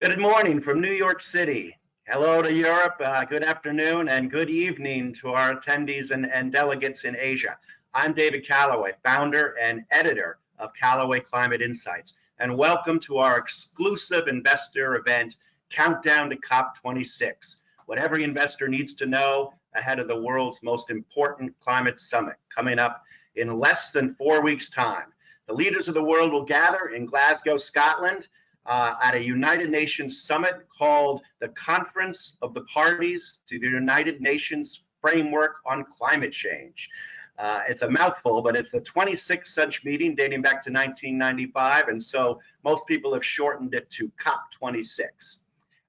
Good morning from New York City. Hello to Europe, good afternoon, and good evening to our attendees and delegates in Asia. I'm David Callaway, founder and editor of Callaway Climate Insights, and welcome to our exclusive investor event, Countdown to COP26, what every investor needs to know ahead of the world's most important climate summit coming up in less than 4 weeks' time. The leaders of the world will gather in Glasgow, Scotland, at a United Nations summit called the Conference of the Parties to the United Nations Framework on Climate Change. It's a mouthful, but it's the 26th such meeting dating back to 1995, and so most people have shortened it to COP26.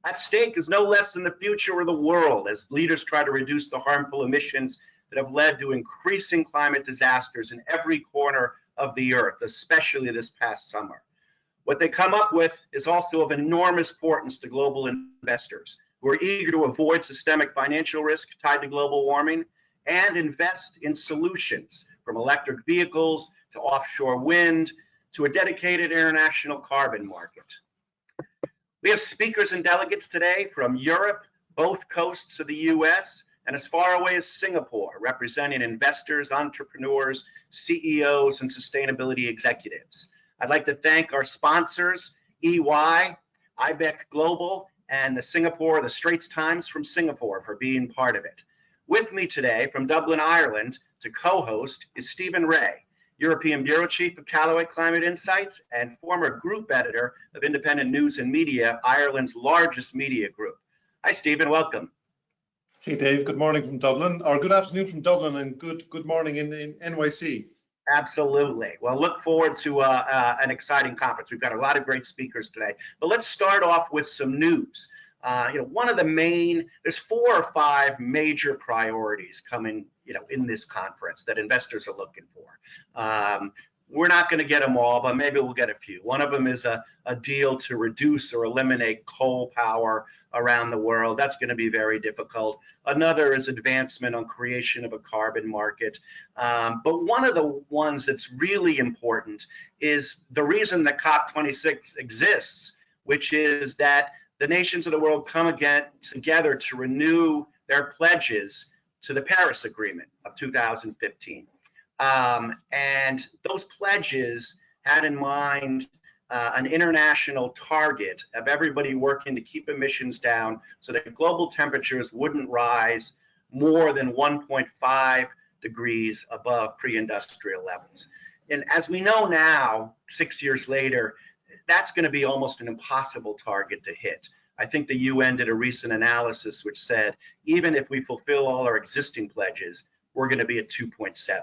At stake is no less than the future of the world as leaders try to reduce the harmful emissions that have led to increasing climate disasters in every corner of the earth, especially this past summer. What they come up with is also of enormous importance to global investors who are eager to avoid systemic financial risk tied to global warming and invest in solutions from electric vehicles to offshore wind to a dedicated international carbon market. We have speakers and delegates today from Europe, both coasts of the US, and as far away as Singapore, representing investors, entrepreneurs, CEOs, and sustainability executives. I'd like to thank our sponsors, EY, IBEC Global, and the Straits Times from Singapore for being part of it. With me today from Dublin, Ireland, to co-host is Stephen Ray, European Bureau Chief of Callaway Climate Insights and former Group Editor of Independent News and Media, Ireland's largest media group. Hi, Stephen, welcome. Hey, Dave, good morning from Dublin, or good afternoon from Dublin, and good morning in NYC. Absolutely. Well, look forward to an exciting conference. We've got a lot of great speakers today, but let's start off with some news. One of the there's 4 or 5 major priorities coming, in this conference that investors are looking for. We're not going to get them all, but maybe we'll get a few. One of them is a deal to reduce or eliminate coal power around the world. That's going to be very difficult. Another is advancement on creation of a carbon market. But one of the ones that's really important is the reason that COP26 exists, which is that the nations of the world come again together to renew their pledges to the Paris Agreement of 2015. And those pledges had in mind an international target of everybody working to keep emissions down so that global temperatures wouldn't rise more than 1.5 degrees above pre-industrial levels. And as we know now, 6 years later, that's going to be almost an impossible target to hit. I think the UN did a recent analysis which said, even if we fulfill all our existing pledges, we're going to be at 2.7,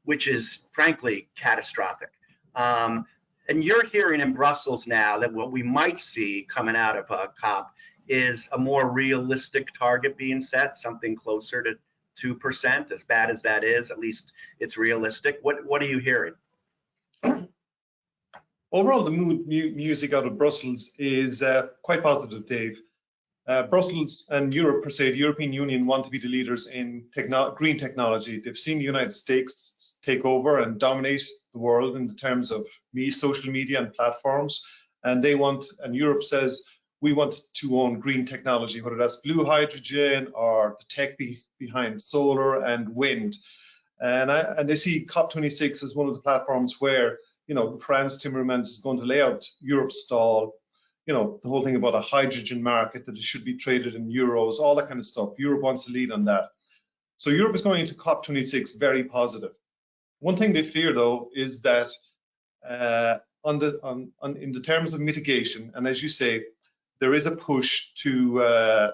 which is frankly catastrophic. And you're hearing in Brussels now that what we might see coming out of COP is a more realistic target being set, something closer to 2%. As bad as that is, at least it's realistic. What are you hearing? Overall, the mood music out of Brussels is quite positive, Dave. Brussels and Europe per se, the European Union want to be the leaders in green technology. They've seen the United States take over and dominate the world in the terms of social media and platforms. And Europe says, we want to own green technology, whether that's blue hydrogen or the tech behind solar and wind. And they see COP26 as one of the platforms where, Franz Timmermans is going to lay out Europe's stall, the whole thing about a hydrogen market, that it should be traded in euros, all that kind of stuff. Europe wants to lead on that. So Europe is going into COP26 very positive. One thing they fear, though, is that in the terms of mitigation, and as you say, there is a push to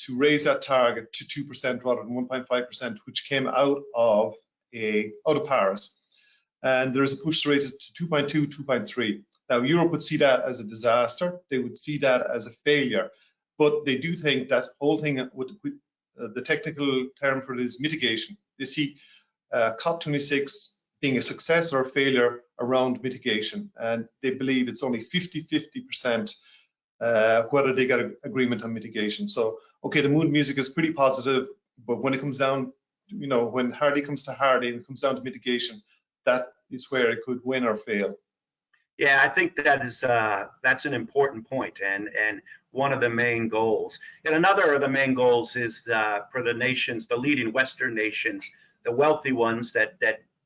raise that target to 2% rather than 1.5%, which came out of Paris, and there is a push to raise it to 2.2, 2.3. Now, Europe would see that as a disaster. They would see that as a failure, but they do think that whole thing, the technical term for it is mitigation. They see COP26 being a success or a failure around mitigation, and they believe it's only 50-50% whether they get an agreement on mitigation. So, okay, the mood music is pretty positive, but when it comes down, when Hardy comes to Hardy and it comes down to mitigation, that is where it could win or fail. Yeah, I think that's an important point, and one of the main goals. And another of the main goals is for the nations, the leading Western nations, the wealthy ones that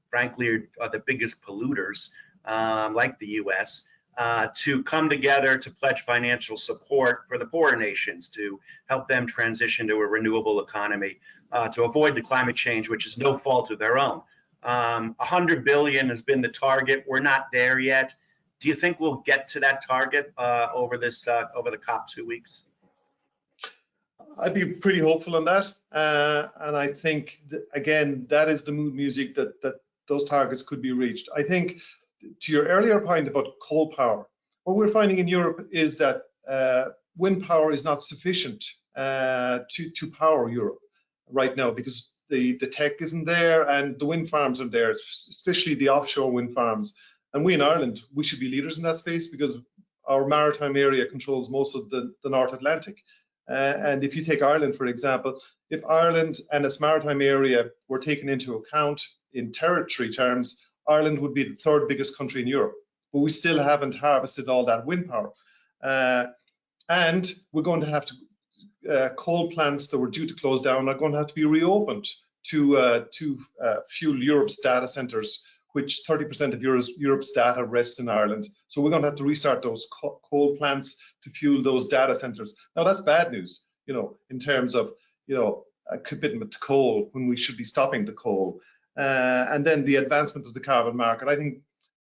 frankly are the biggest polluters, like the U.S., to come together to pledge financial support for the poorer nations to help them transition to a renewable economy, to avoid the climate change, which is no fault of their own. 100 billion has been the target. We're not there yet. Do you think we'll get to that target over the COP 2 weeks? I'd be pretty hopeful on that, and I think again that is the mood music that those targets could be reached. I think to your earlier point about coal power, what we're finding in Europe is that wind power is not sufficient to power Europe right now, because the tech isn't there and the wind farms are there, especially the offshore wind farms. And we in Ireland, we should be leaders in that space because our maritime area controls most of the North Atlantic. And if you take Ireland, for example, if Ireland and its maritime area were taken into account in territory terms, Ireland would be the third biggest country in Europe, but we still haven't harvested all that wind power. And we're going to have to, coal plants that were due to close down are going to have to be reopened to fuel Europe's data centers, which 30% of Europe's data rests in Ireland. So we're going to have to restart those coal plants to fuel those data centers. Now that's bad news, in terms of, a commitment to coal when we should be stopping the coal. And then the advancement of the carbon market. I think,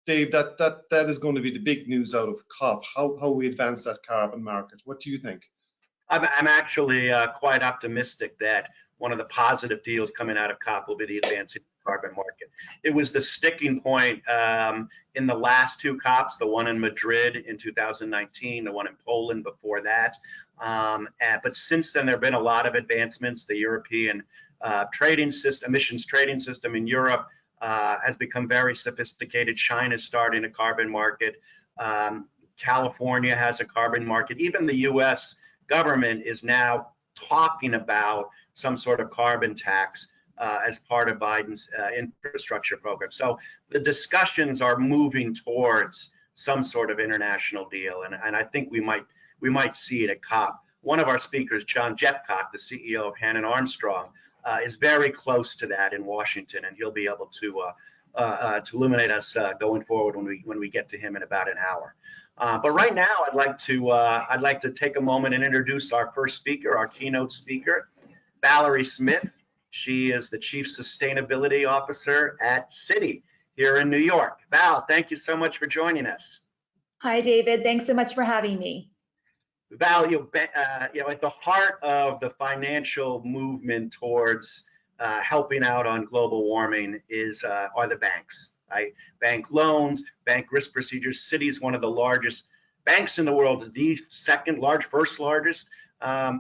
Dave, that is going to be the big news out of COP, how we advance that carbon market. What do you think? I'm actually quite optimistic that one of the positive deals coming out of COP will be the advancing carbon market. It was the sticking point in the last two COPs, the one in Madrid in 2019, the one in Poland before that. But since then, there have been a lot of advancements. The European emissions trading system in Europe has become very sophisticated. China's starting a carbon market. California has a carbon market. Even the US government is now talking about some sort of carbon tax as part of Biden's infrastructure program. So the discussions are moving towards some sort of international deal, and I think we might see it at COP. One of our speakers, John Jeffcock, the CEO of Hannon Armstrong, is very close to that in Washington, and he'll be able to illuminate us going forward when we get to him in about an hour. But right now, I'd like to take a moment and introduce our first speaker, our keynote speaker, Valerie Smith. She is the Chief Sustainability Officer at Citi here in New York. Val, thank you so much for joining us. Hi, David. Thanks so much for having me. Val, at the heart of the financial movement towards helping out on global warming are the banks. Right? Bank loans, bank risk procedures. Citi is one of the largest banks in the world, the first largest.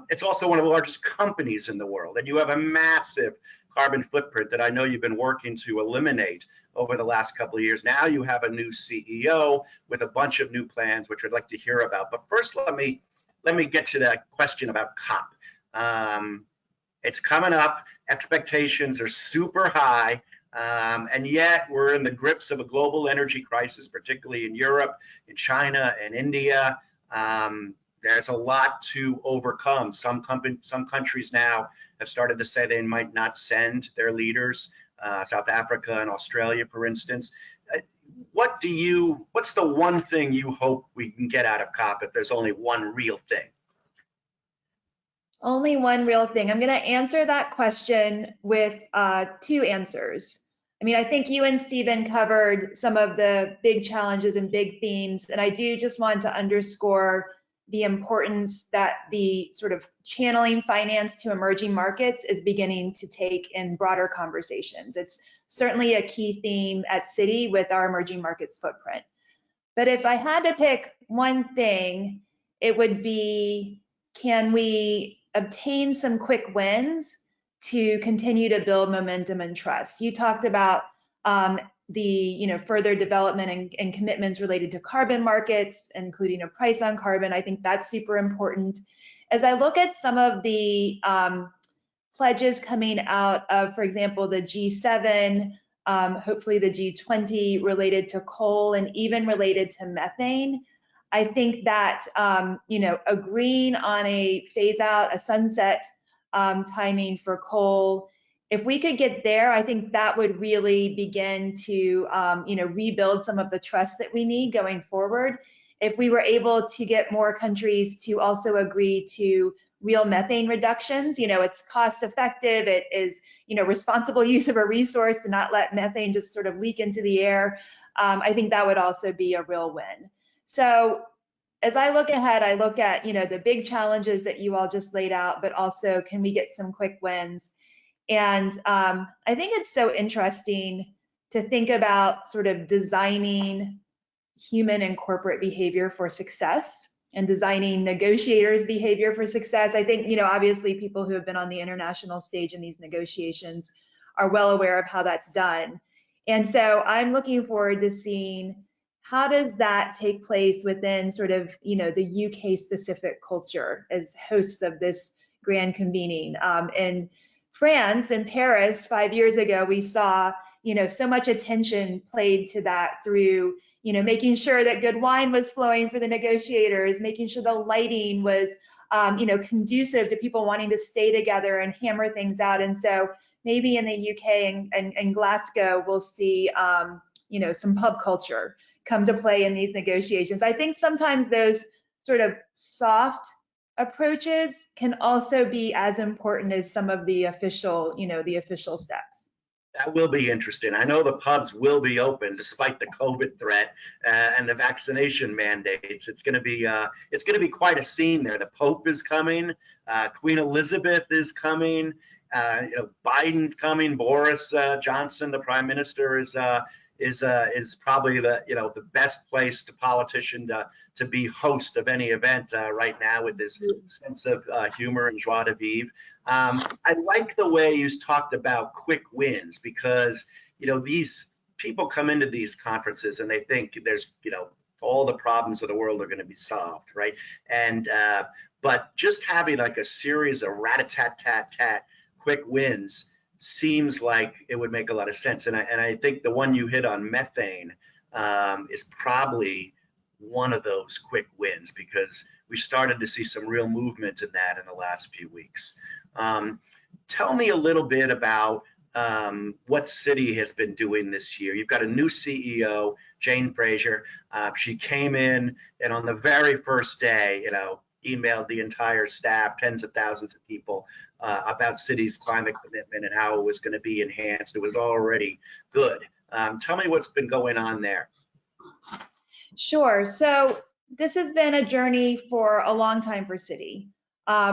It's also one of the largest companies in the world, and you have a massive carbon footprint that I know you've been working to eliminate over the last couple of years. Now you have a new CEO with a bunch of new plans, which I'd like to hear about. But first, let me get to that question about COP. It's coming up. Expectations are super high. And yet we're in the grips of a global energy crisis, particularly in Europe, in China, and India. There's a lot to overcome. Some countries now have started to say they might not send their leaders, South Africa and Australia, for instance. What's the one thing you hope we can get out of COP if there's only one real thing? Only one real thing. I'm going to answer that question with two answers. I mean, I think you and Stephen covered some of the big challenges and big themes, and I do just want to underscore the importance that the sort of channeling finance to emerging markets is beginning to take in broader conversations. It's certainly a key theme at Citi with our emerging markets footprint. But if I had to pick one thing, it would be, can we obtain some quick wins to continue to build momentum and trust? You talked about the further development and commitments related to carbon markets, including a price on carbon. I think that's super important. As I look at some of the pledges coming out of, for example, the G7 hopefully the G20 related to coal and even related to methane. I think that, agreeing on a phase out, a sunset timing for coal, if we could get there, I think that would really begin to, rebuild some of the trust that we need going forward. If we were able to get more countries to also agree to real methane reductions, it's cost effective, it is, responsible use of a resource to not let methane just sort of leak into the air. I think that would also be a real win. So as I look ahead, I look at, the big challenges that you all just laid out, but also can we get some quick wins? And I think it's so interesting to think about sort of designing human and corporate behavior for success and designing negotiators' behavior for success. I think, obviously people who have been on the international stage in these negotiations are well aware of how that's done. And so I'm looking forward to seeing how does that take place within sort of, the UK specific culture as hosts of this grand convening. In France, in Paris, 5 years ago, we saw, so much attention played to that through, making sure that good wine was flowing for the negotiators, making sure the lighting was, conducive to people wanting to stay together and hammer things out. And so maybe in the UK and Glasgow, we'll see, some pub culture come to play in these negotiations. I think sometimes those sort of soft approaches can also be as important as some of the official, the official steps. That will be interesting. I know the pubs will be open despite the COVID threat and the vaccination mandates. It's going to be quite a scene there. The Pope is coming, Queen Elizabeth is coming, Biden's coming, Boris Johnson, the Prime Minister, is probably the best place politician to be host of any event right now with this sense of humor and joie de vivre. I like the way you talked about quick wins because these people come into these conferences and they think there's all the problems of the world are going to be solved, right? And but just having like a series of rat-a-tat-tat-tat quick wins seems like it would make a lot of sense. And I think the one you hit on, methane, is probably one of those quick wins because we started to see some real movement in that in the last few weeks. Tell me a little bit about what Citi has been doing this year. You've got a new CEO, Jane Fraser. She came in and on the very first day, emailed the entire staff, tens of thousands of people, about Citi's climate commitment and how it was going to be enhanced. It was already good. Tell me what's been going on there. Sure. So this has been a journey for a long time for Citi.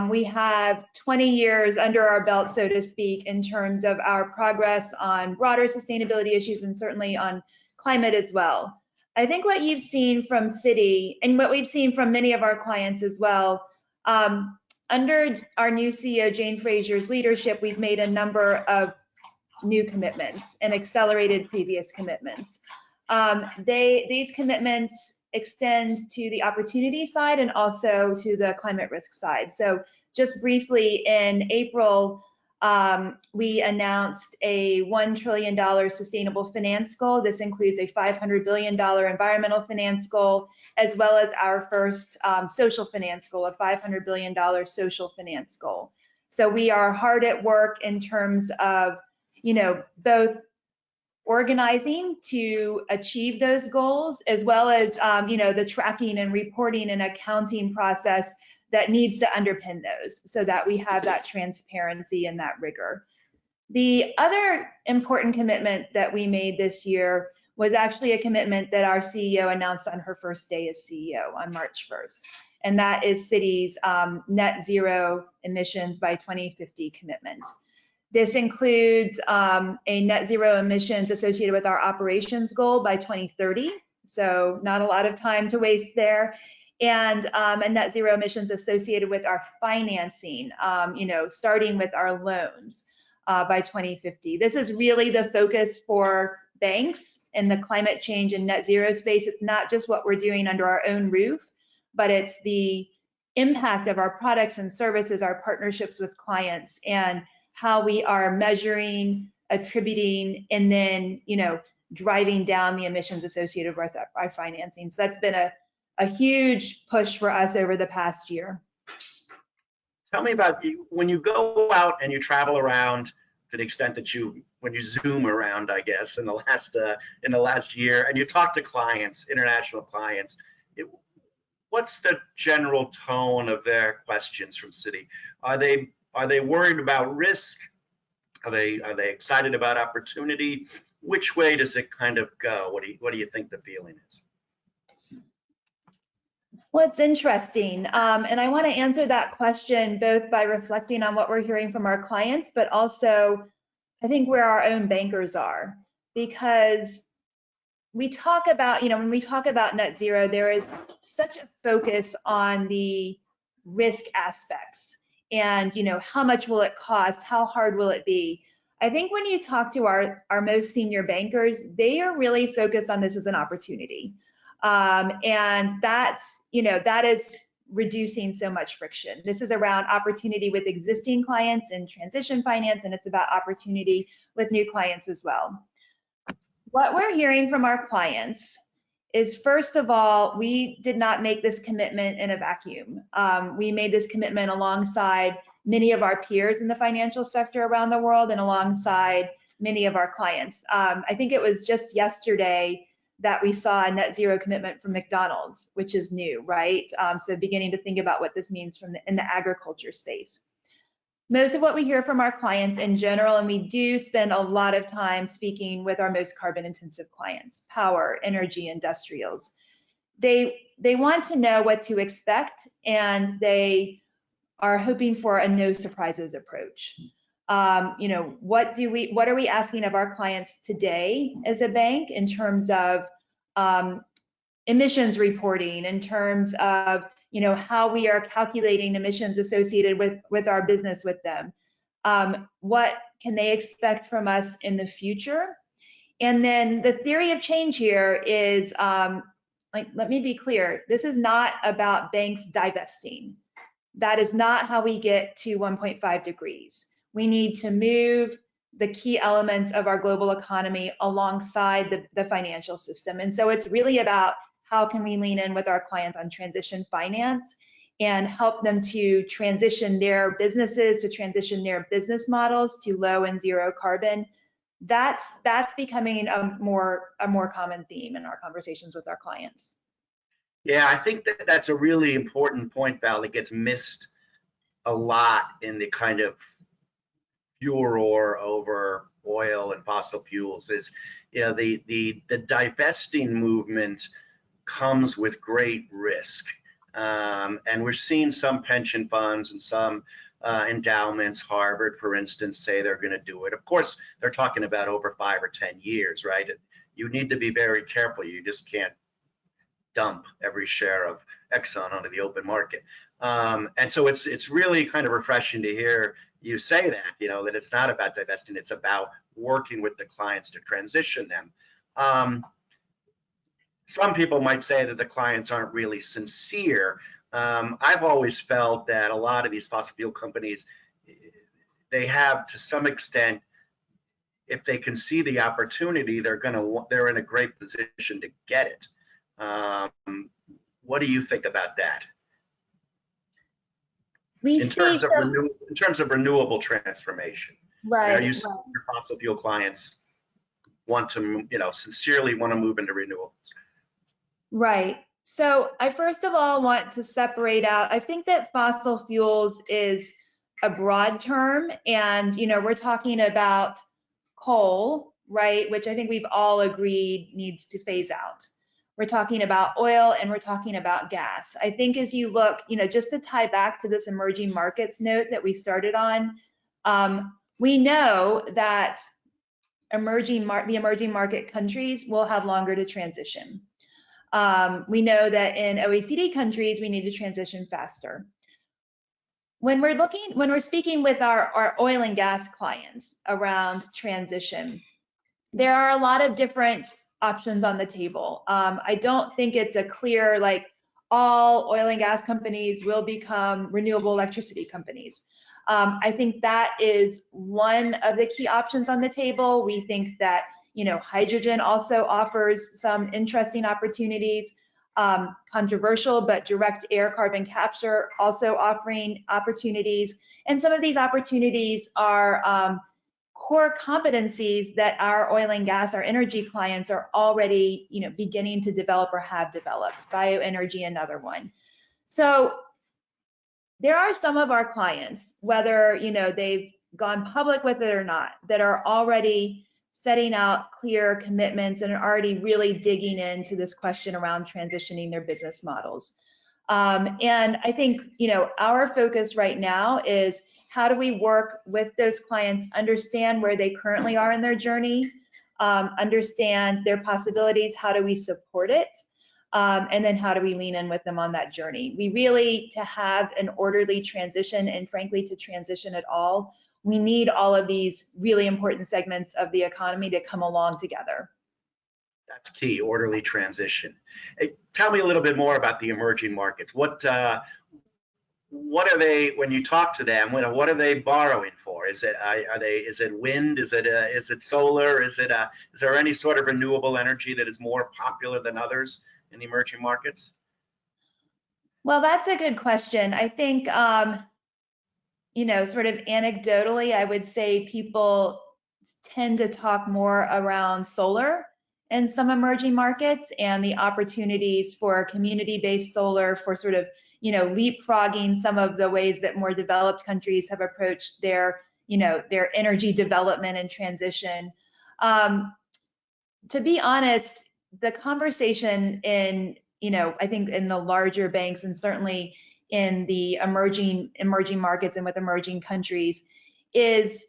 We have 20 years under our belt, so to speak, in terms of our progress on broader sustainability issues and certainly on climate as well. I think what you've seen from Citi and what we've seen from many of our clients as well, under our new CEO, Jane Fraser's leadership, we've made a number of new commitments and accelerated previous commitments. These commitments extend to the opportunity side and also to the climate risk side. So just briefly, in April, we announced a $1 trillion sustainable finance goal. This includes a $500 billion environmental finance goal, as well as our first social finance goal, a $500 billion social finance goal. So we are hard at work in terms of, both organizing to achieve those goals, as well as, the tracking and reporting and accounting process that needs to underpin those so that we have that transparency and that rigor. The other important commitment that we made this year was actually a commitment that our CEO announced on her first day as CEO on March 1st. And that is Citi's net zero emissions by 2050 commitment. This includes a net zero emissions associated with our operations goal by 2030. So not a lot of time to waste there. And a net zero emissions associated with our financing, starting with our loans by 2050. This is really the focus for banks in the climate change and net zero space. It's not just what we're doing under our own roof, but it's the impact of our products and services, our partnerships with clients, and how we are measuring, attributing and then, driving down the emissions associated with our financing. So that's been a huge push for us over the past year. Tell me about when you go out and you travel around, to the extent that when you zoom around, I guess, in the last year, and you talk to clients, international clients, what's the general tone of their questions from Citi? Are they worried about risk? Are they excited about opportunity? Which way does it kind of go? What do you think the feeling is? Well, it's interesting. And I want to answer that question both by reflecting on what we're hearing from our clients, but also I think where our own bankers are. Because we talk about, when we talk about net zero, there is such a focus on the risk aspects and, how much will it cost? How hard will it be? I think when you talk to our most senior bankers, they are really focused on this as an opportunity. And that is reducing so much friction. This is around opportunity with existing clients in transition finance, and it's about opportunity with new clients as well. What we're hearing from our clients is, first of all, we did not make this commitment in a vacuum. We made this commitment alongside many of our peers in the financial sector around the world and alongside many of our clients. I think it was just yesterday that we saw a net zero commitment from McDonald's, which is new, right? So beginning to think about what this means in the agriculture space. Most of what we hear from our clients in general, and we do spend a lot of time speaking with our most carbon intensive clients, power, energy, industrials. They want to know what to expect, and they are hoping for a no surprises approach. What are we asking of our clients today as a bank in terms of emissions reporting, in terms of how we are calculating emissions associated with our business with them? What can they expect from us in the future? And then the theory of change here is, let me be clear, this is not about banks divesting. That is not how we get to 1.5 degrees. We need to move the key elements of our global economy alongside the financial system. And so it's really about how can we lean in with our clients on transition finance and help them to transition their businesses, to transition their business models to low and zero carbon. That's becoming a more common theme in our conversations with our clients. Yeah, I think that's a really important point, Val, that gets missed a lot in the kind of furor over oil and fossil fuels. Is the divesting movement comes with great risk, and we're seeing some pension funds and some endowments, Harvard, for instance, say they're going to do it. Of course, they're talking about over 5 or 10 years, right? You need to be very careful. You just can't dump every share of Exxon onto the open market. And so it's really kind of refreshing to hear you say that, that it's not about divesting, it's about working with the clients to transition them. Some people might say that the clients aren't really sincere. I've always felt that a lot of these fossil fuel companies, they have, to some extent, if they can see the opportunity, they're in a great position to get it. What do you think about that? In terms of renewable transformation, right? Are you seeing your fossil fuel clients want to, sincerely want to move into renewables? Right. So I first of all want to separate out. I think that fossil fuels is a broad term, and we're talking about coal, right? Which I think we've all agreed needs to phase out. We're talking about oil, and we're talking about gas. I think as you look, just to tie back to this emerging markets note that we started on, we know that the emerging market countries will have longer to transition. We know that in OECD countries, we need to transition faster. When we're speaking with our oil and gas clients around transition, there are a lot of different options on the table. I don't think it's a clear, all oil and gas companies will become renewable electricity companies. I think that is one of the key options on the table. We think that, hydrogen also offers some interesting opportunities. Controversial, but direct air carbon capture also offering opportunities. And some of these opportunities are core competencies that our oil and gas, our energy clients are already, beginning to develop or have developed. Bioenergy, another one. So there are some of our clients, whether, they've gone public with it or not, that are already setting out clear commitments and are already really digging into this question around transitioning their business models. And I think, our focus right now is how do we work with those clients, understand where they currently are in their journey, understand their possibilities, how do we support it, and then how do we lean in with them on that journey. We really, to have an orderly transition, and frankly, to transition at all, we need all of these really important segments of the economy to come along together. That's key, orderly transition. Hey, tell me a little bit more about the emerging markets. What are they, when you talk to them, what are they borrowing for? Is it wind? Is it solar? Is there any sort of renewable energy that is more popular than others in the emerging markets? Well, that's a good question. I think, sort of anecdotally, I would say people tend to talk more around solar in some emerging markets and the opportunities for community-based solar, for sort of, leapfrogging some of the ways that more developed countries have approached their energy development and transition. To be honest, the conversation in, I think in the larger banks and certainly in the emerging markets and with emerging countries is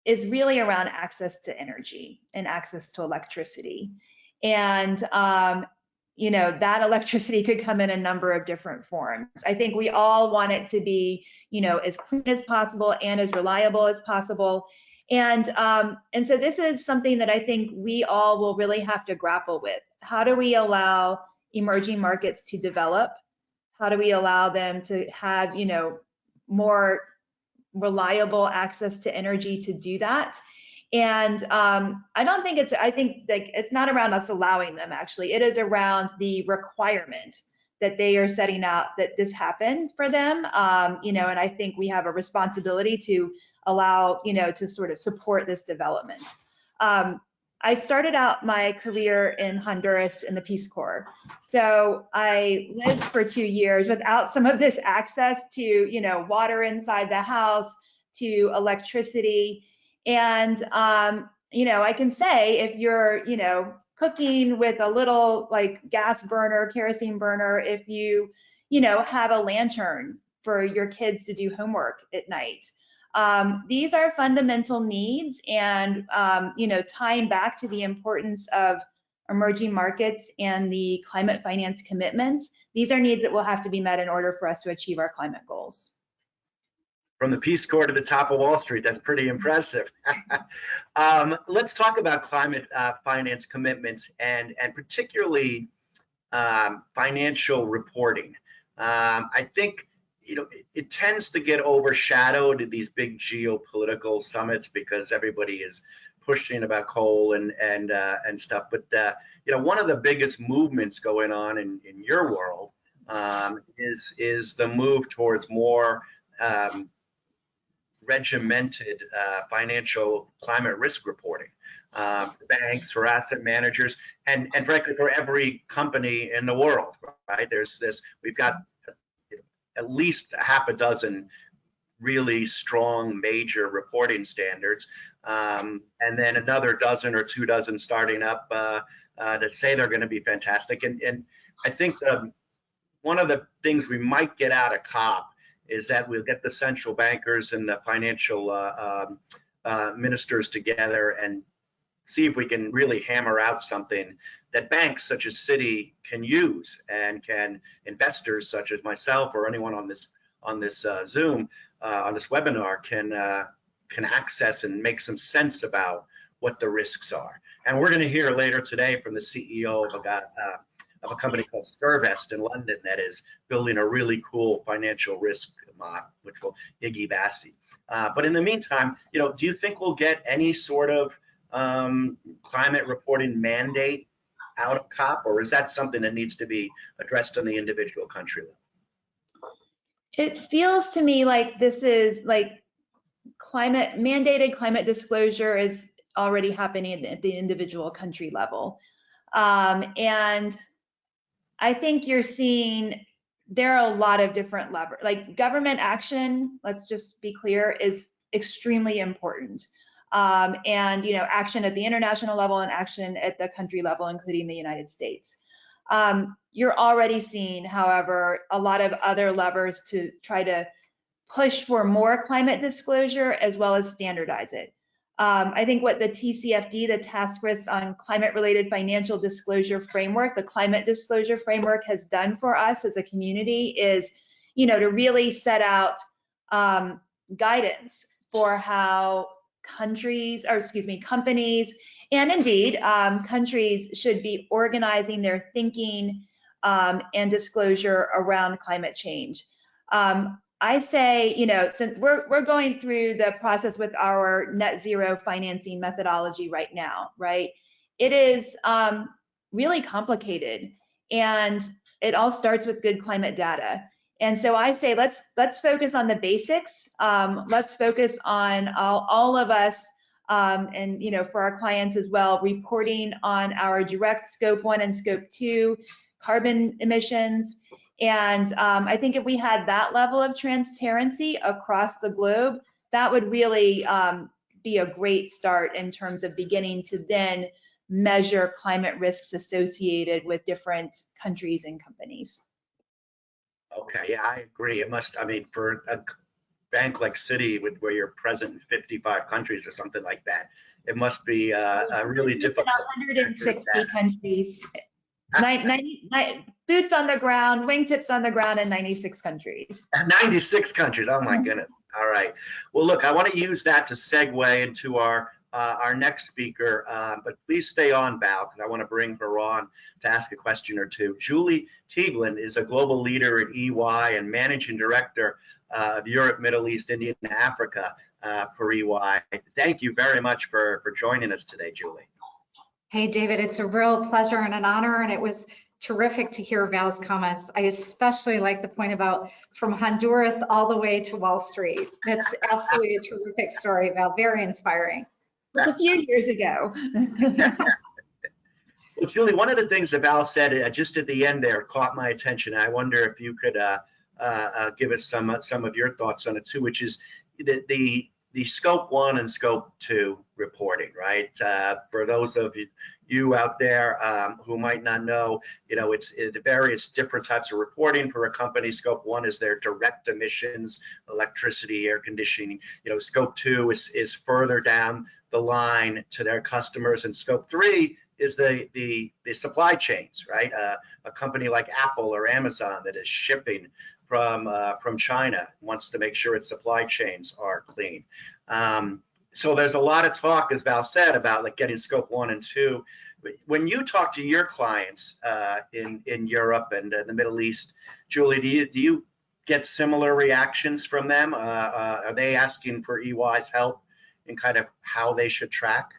really around access to energy and access to electricity. And, that electricity could come in a number of different forms. I think we all want it to be, as clean as possible and as reliable as possible. And so this is something that I think we all will really have to grapple with. How do we allow emerging markets to develop? How do we allow them to have, more reliable access to energy to do that? And I think it's not around us allowing them, actually. It is around the requirement that they are setting out that this happened for them, and I think we have a responsibility to allow, to sort of support this development. I started out my career in Honduras in the Peace Corps. So I lived for 2 years without some of this access to, water inside the house, to electricity. And, I can say if you're, cooking with a little like gas burner, kerosene burner, if you, have a lantern for your kids to do homework at night. These are fundamental needs, and tying back to the importance of emerging markets and the climate finance commitments, these are needs that will have to be met in order for us to achieve our climate goals. From the Peace Corps to the top of Wall Street, that's pretty impressive. Let's talk about climate finance commitments and particularly financial reporting. I think it tends to get overshadowed in these big geopolitical summits because everybody is pushing about coal and stuff. But one of the biggest movements going on in your world is the move towards more regimented financial climate risk reporting. Banks, for asset managers, and frankly for every company in the world. Right? We've got at least a half a dozen really strong major reporting standards, and then another dozen or 2 dozen starting up that say they're going to be fantastic. And I think one of the things we might get out of COP is that we'll get the central bankers and the financial ministers together and see if we can really hammer out something that banks such as Citi can use, and can investors such as myself or anyone on this Zoom on this webinar can access and make some sense about what the risks are. And we're going to hear later today from the CEO of a company called Cervest in London that is building a really cool financial risk model, which will Iggy Bassi. But in the meantime, do you think we'll get any sort of climate reporting mandate out of COP, or is that something that needs to be addressed on the individual country level? It feels to me like this is like mandated climate disclosure is already happening at the individual country level. And I think you're seeing there are a lot of different levers, like government action, let's just be clear, is extremely important. And action at the international level and action at the country level, including the United States. You're already seeing, however, a lot of other levers to try to push for more climate disclosure as well as standardize it. I think what the TCFD, the Task Force on Climate-Related Financial Disclosure Framework, the Climate Disclosure Framework has done for us as a community is, to really set out guidance for how companies, and indeed countries should be organizing their thinking and disclosure around climate change. I say, since we're going through the process with our net zero financing methodology right now, right? It is really complicated, and it all starts with good climate data. And so I say, let's focus on the basics. Let's focus on all of us, and for our clients as well, reporting on our direct Scope 1 and Scope 2 carbon emissions. And I think if we had that level of transparency across the globe, that would really be a great start in terms of beginning to then measure climate risks associated with different countries and companies. Okay, yeah, I agree. It must, for a bank like Citi, where you're present in 55 countries or something like that, it must be a really difficult. 160 countries. Boots on the ground, wingtips on the ground in 96 countries. 96 countries, oh my goodness. All right. Well, look, I want to use that to segue into our next speaker, but please stay on, Val, because I want to bring her on to ask a question or two. Julie Teaglin is a global leader at EY and managing director of Europe, Middle East, India, and Africa for EY. Thank you very much for joining us today, Julie. Hey, David, it's a real pleasure and an honor, and it was terrific to hear Val's comments. I especially like the point about from Honduras all the way to Wall Street. That's absolutely a terrific story, Val, very inspiring. It was a few years ago. Well, Julie, one of the things that Val said just at the end there caught my attention. I wonder if you could give us some of your thoughts on it too, which is the Scope 1 and Scope 2 reporting, right? For those of you out there who might not know, it's the various different types of reporting for a company. Scope 1 is their direct emissions, electricity, air conditioning. Scope 2 is further down the line to their customers, and Scope 3 is the supply chains, right? A company like Apple or Amazon that is shipping from China wants to make sure its supply chains are clean. So there's a lot of talk, as Val said, about like getting Scope 1 and 2. When you talk to your clients in Europe and the Middle East, Julie, do you get similar reactions from them? Are they asking for EY's help in kind of how they should track?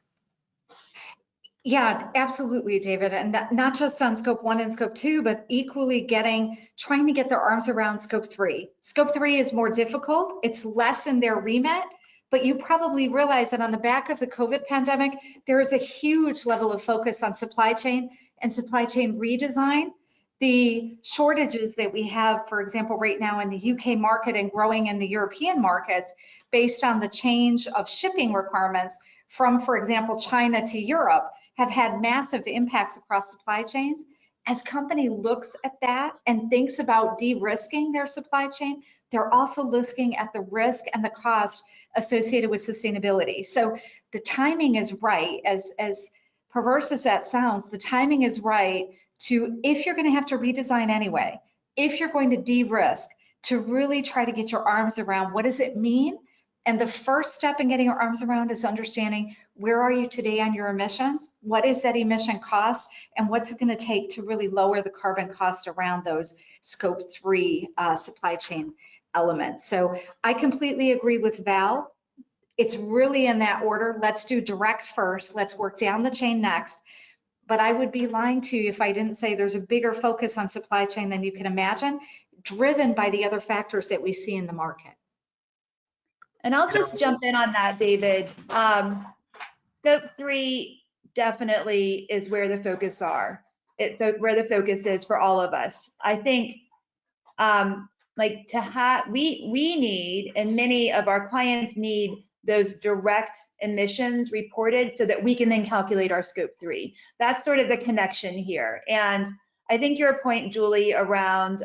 Yeah, absolutely, David. And not just on Scope 1 and Scope 2, but equally trying to get their arms around Scope 3. Scope 3 is more difficult. It's less in their remit, but you probably realize that on the back of the COVID pandemic, there is a huge level of focus on supply chain and supply chain redesign. The shortages that we have, for example, right now in the UK market and growing in the European markets, based on the change of shipping requirements from, for example, China to Europe, have had massive impacts across supply chains. As company looks at that and thinks about de-risking their supply chain, they're also looking at the risk and the cost associated with sustainability. So the timing is right, as perverse as that sounds, the timing is right to, if you're going to have to redesign anyway, if you're going to de-risk, to really try to get your arms around what does it mean And the first step in getting our arms around is understanding where are you today on your emissions? What is that emission cost? And what's it going to take to really lower the carbon cost around those scope 3 supply chain elements? So I completely agree with Val. It's really in that order. Let's do direct first. Let's work down the chain next. But I would be lying to you if I didn't say there's a bigger focus on supply chain than you can imagine, driven by the other factors that we see in the market. And I'll just jump in on that, David. Scope 3 definitely is where the focus where the focus is for all of us. I think like we need, and many of our clients need, those direct emissions reported so that we can then calculate our scope 3. That's sort of the connection here. And I think your point, Julie, around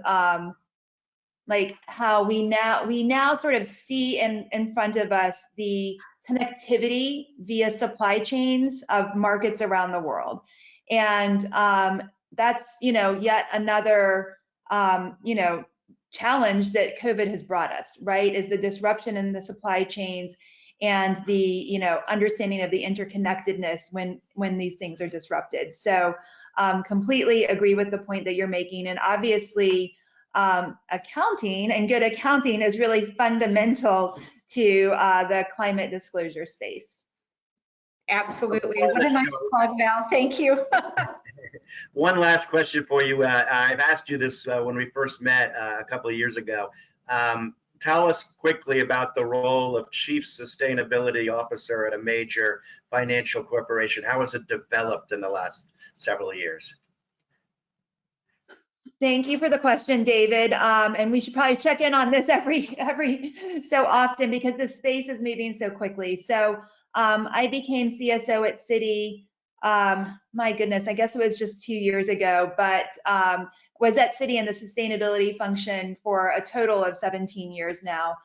like how we now sort of see in front of us the connectivity via supply chains of markets around the world. And that's, yet another, challenge that COVID has brought us, right? Is the disruption in the supply chains and the, understanding of the interconnectedness when these things are disrupted. So completely agree with the point that you're making. And obviously, accounting and good accounting is really fundamental to the climate disclosure space. Absolutely. What a nice plug, Val. Thank you. One last question for you. I've asked you this when we first met a couple of years ago. Tell us quickly about the role of Chief Sustainability Officer at a major financial corporation. How has it developed in the last several years? Thank you for the question, David. And we should probably check in on this every so often because the space is moving so quickly. So I became CSO at Citi, my goodness, I guess it was just 2 years ago, but was at Citi in the sustainability function for a total of 17 years now.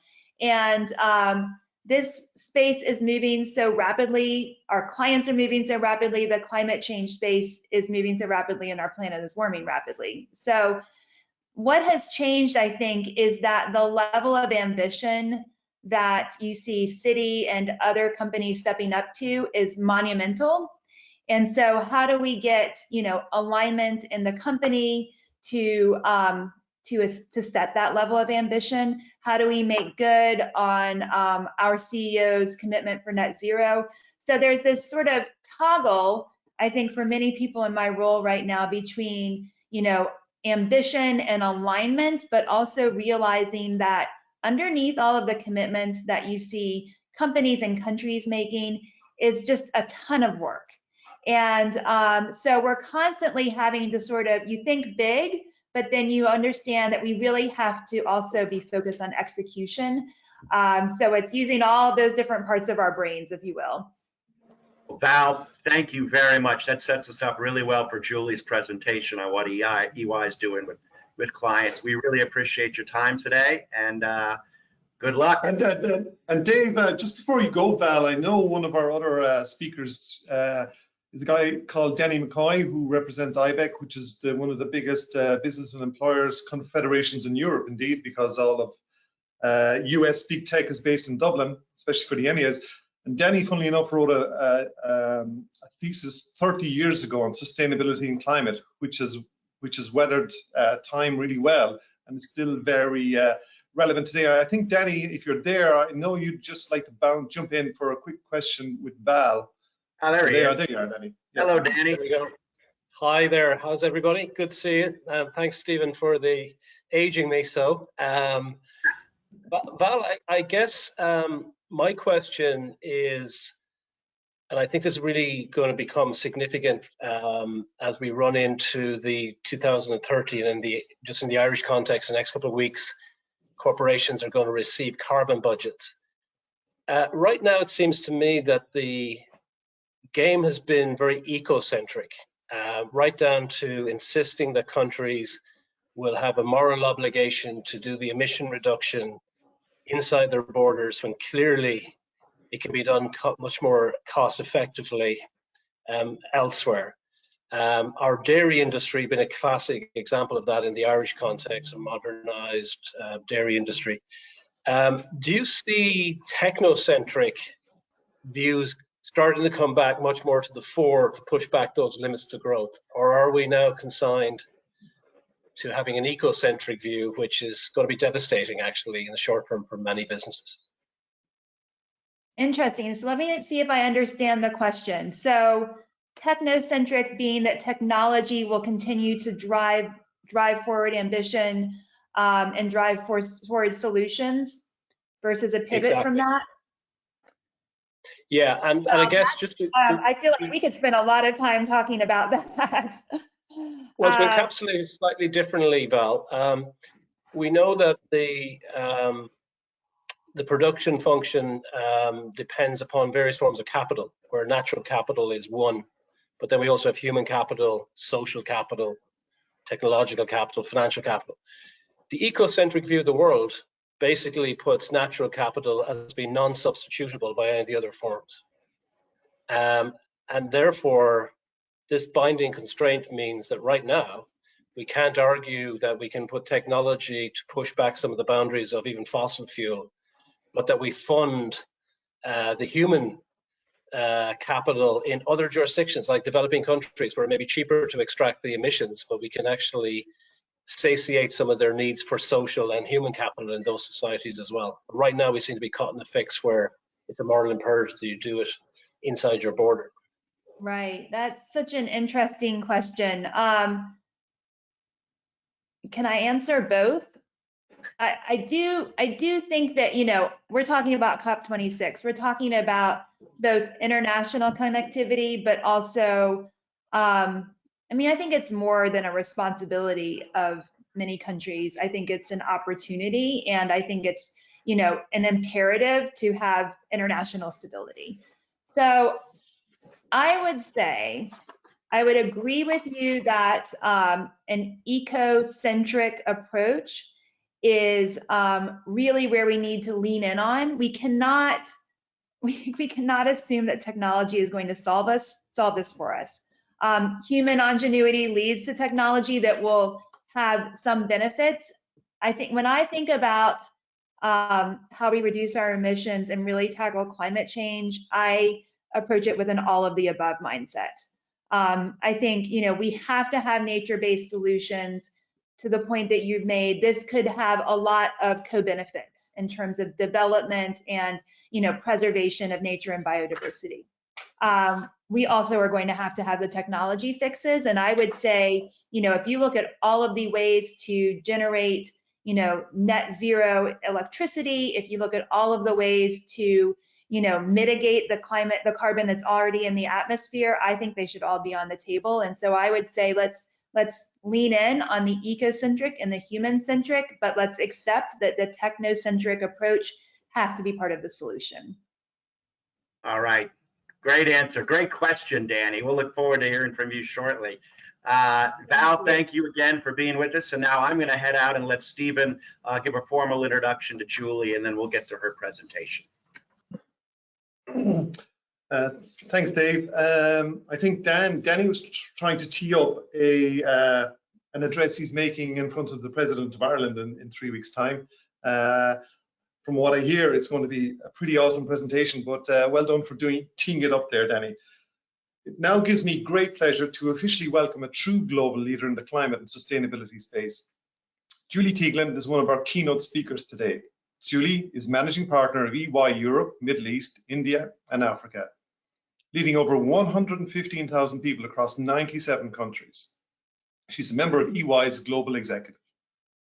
And this space is moving so rapidly, our clients are moving so rapidly, the climate change space is moving so rapidly, and our planet is warming rapidly. So what has changed, I think, is that the level of ambition that you see Citi and other companies stepping up to is monumental. And so how do we get, alignment in the company to set that level of ambition? How do we make good on our CEO's commitment for net zero? So there's this sort of toggle, I think, for many people in my role right now between, ambition and alignment, but also realizing that underneath all of the commitments that you see companies and countries making is just a ton of work. And so we're constantly having to sort of, you think big, but then you understand that we really have to also be focused on execution. So it's using all those different parts of our brains, if you will. Val, thank you very much. That sets us up really well for Julie's presentation on what EY is doing with clients. We really appreciate your time today, and good luck. And Dave, just before you go, Val, I know one of our other speakers is a guy called Danny McCoy, who represents IBEC, which is one of the biggest business and employers confederations in Europe, indeed, because all of US big tech is based in Dublin, especially for the MEAs. And Danny, funnily enough, wrote a thesis 30 years ago on sustainability and climate, which has weathered time really well and is still very relevant today. I think, Danny, if you're there, I know you'd just like to jump in for a quick question with Val. Oh, there he is. There you are, Danny. Hello, Danny. There we go. Hi there. How's everybody? Good to see you. Thanks, Stephen, for the aging me so. Val, I guess my question is, and I think this is really going to become significant as we run into the 2030, and just in the Irish context, in the next couple of weeks, corporations are going to receive carbon budgets. Right now, it seems to me that the game has been very eco-centric, right down to insisting that countries will have a moral obligation to do the emission reduction inside their borders when clearly it can be done much more cost effectively elsewhere. Our dairy industry has been a classic example of that in the Irish context, a modernized dairy industry. Do you see technocentric views starting to come back much more to the fore to push back those limits to growth? Or are we now consigned to having an ecocentric view, which is going to be devastating actually in the short term for many businesses? Interesting. So let me see if I understand the question. So technocentric being that technology will continue to drive forward ambition and drive forward solutions versus a pivot from that? Yeah, and I guess just to, I feel like we could spend a lot of time talking about that. Well, to encapsulate it slightly differently, Val, we know that the production function depends upon various forms of capital, where natural capital is one, but then we also have human capital, social capital, technological capital, financial capital. The ecocentric view of the world basically puts natural capital as being non-substitutable by any of the other forms. And therefore, this binding constraint means that right now, we can't argue that we can put technology to push back some of the boundaries of even fossil fuel, but that we fund the human capital in other jurisdictions, like developing countries, where it may be cheaper to extract the emissions, but we can actually satiate some of their needs for social and human capital in those societies as well. Right now, we seem to be caught in a fix where it's a moral imperative that you do it inside your border. Right, that's such an interesting question. Can I answer both? I do think that, you know, we're talking about COP26. We're talking about both international connectivity, but also, I mean, I think it's more than a responsibility of many countries. I think it's an opportunity, and I think it's, you know, an imperative to have international stability. So I would say, I would agree with you that an eco-centric approach is really where we need to lean in on. We cannot assume that technology is going to solve this for us. Human ingenuity leads to technology that will have some benefits. I think when I think about how we reduce our emissions and really tackle climate change, I approach it with an all of the above mindset. I think, you know, we have to have nature-based solutions. To the point that you've made, this could have a lot of co-benefits in terms of development and, you know, preservation of nature and biodiversity. We also are going to have the technology fixes. And I would say, you know, if you look at all of the ways to generate, you know, net zero electricity, if you look at all of the ways to, you know, mitigate the carbon that's already in the atmosphere, I think they should all be on the table. And so I would say, let's lean in on the ecocentric and the human-centric, but let's accept that the technocentric approach has to be part of the solution. All right, great answer. Great question, Danny. We'll look forward to hearing from you shortly. Val, thank you again for being with us. And now I'm gonna head out and let Stephen give a formal introduction to Julie, and then we'll get to her presentation. Thanks, Dave. I think Danny was trying to tee up an address he's making in front of the President of Ireland in 3 weeks' time. From what I hear, it's going to be a pretty awesome presentation, but well done for teeing it up there, Danny. It now gives me great pleasure to officially welcome a true global leader in the climate and sustainability space. Julie Teaglin is one of our keynote speakers today. Julie is Managing Partner of EY Europe, Middle East, India, and Africa, leading over 115,000 people across 97 countries. She's a member of EY's Global Executive.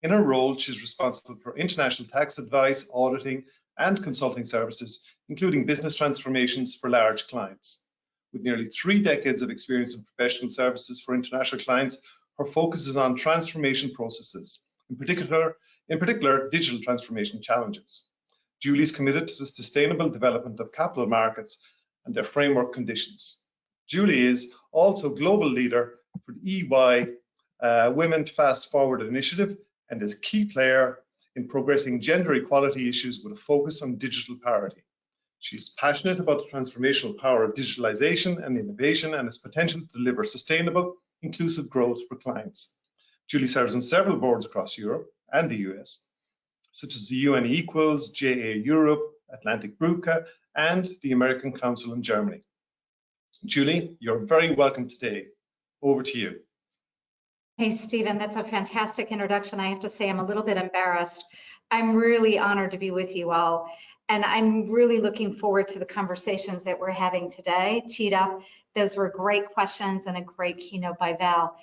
In her role, she's responsible for international tax advice, auditing, and consulting services, including business transformations for large clients. With nearly 3 decades of experience in professional services for international clients, her focus is on transformation processes, in particular, digital transformation challenges. Julie's committed to the sustainable development of capital markets and their framework conditions. Julie is also global leader for the EY Women Fast Forward initiative and is a key player in progressing gender equality issues with a focus on digital parity. She's passionate about the transformational power of digitalization and innovation and its potential to deliver sustainable, inclusive growth for clients. Julie serves on several boards across Europe and the US. such as the UN Equals, JA Europe, Atlantic BRUCA, and the American Council in Germany. Julie, you're very welcome today. Over to you. Hey, Stephen, that's a fantastic introduction. I have to say I'm a little bit embarrassed. I'm really honored to be with you all, and I'm really looking forward to the conversations that we're having today. Teed up, those were great questions and a great keynote by Val.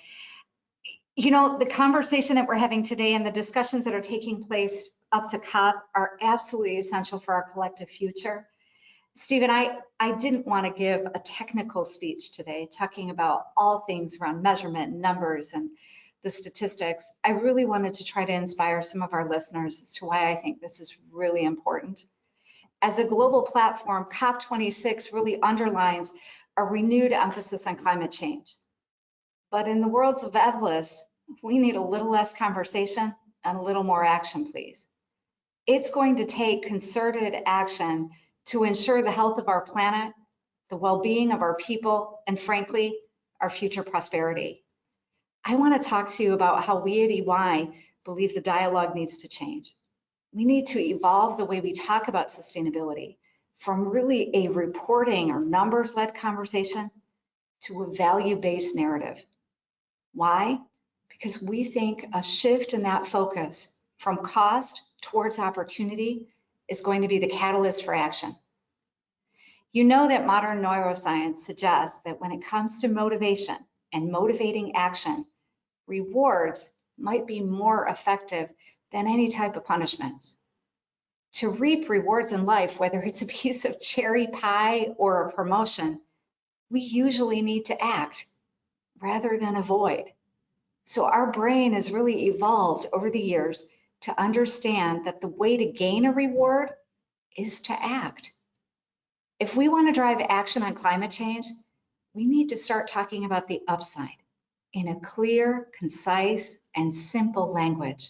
You know, the conversation that we're having today and the discussions that are taking place up to COP are absolutely essential for our collective future. Stephen, I didn't want to give a technical speech today talking about all things around measurement, numbers, and the statistics. I really wanted to try to inspire some of our listeners as to why I think this is really important. As a global platform, COP26 really underlines a renewed emphasis on climate change. But in the words of Evlis, we need a little less conversation and a little more action, please. It's going to take concerted action to ensure the health of our planet, the well-being of our people, and frankly, our future prosperity. I want to talk to you about how we at EY believe the dialogue needs to change. We need to evolve the way we talk about sustainability from really a reporting or numbers-led conversation to a value-based narrative. Why? Because we think a shift in that focus from cost towards opportunity is going to be the catalyst for action. You know that modern neuroscience suggests that when it comes to motivation and motivating action, rewards might be more effective than any type of punishments. To reap rewards in life, whether it's a piece of cherry pie or a promotion, we usually need to act rather than avoid. So our brain has really evolved over the years to understand that the way to gain a reward is to act. If we want to drive action on climate change, we need to start talking about the upside in a clear, concise, and simple language.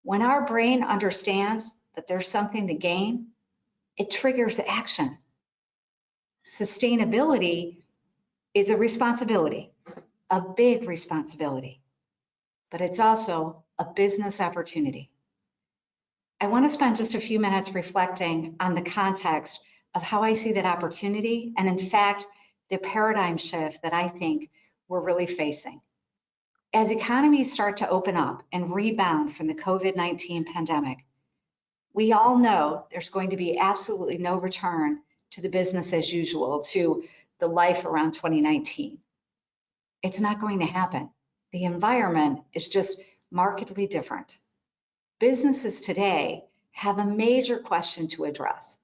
When our brain understands that there's something to gain, it triggers action. Sustainability is a responsibility, a big responsibility, but it's also a business opportunity. I want to spend just a few minutes reflecting on the context of how I see that opportunity and, in fact, the paradigm shift that I think we're really facing. As economies start to open up and rebound from the COVID-19 pandemic, we all know there's going to be absolutely no return to the business as usual, to the life around 2019. It's not going to happen. The environment is just markedly different. Businesses today have a major question to address.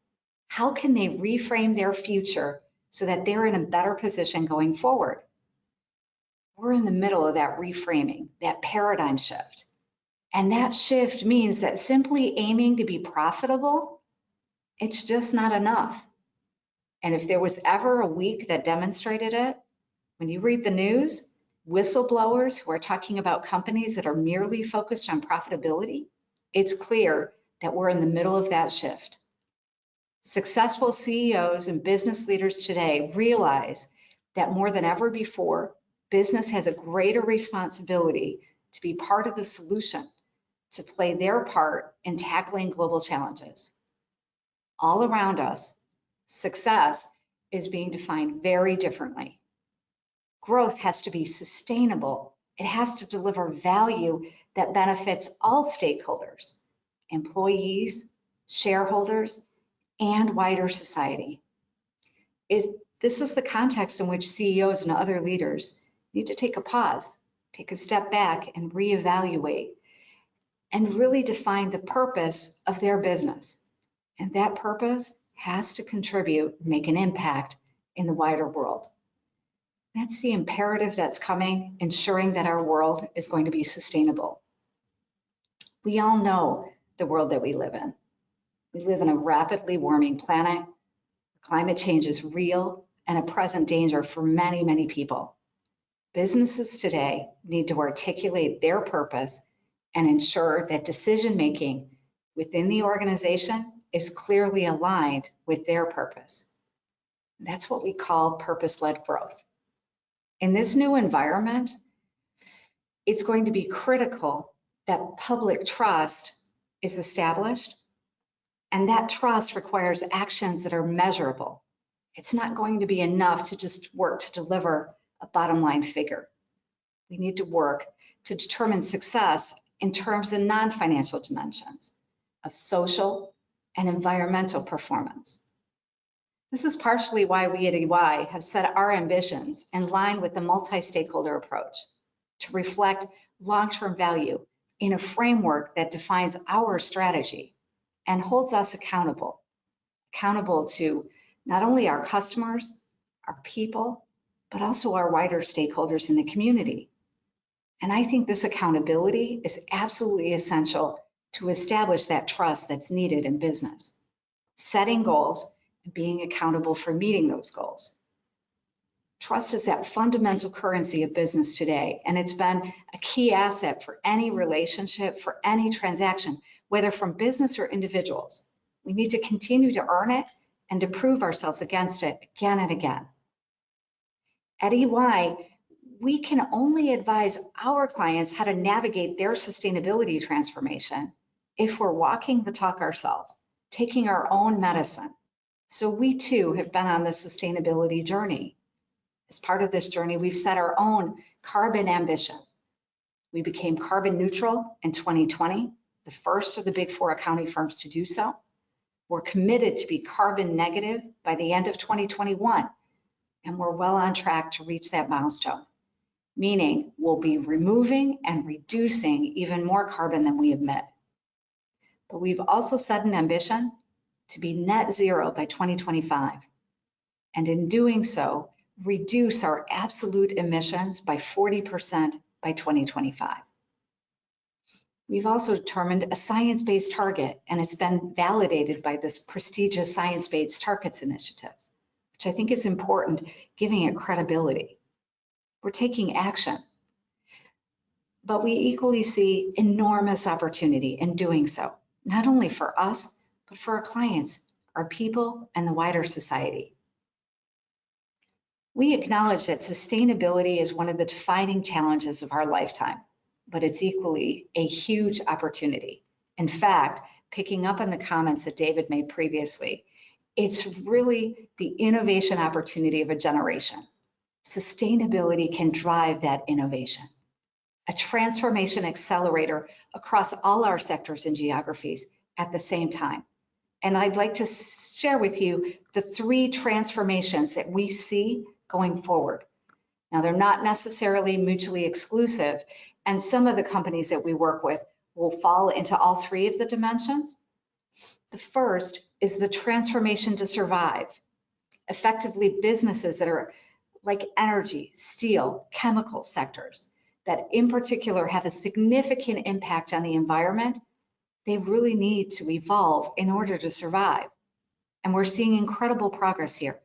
How can they reframe their future so that they're in a better position going forward? We're in the middle of that reframing, that paradigm shift. And that shift means that simply aiming to be profitable, it's just not enough. And if there was ever a week that demonstrated it, when you read the news, whistleblowers who are talking about companies that are merely focused on profitability, it's clear that we're in the middle of that shift. Successful CEOs and business leaders today realize that more than ever before, business has a greater responsibility to be part of the solution, to play their part in tackling global challenges. All around us, success is being defined very differently. Growth has to be sustainable. It has to deliver value that benefits all stakeholders, employees, shareholders, and wider society. This is the context in which CEOs and other leaders need to take a pause, take a step back, and reevaluate, and really define the purpose of their business. And that purpose has to contribute, make an impact in the wider world. That's the imperative that's coming, ensuring that our world is going to be sustainable. We all know the world that we live in. We live in a rapidly warming planet. Climate change is real and a present danger for many, many people. Businesses today need to articulate their purpose and ensure that decision-making within the organization is clearly aligned with their purpose. That's what we call purpose-led growth. In this new environment, it's going to be critical that public trust is established, and that trust requires actions that are measurable. It's not going to be enough to just work to deliver a bottom line figure. We need to work to determine success in terms of non-financial dimensions of social and environmental performance. This is partially why we at EY have set our ambitions in line with the multi-stakeholder approach to reflect long-term value in a framework that defines our strategy and holds us accountable to not only our customers, our people, but also our wider stakeholders in the community. And I think this accountability is absolutely essential to establish that trust that's needed in business, setting goals and being accountable for meeting those goals. Trust is that fundamental currency of business today, and it's been a key asset for any relationship, for any transaction, whether from business or individuals. We need to continue to earn it and to prove ourselves against it again and again. At EY, we can only advise our clients how to navigate their sustainability transformation if we're walking the talk ourselves, taking our own medicine. So we too have been on this sustainability journey. As part of this journey, we've set our own carbon ambition. We became carbon neutral in 2020, the first of the big four accounting firms to do so. We're committed to be carbon negative by the end of 2021, and we're well on track to reach that milestone, meaning we'll be removing and reducing even more carbon than we emit. But we've also set an ambition to be net zero by 2025, and in doing so, reduce our absolute emissions by 40% by 2025. We've also determined a science-based target, and it's been validated by this prestigious Science-Based Targets Initiative, which I think is important, giving it credibility. We're taking action, but we equally see enormous opportunity in doing so, not only for us, but for our clients, our people, and the wider society. We acknowledge that sustainability is one of the defining challenges of our lifetime, but it's equally a huge opportunity. In fact, picking up on the comments that David made previously, it's really the innovation opportunity of a generation. Sustainability can drive that innovation. A transformation accelerator across all our sectors and geographies at the same time. And I'd like to share with you the 3 transformations that we see going forward. Now, they're not necessarily mutually exclusive, and some of the companies that we work with will fall into all 3 of the dimensions. The first is the transformation to survive. Effectively, businesses that are like energy, steel, chemical sectors that in particular have a significant impact on the environment, they really need to evolve in order to survive. And we're seeing incredible progress here.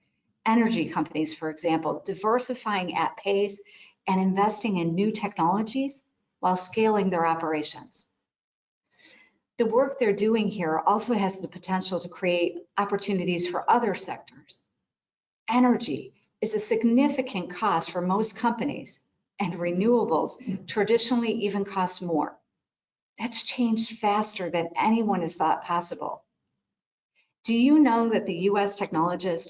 Energy companies, for example, diversifying at pace and investing in new technologies while scaling their operations. The work they're doing here also has the potential to create opportunities for other sectors. Energy is a significant cost for most companies, and renewables traditionally even cost more. That's changed faster than anyone has thought possible. Do you know that the US technologist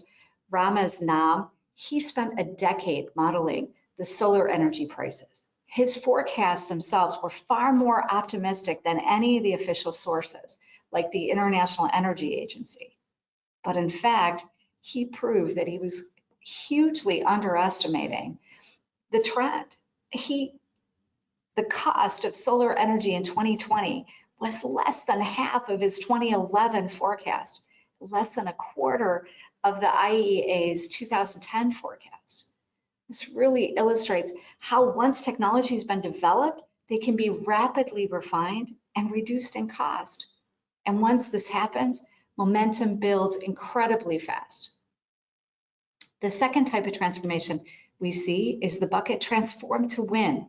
Ramez Nam, he spent a decade modeling the solar energy prices. His forecasts themselves were far more optimistic than any of the official sources, like the International Energy Agency. But in fact, he proved that he was hugely underestimating the trend. The cost of solar energy in 2020 was less than half of his 2011 forecast, less than a quarter of the IEA's 2010 forecast. This really illustrates how once technology has been developed, they can be rapidly refined and reduced in cost. And once this happens, momentum builds incredibly fast. The second type of transformation we see is the bucket transform to win.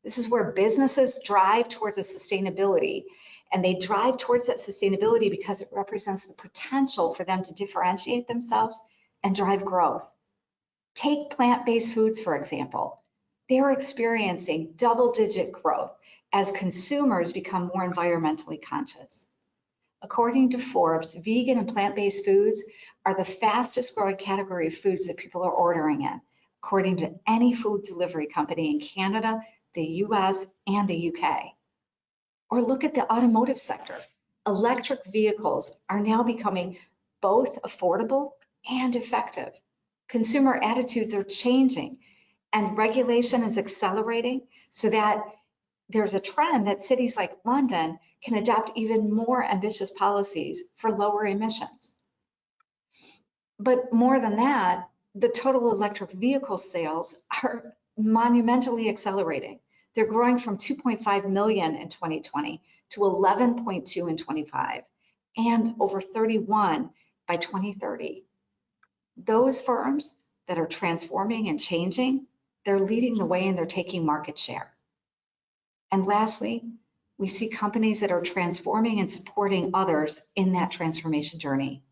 This is where businesses drive towards a sustainability, and they drive towards that sustainability because it represents the potential for them to differentiate themselves and drive growth. Take plant-based foods, for example. They're experiencing double-digit growth as consumers become more environmentally conscious. According to Forbes, vegan and plant-based foods are the fastest growing category of foods that people are ordering in, according to any food delivery company in Canada, the US, and the UK. Or look at the automotive sector. Electric vehicles are now becoming both affordable and effective. Consumer attitudes are changing and regulation is accelerating so that there's a trend that cities like London can adopt even more ambitious policies for lower emissions. But more than that, the total electric vehicle sales are monumentally accelerating. They're growing from 2.5 million in 2020 to 11.2 in 25 and over 31 by 2030. Those firms that are transforming and changing, they're leading the way and they're taking market share. And lastly, we see companies that are transforming and supporting others in that transformation journey.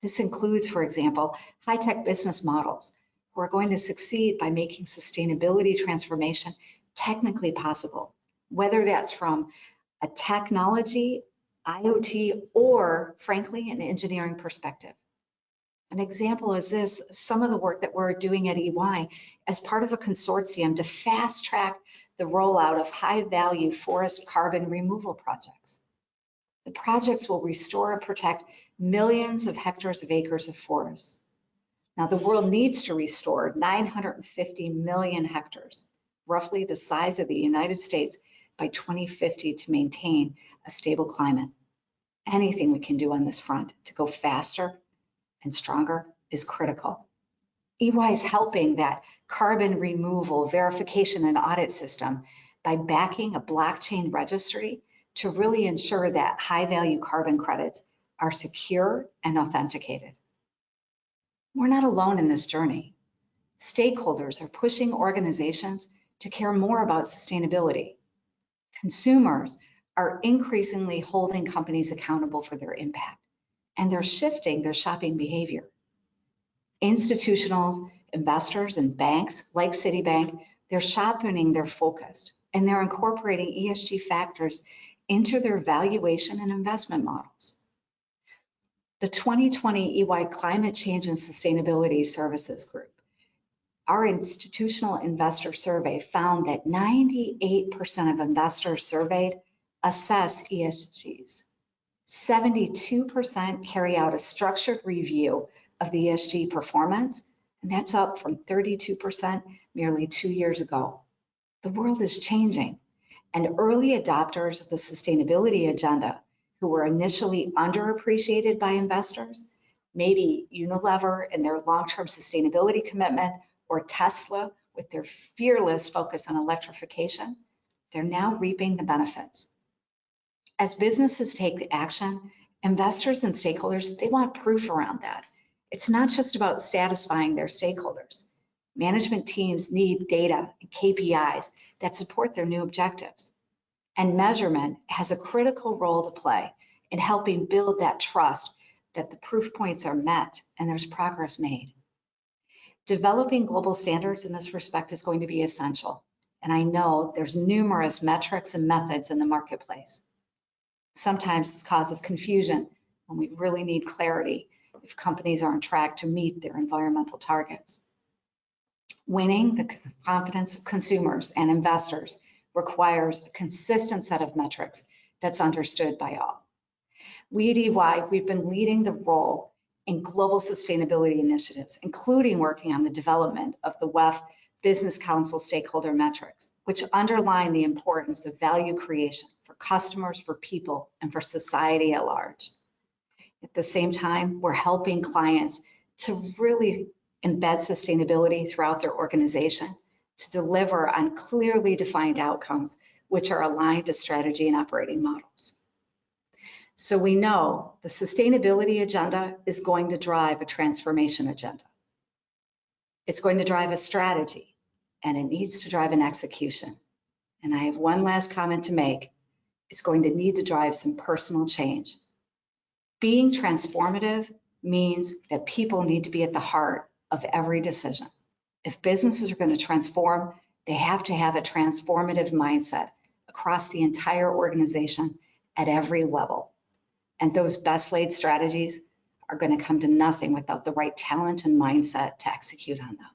This includes, for example, high-tech business models who are going to succeed by making sustainability transformation technically possible, whether that's from a technology, IoT, or frankly, an engineering perspective. An example is this, some of the work that we're doing at EY as part of a consortium to fast track the rollout of high value forest carbon removal projects. The projects will restore and protect millions of hectares of acres of forests. Now the world needs to restore 950 million hectares, roughly the size of the United States by 2050 to maintain a stable climate. Anything we can do on this front to go faster and stronger is critical. EY is helping that carbon removal verification and audit system by backing a blockchain registry to really ensure that high value carbon credits are secure and authenticated. We're not alone in this journey. Stakeholders are pushing organizations to care more about sustainability. Consumers are increasingly holding companies accountable for their impact, and they're shifting their shopping behavior. Institutional investors and banks like Citibank, they're sharpening their focus and they're incorporating ESG factors into their valuation and investment models. The 2020 EY Climate Change and Sustainability Services Group, our institutional investor survey found that 98% of investors surveyed assess ESGs. 72% carry out a structured review of the ESG performance, and that's up from 32% merely 2 years ago. The world is changing, and early adopters of the sustainability agenda who were initially underappreciated by investors, maybe Unilever and their long-term sustainability commitment, or Tesla with their fearless focus on electrification, they're now reaping the benefits. As businesses take action, investors and stakeholders, they want proof around that. It's not just about satisfying their stakeholders. Management teams need data and KPIs that support their new objectives. And measurement has a critical role to play in helping build that trust that the proof points are met and there's progress made. Developing global standards in this respect is going to be essential. And I know there's numerous metrics and methods in the marketplace. Sometimes this causes confusion when we really need clarity if companies are on track to meet their environmental targets. Winning the confidence of consumers and investors requires a consistent set of metrics that's understood by all. We at EY, we've been leading the role in global sustainability initiatives, including working on the development of the WEF Business Council stakeholder metrics, which underline the importance of value creation for customers, for people, and for society at large. At the same time, we're helping clients to really embed sustainability throughout their organization to deliver on clearly defined outcomes, which are aligned to strategy and operating models. So we know the sustainability agenda is going to drive a transformation agenda. It's going to drive a strategy, and it needs to drive an execution. And I have one last comment to make. It's going to need to drive some personal change. Being transformative means that people need to be at the heart of every decision. If businesses are going to transform, they have to have a transformative mindset across the entire organization at every level. And those best laid strategies are going to come to nothing without the right talent and mindset to execute on them.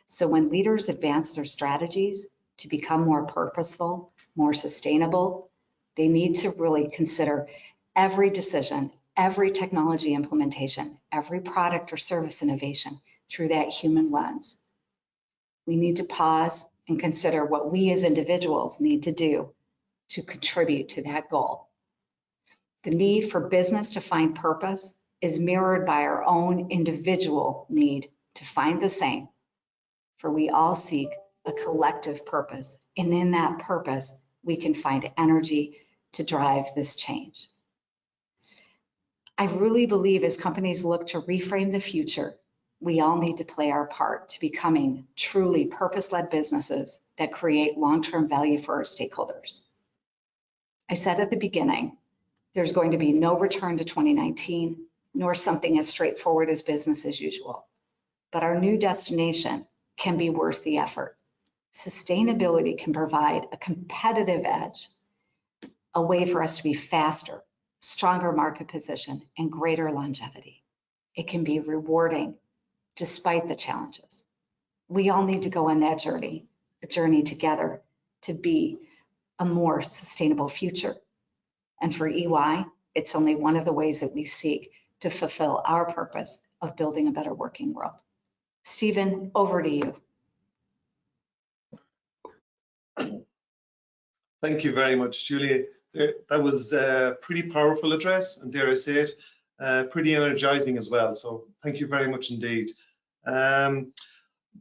So when leaders advance their strategies to become more purposeful, more sustainable, they need to really consider every decision, every technology implementation, every product or service innovation through that human lens. We need to pause and consider what we as individuals need to do to contribute to that goal. The need for business to find purpose is mirrored by our own individual need to find the same, for we all seek a collective purpose, and in that purpose, we can find energy to drive this change. I really believe as companies look to reframe the future, we all need to play our part to becoming truly purpose-led businesses that create long-term value for our stakeholders. I said at the beginning, there's going to be no return to 2019, nor something as straightforward as business as usual. But our new destination can be worth the effort. Sustainability can provide a competitive edge, a way for us to be faster, stronger market position, and greater longevity. It can be rewarding despite the challenges. We all need to go on that journey, a journey together to be a more sustainable future. And for EY, it's only one of the ways that we seek to fulfill our purpose of building a better working world. Stephen, over to you. Thank you very much, Julia. That was a pretty powerful address, and dare I say it, pretty energizing as well. So thank you very much indeed.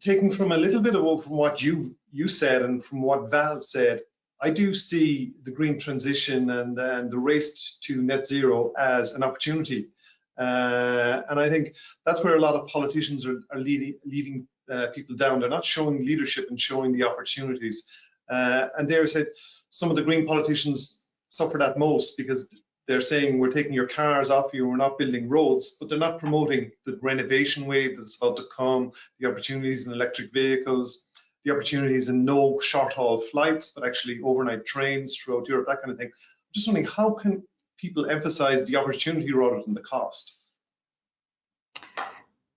Taking from a little bit of from what you said and from what Val said, I do see the green transition and the race to net zero as an opportunity. And I think that's where a lot of politicians are leading people down. They're not showing leadership and showing the opportunities. And dare I say, some of the green politicians suffer that most because they're saying we're taking your cars off you, we're not building roads, but they're not promoting the renovation wave that's about to come, the opportunities in electric vehicles, the opportunities in no short-haul flights, but actually overnight trains throughout Europe, that kind of thing. I'm just wondering, how can people emphasize the opportunity rather than the cost?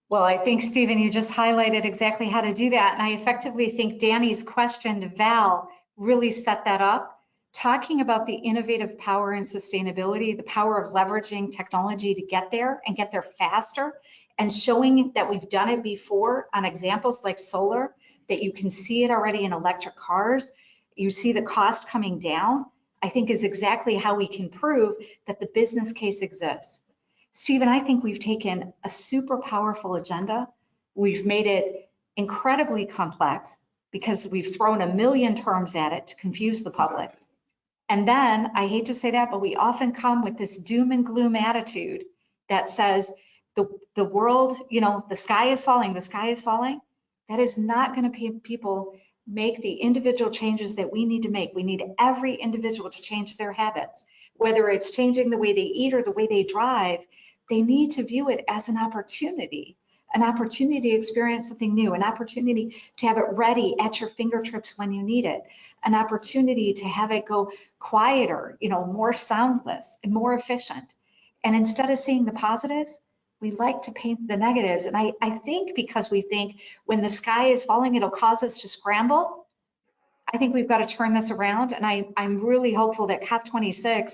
Well, I think, Stephen, you just highlighted exactly how to do that. And I effectively think Danny's question to Val really set that up. Talking about the innovative power and sustainability, the power of leveraging technology to get there and get there faster, and showing that we've done it before on examples like solar, that you can see it already in electric cars, you see the cost coming down, I think is exactly how we can prove that the business case exists. Stephen, I think we've taken a super powerful agenda. We've made it incredibly complex because we've thrown a million terms at it to confuse the public. And then, I hate to say that, but we often come with this doom and gloom attitude that says the world, the sky is falling, the sky is falling. That is not going to pay people make the individual changes that we need to make. We need every individual to change their habits, whether it's changing the way they eat or the way they drive. They need to view it as an opportunity to experience something new, an opportunity to have it ready at your fingertips when you need it, an opportunity to have it go quieter, more soundless and more efficient. And instead of seeing the positives, we like to paint the negatives. And I think because we think when the sky is falling, it'll cause us to scramble. I think we've got to turn this around. And I'm really hopeful that COP26,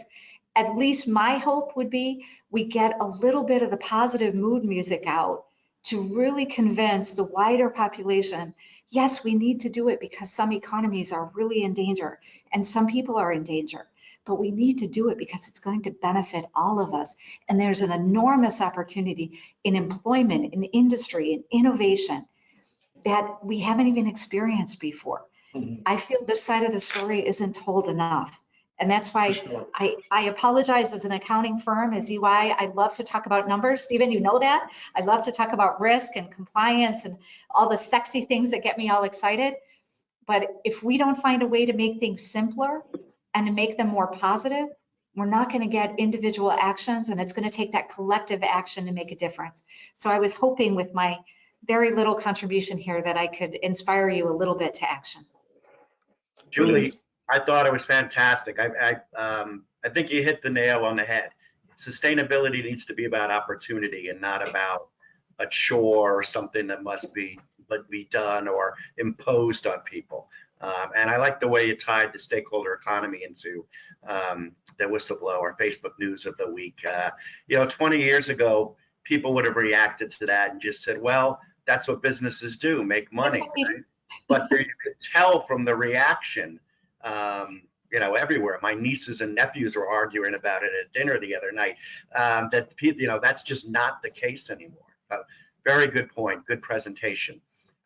at least my hope would be we get a little bit of the positive mood music out to really convince the wider population, yes, we need to do it because some economies are really in danger and some people are in danger, but we need to do it because it's going to benefit all of us. And there's an enormous opportunity in employment, in industry, in innovation that we haven't even experienced before. Mm-hmm. I feel this side of the story isn't told enough. And that's why I apologize as an accounting firm, as EY, I love to talk about numbers. Stephen, you know that. I love to talk about risk and compliance and all the sexy things that get me all excited. But if we don't find a way to make things simpler and to make them more positive, we're not going to get individual actions, and it's going to take that collective action to make a difference. So I was hoping with my very little contribution here that I could inspire you a little bit to action. Julie, I thought it was fantastic. I think you hit the nail on the head. sustainability needs to be about opportunity and not about a chore or something that must be done or imposed on people. And I like the way you tied the stakeholder economy into the whistleblower Facebook news of the week. 20 years ago, people would have reacted to that and just said, well, that's what businesses do, make money. Right? But you could tell from the reaction, everywhere. My nieces and nephews were arguing about it at dinner the other night, that that's just not the case anymore. Very good point, good presentation.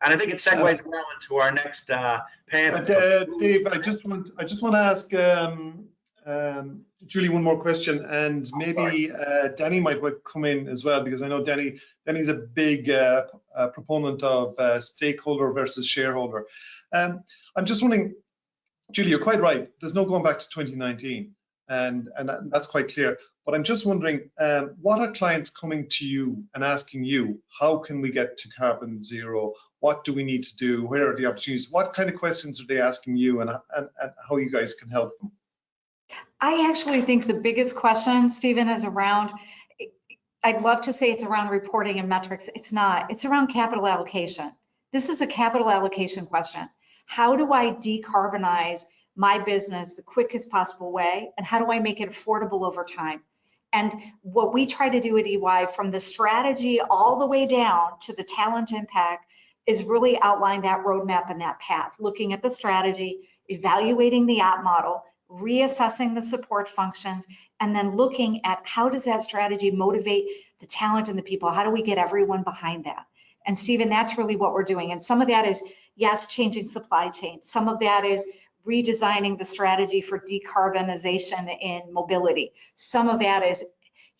And I think it segues well into our next panel. Dave, I just want to ask Julie one more question, and maybe Danny might come in as well, because I know Danny's a big proponent of stakeholder versus shareholder. I'm just wondering, Julie, you're quite right. There's no going back to 2019, and that's quite clear. But I'm just wondering, what are clients coming to you and asking you? How can we get to carbon zero? What do we need to do? Where are the opportunities? What kind of questions are they asking you, and how you guys can help them? I actually think the biggest question, Stephen, is around, I'd love to say it's around reporting and metrics. It's not. It's around capital allocation. This is a capital allocation question. How do I decarbonize my business the quickest possible way, and how do I make it affordable over time? And what we try to do at EY, from the strategy all the way down to the talent impact, is really outline that roadmap and that path, looking at the strategy, evaluating the op model, reassessing the support functions, and then looking at how does that strategy motivate the talent and the people? How do we get everyone behind that? And Stephen, that's really what we're doing. And some of that is, yes, changing supply chains. Some of that is redesigning the strategy for decarbonization in mobility. Some of that is,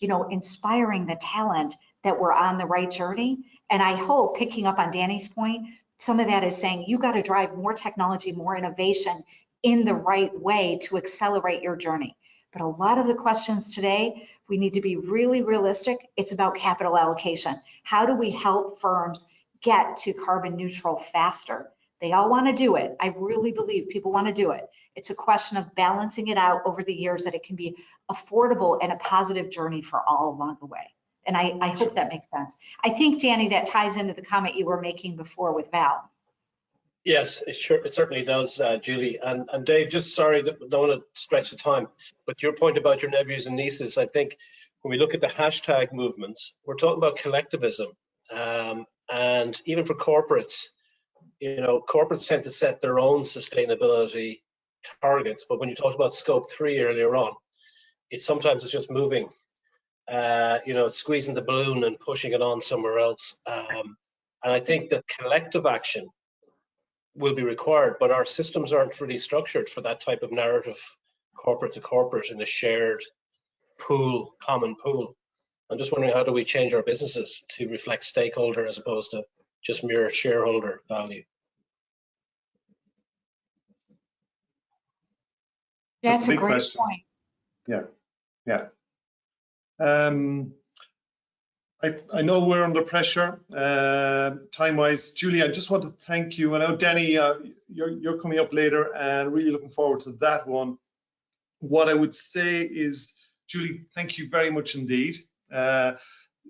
inspiring the talent that we're on the right journey. And I hope, picking up on Danny's point, some of that is saying you got to drive more technology, more innovation in the right way to accelerate your journey. But a lot of the questions today, we need to be really realistic. It's about capital allocation. How do we help firms get to carbon neutral faster? They all want to do it. I really believe people want to do it. It's a question of balancing it out over the years, that it can be affordable and a positive journey for all along the way. And I hope that makes sense. I think, Danny, that ties into the comment you were making before with Val. Yes, it certainly does, Julie. And Dave, just sorry, don't want to stretch the time, but your point about your nephews and nieces, I think when we look at the hashtag movements, we're talking about collectivism. And even for corporates, corporates tend to set their own sustainability targets, but when you talked about scope 3 earlier on, sometimes it's just moving, squeezing the balloon and pushing it on somewhere else. And I think that collective action will be required, but our systems aren't really structured for that type of narrative, corporate to corporate, in a shared pool, common pool. I'm just wondering, how do we change our businesses to reflect stakeholder as opposed to just mere shareholder value? That's a great point. Yeah. I know we're under pressure time-wise. Julie, I just want to thank you. I know, Danny, you're coming up later, and really looking forward to that one. What I would say is, Julie, thank you very much indeed.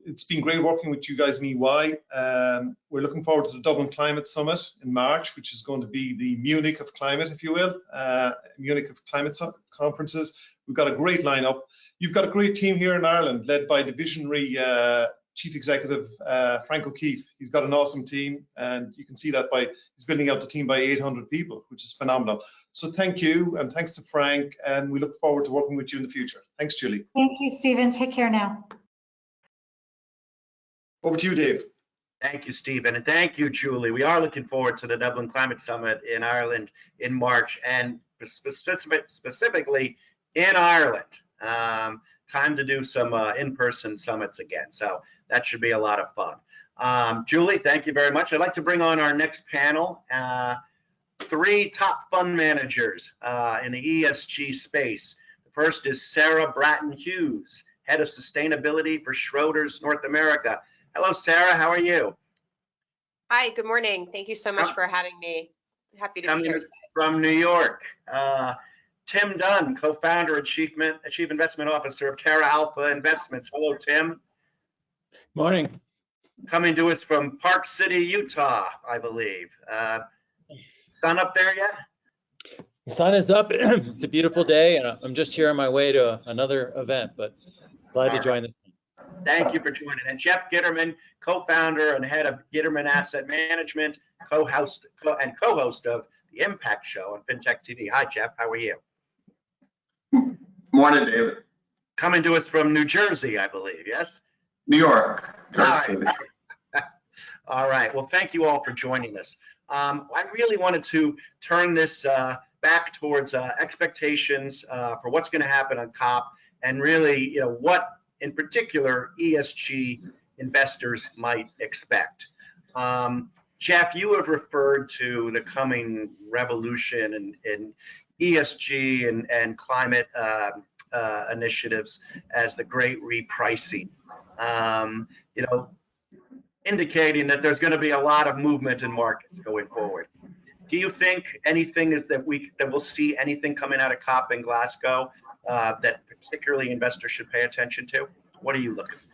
It's been great working with you guys in EY. We're looking forward to the Dublin Climate Summit in March, which is going to be the Munich of climate, if you will, Munich of climate conferences. We've got a great lineup. You've got a great team here in Ireland, led by the visionary Chief Executive, Frank O'Keefe. He's got an awesome team, and you can see that he's building out the team by 800 people, which is phenomenal. So thank you, and thanks to Frank, and we look forward to working with you in the future. Thanks, Julie. Thank you, Stephen. Take care now. Over to you, Dave. Thank you, Stephen, and thank you, Julie. We are looking forward to the Dublin Climate Summit in Ireland in March, and specifically in Ireland. Time to do some in-person summits again, so that should be a lot of fun. Julie, thank you very much. I'd like to bring on our next panel, 3 top fund managers in the ESG space. The first is Sarah Bratton Hughes, Head of Sustainability for Schroders North America. Hello, Sarah, how are you? Hi, good morning. Thank you so much for having me. Happy to be here. From New York. Tim Dunn, co-founder and chief investment officer of Terra Alpha Investments. Hello, Tim. Morning. Coming to us from Park City, Utah, I believe. Sun up there yet? The sun is up. It's a beautiful day, and I'm just here on my way to another event, but glad to join this. Thank you for joining. And Jeff Gitterman, co-founder and head of Gitterman Asset Management, co-host of the Impact Show on FinTech TV. Hi, Jeff. How are you? Morning, David. Coming to us from New Jersey, I believe. Yes. New York City. All right. Well, thank you all for joining us. I really wanted to turn this back towards expectations for what's going to happen on COP, and really, what in particular ESG investors might expect. Jeff, you have referred to the coming revolution in ESG and climate initiatives as the great repricing. Indicating that there's going to be a lot of movement in markets going forward. Do you think anything is that we'll see anything coming out of COP in Glasgow that particularly investors should pay attention to? What are you looking for?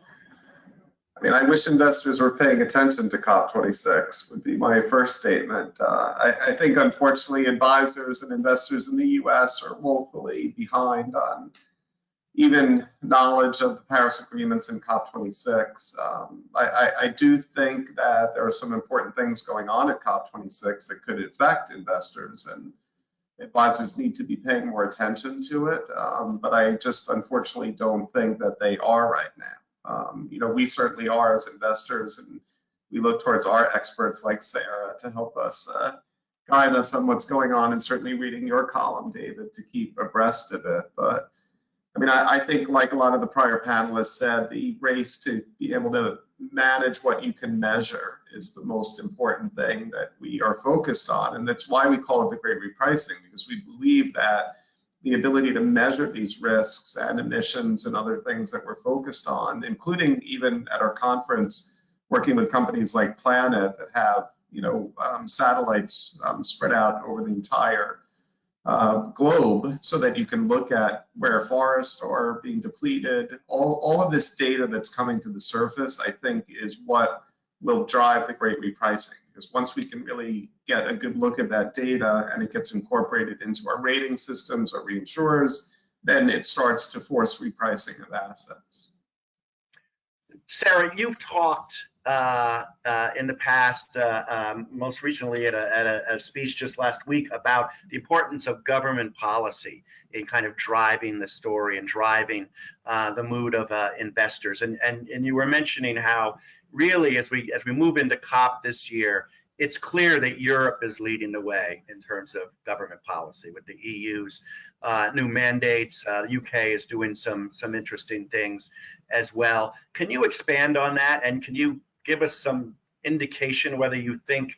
I mean, I wish investors were paying attention to COP26 would be my first statement. I think, unfortunately, advisors and investors in the US are woefully behind on even knowledge of the Paris agreements in COP26. I do think that there are some important things going on at COP26 that could affect investors, and advisors need to be paying more attention to it. But I just unfortunately don't think that they are right now. We certainly are as investors, and we look towards our experts like Sarah to help us guide us on what's going on, and certainly reading your column, David, to keep abreast of it. But I mean, I think, like a lot of the prior panelists said, the race to be able to manage what you can measure is the most important thing that we are focused on. And that's why we call it the great repricing, because we believe that the ability to measure these risks and emissions and other things that we're focused on, including even at our conference, working with companies like Planet that have, satellites spread out over the entire globe, so that you can look at where forests are being depleted. All of this data that's coming to the surface, I think, is what will drive the great repricing. Because once we can really get a good look at that data and it gets incorporated into our rating systems, our reinsurers, then it starts to force repricing of assets. Sarah, you've talked in the past, most recently at a speech just last week, about the importance of government policy in kind of driving the story and driving the mood of investors. And you were mentioning how really as we move into COP this year, it's clear that Europe is leading the way in terms of government policy with the EU's new mandates. UK is doing some interesting things as well. Can you expand on that, and can you give us some indication whether you think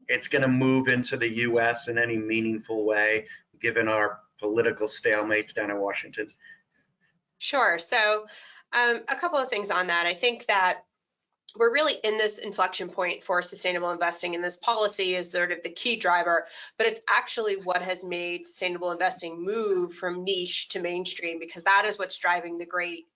it's going to move into the US in any meaningful way, given our political stalemates down in Washington? Sure. So a couple of things on that. I think that we're really in this inflection point for sustainable investing, and this policy is sort of the key driver, but it's actually what has made sustainable investing move from niche to mainstream, because that is what's driving the great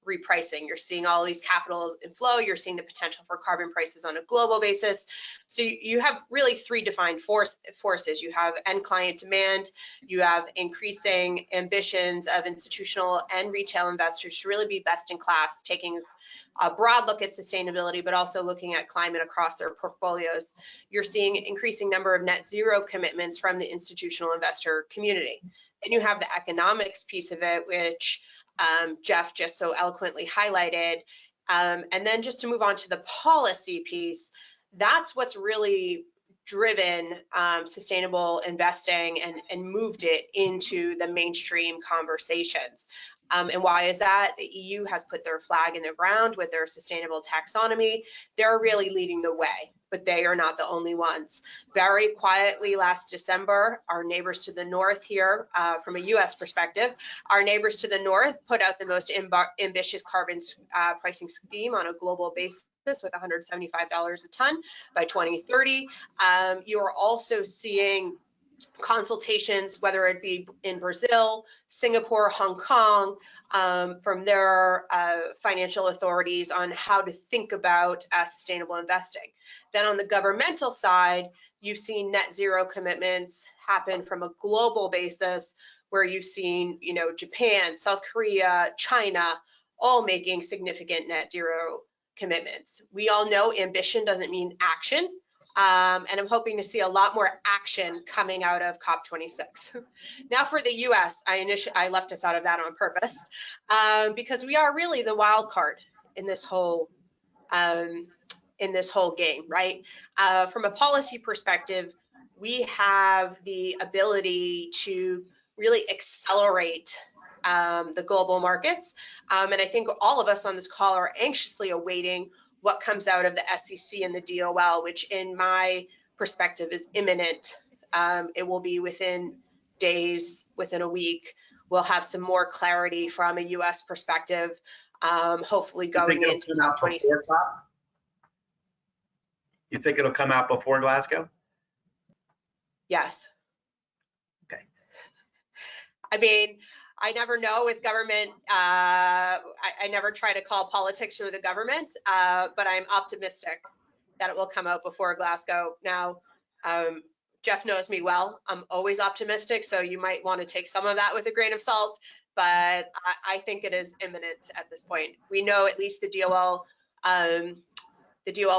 repricing. You're seeing all these capitals inflow, you're seeing the potential for carbon prices on a global basis. So you have really three defined forces. You have end client demand, you have increasing ambitions of institutional and retail investors to really be best in class, taking a broad look at sustainability, but also looking at climate across their portfolios. You're seeing increasing number of net zero commitments from the institutional investor community. And you have the economics piece of it, which Jeff just so eloquently highlighted. And then just to move on to the policy piece, that's what's really driven sustainable investing and moved it into the mainstream conversations. And why is that? The EU has put their flag in the ground with their sustainable taxonomy. They're really leading the way, but they are not the only ones. Very quietly last December, our neighbors to the north here, from a US perspective, our neighbors to the north put out the most ambitious carbon pricing scheme on a global basis with $175 a ton by 2030. You are also seeing consultations, whether it be in Brazil, Singapore, Hong Kong, from their financial authorities on how to think about sustainable investing. Then on the governmental side, you've seen net zero commitments happen from a global basis, where you've seen, you know, Japan, South Korea, China, all making significant net zero commitments. We all know ambition doesn't mean action. And I'm hoping to see a lot more action coming out of COP26. Now for the US, I left us out of that on purpose, because we are really the wild card in this whole game, right? From a policy perspective, we have the ability to really accelerate the global markets. And I think all of us on this call are anxiously awaiting what comes out of the SEC and the DOL, which in my perspective is imminent. It will be within days, within a week. We'll have some more clarity from a US perspective, hopefully going into 2026. You think it'll come out before Glasgow? Yes. Okay. I mean, I never know with government. I never try to call politics through the government, but I'm optimistic that it will come out before Glasgow. Now, Jeff knows me well. I'm always optimistic, so you might want to take some of that with a grain of salt, but I think it is imminent at this point. We know at least the DOL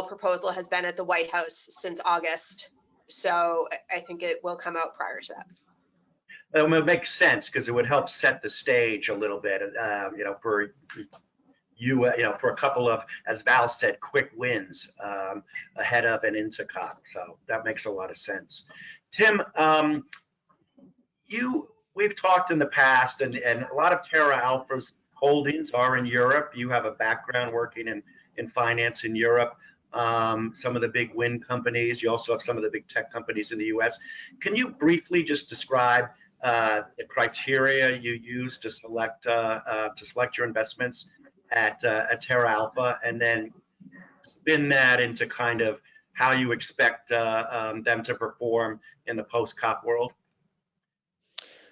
proposal has been at the White House since August, so I think it will come out prior to that. It makes sense because it would help set the stage a little bit, you know, for you know, for a couple of, as Val said, quick wins ahead of and into COP. So that makes a lot of sense. Tim, we've talked in the past, and a lot of Terra Alpha's holdings are in Europe. You have a background working in finance in Europe. Some of the big wind companies. You also have some of the big tech companies in the US. Can you briefly just describe the criteria you use to select your investments at Terra Alpha, and then spin that into kind of how you expect them to perform in the post-COP world?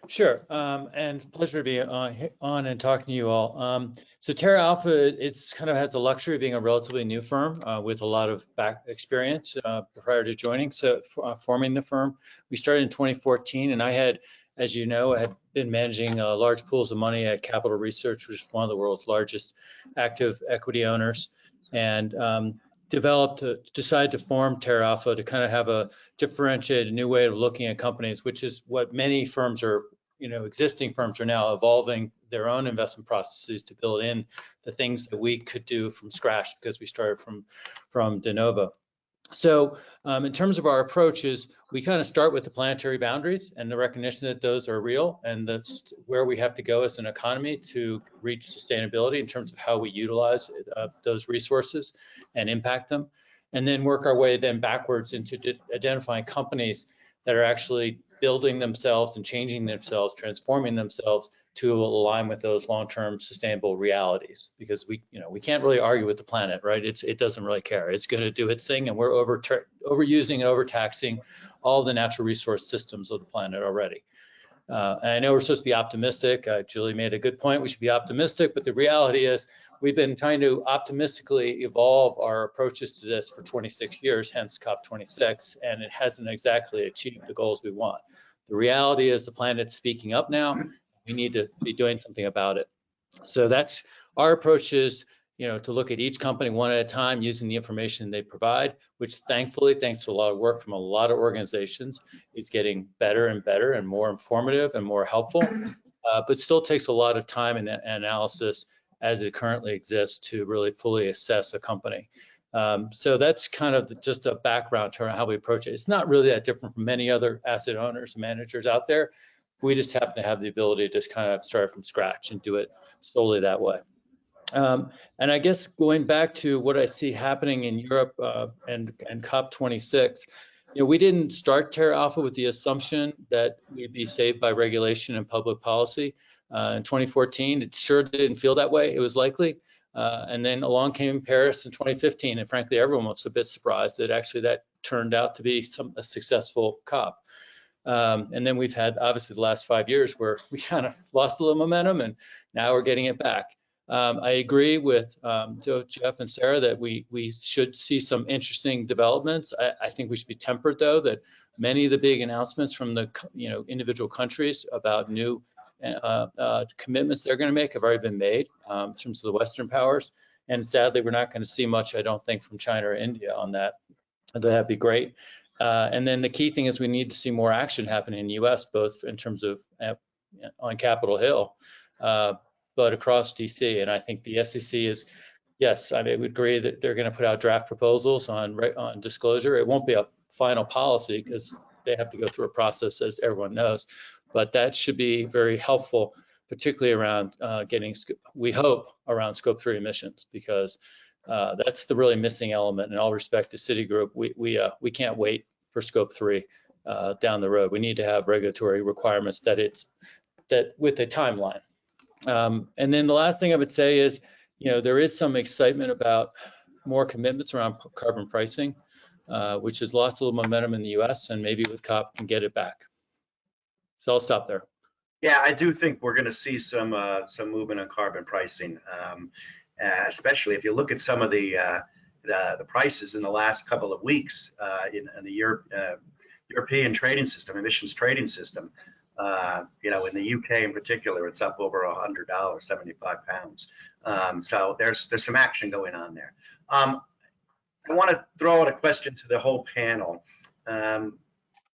Sure, and pleasure to be on and talking to you all. So Terra Alpha, it's kind of has the luxury of being a relatively new firm with a lot of back experience prior to joining. So forming the firm, we started in 2014, and I had, as you know, I had been managing large pools of money at Capital Research, which is one of the world's largest active equity owners, and decided to form Terra Alpha to kind of have a differentiated new way of looking at companies, which is what many firms are, you know, existing firms are now evolving their own investment processes to build in the things that we could do from scratch because we started from de novo. So in terms of our approaches, we kind of start with the planetary boundaries and the recognition that those are real, and that's where we have to go as an economy to reach sustainability in terms of how we utilize those resources and impact them, and then work our way then backwards into identifying companies that are actually building themselves and changing themselves, transforming themselves to align with those long-term sustainable realities. Because we can't really argue with the planet, right? It doesn't really care. It's going to do its thing, and we're overusing and overtaxing all the natural resource systems of the planet already. And I know we're supposed to be optimistic. Julie made a good point. We should be optimistic, but the reality is we've been trying to optimistically evolve our approaches to this for 26 years, hence COP26, and it hasn't exactly achieved the goals we want. The reality is the planet's speaking up now. We need to be doing something about it. So that's our approach is, to look at each company one at a time using the information they provide, which thankfully, thanks to a lot of work from a lot of organizations, is getting better and better and more informative and more helpful, but still takes a lot of time and analysis as it currently exists to really fully assess a company. So that's kind of just a background to how we approach it. It's not really that different from many other asset owners and managers out there. We just happen to have the ability to just kind of start from scratch and do it solely that way. And I guess going back to what I see happening in Europe and COP26, we didn't start Terra Alpha with the assumption that we'd be saved by regulation and public policy. In 2014, it sure didn't feel that way. It was likely. And then along came Paris in 2015, and frankly, everyone was a bit surprised that actually that turned out to be a successful COP. And then we've had obviously the last 5 years where we kind of lost a little momentum, and now we're getting it back. I agree with Jeff and Sarah that we should see some interesting developments. I think we should be tempered, though, that many of the big announcements from the individual countries about new commitments they're going to make have already been made in terms of the Western powers. And sadly, we're not going to see much, I don't think, from China or India on that. That'd be great. And then the key thing is we need to see more action happen in the U.S., both in terms of on Capitol Hill, but across DC. And I think the SEC is, yes, I would agree that they're going to put out draft proposals on disclosure. It won't be a final policy because they have to go through a process, as everyone knows, but that should be very helpful, particularly around getting, we hope, around Scope 3 emissions, because that's the really missing element. In all respect to Citigroup, we can't wait for Scope 3 down the road. We need to have regulatory requirements that with a timeline. And then the last thing I would say is, there is some excitement about more commitments around carbon pricing, which has lost a little momentum in the U.S. and maybe with COP can get it back. So I'll stop there. Yeah, I do think we're going to see some movement on carbon pricing, especially if you look at some of the prices in the last couple of weeks in the European trading system, emissions trading system. In the UK in particular, it's up over $100, 75 pounds. So there's some action going on there. I want to throw out a question to the whole panel.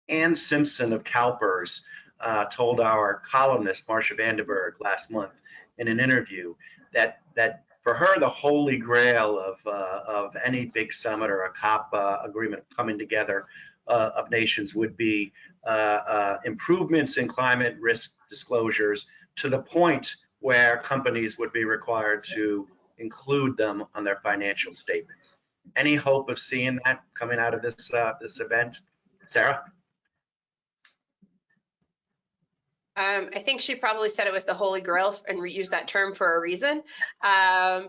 Ann Simpson of CalPERS told our columnist Marsha Vande Berg last month in an interview that for her the holy grail of any big summit or a COP agreement coming together of nations would be improvements in climate risk disclosures to the point where companies would be required to include them on their financial statements. Any hope of seeing that coming out of this event? Sarah? I think she probably said it was the Holy Grail and reused that term for a reason,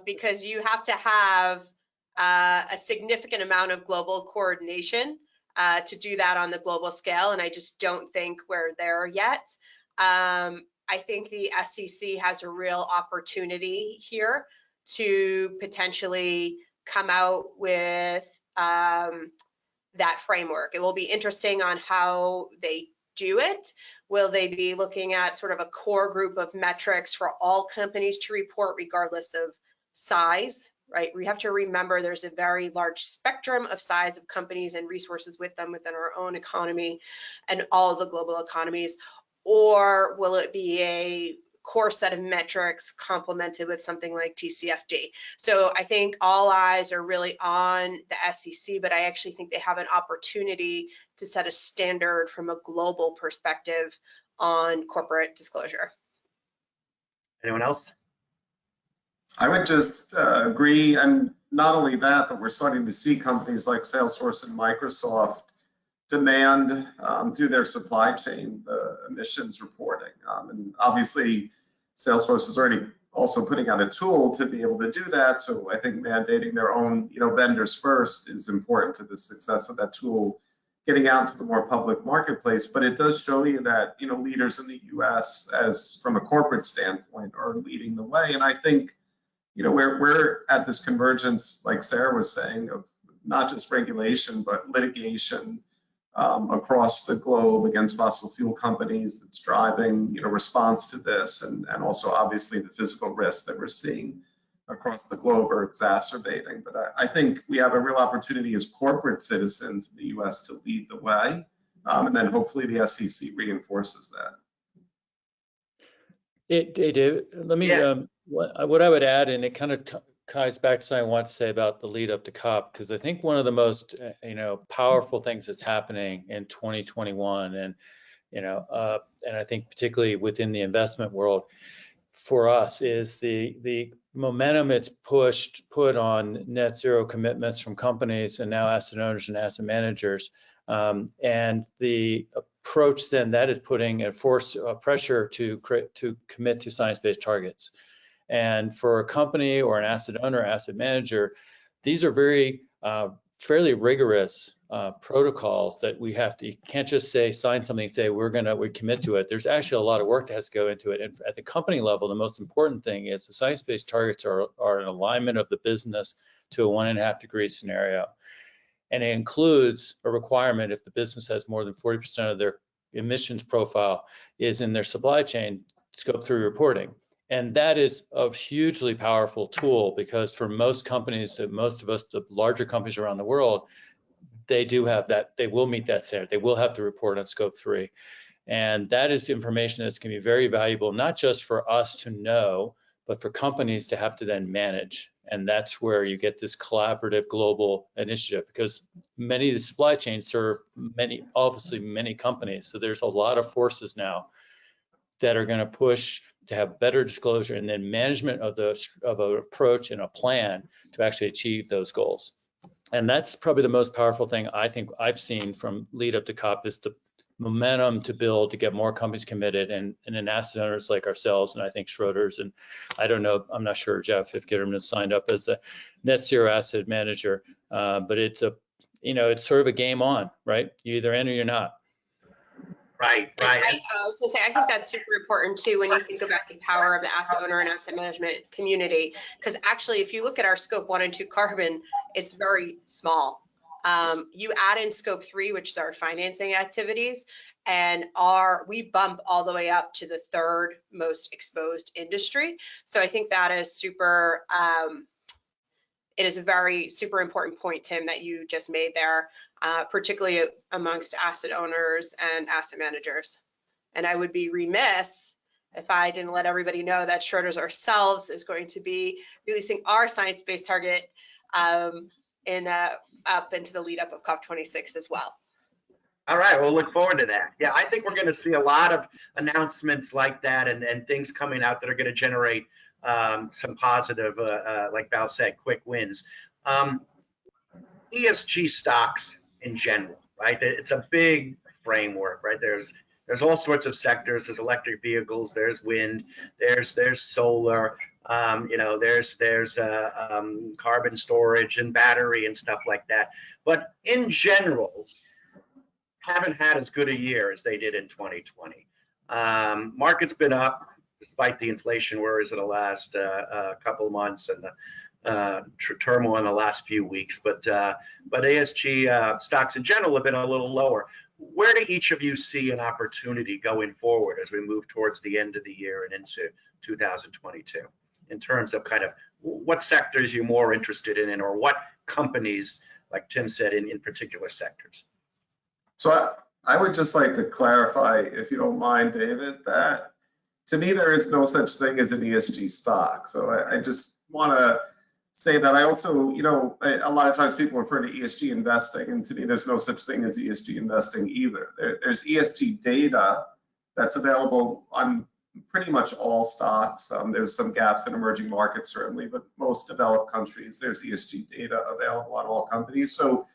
because you have to have a significant amount of global coordination to do that on the global scale, and I just don't think we're there yet. I think the SEC has a real opportunity here to potentially come out with that framework. It will be interesting on how they do it. Will they be looking at sort of a core group of metrics for all companies to report regardless of size, right? We have to remember there's a very large spectrum of size of companies and resources with them within our own economy and all of the global economies. Or will it be a core set of metrics complemented with something like TCFD? So I think all eyes are really on the SEC, but I actually think they have an opportunity to set a standard from a global perspective on corporate disclosure. Anyone else? I would just agree, and not only that, but we're starting to see companies like Salesforce and Microsoft demand through their supply chain the emissions reporting, and obviously Salesforce is already also putting out a tool to be able to do that. So I think mandating their own vendors first is important to the success of that tool getting out to the more public marketplace. But it does show you that leaders in the U.S. as from a corporate standpoint are leading the way, and I think we're at this convergence, like Sarah was saying, of not just regulation but litigation across the globe against fossil fuel companies that's driving response to this, and also obviously the physical risks that we're seeing across the globe are exacerbating. But I think we have a real opportunity as corporate citizens in the U.S. to lead the way, and then hopefully the SEC reinforces that. David, let me what I would add, and it kind of ties back to something I want to say about the lead up to COP, because I think one of the most powerful things that's happening in 2021, and and I think particularly within the investment world for us, is the momentum it's put on net zero commitments from companies and now asset owners and asset managers, and the approach then that is putting a pressure to commit to science-based targets. And for a company or an asset owner, asset manager, these are very fairly rigorous protocols that we have to, you can't just say, sign something and say, we commit to it. There's actually a lot of work that has to go into it. And at the company level, the most important thing is the science-based targets are an alignment of the business to a 1.5 degree scenario. And it includes a requirement if the business has more than 40% of their emissions profile is in their supply chain, scope 3 reporting. And that is a hugely powerful tool, because for most companies, most of us, the larger companies around the world, they do have that, they will meet that standard. They will have to report on scope 3. And that is information that's going to be very valuable, not just for us to know, but for companies to have to then manage. And that's where you get this collaborative global initiative, because many of the supply chains serve obviously many companies. So there's a lot of forces now that are going to push to have better disclosure and then management of an approach and a plan to actually achieve those goals. And that's probably the most powerful thing I think I've seen from lead up to COP, is the momentum to build to get more companies committed, and in asset owners like ourselves, and I think Schroders, and I don't know, I'm not sure, Jeff, if Gitterman has signed up as a net zero asset manager, but it's it's sort of a game on, right? You're either in or you're not. Right. I was going to say, I think that's super important too when you think about the power of the asset owner and asset management community, because actually, if you look at our scope 1 and 2 carbon, it's very small. You add in scope 3, which is our financing activities, and we bump all the way up to the 3rd most exposed industry. So I think that is super. It is a very super important point, Tim, that you just made there, particularly amongst asset owners and asset managers. And I would be remiss if I didn't let everybody know that Schroders ourselves is going to be releasing our science-based target up into the lead up of COP26 as well. All right, we'll look forward to that. Yeah, I think we're going to see a lot of announcements like that and things coming out that are going to generate some positive, like Val said, quick wins. ESG stocks in general, right? It's a big framework, right? There's all sorts of sectors. There's electric vehicles, there's wind, there's solar, there's carbon storage and battery and stuff like that. But in general, haven't had as good a year as they did in 2020. Market's been up despite the inflation worries of the last couple of months and the turmoil in the last few weeks. But ESG stocks in general have been a little lower. Where do each of you see an opportunity going forward as we move towards the end of the year and into 2022, in terms of kind of what sectors you're more interested in, or what companies, like Tim said, in particular sectors? So I would just like to clarify, if you don't mind, David, that to me, there is no such thing as an ESG stock. So I just want to say that. I also, a lot of times people refer to ESG investing, and to me, there's no such thing as ESG investing either. There's ESG data that's available on pretty much all stocks. There's some gaps in emerging markets, certainly, but most developed countries, there's ESG data available on all companies. So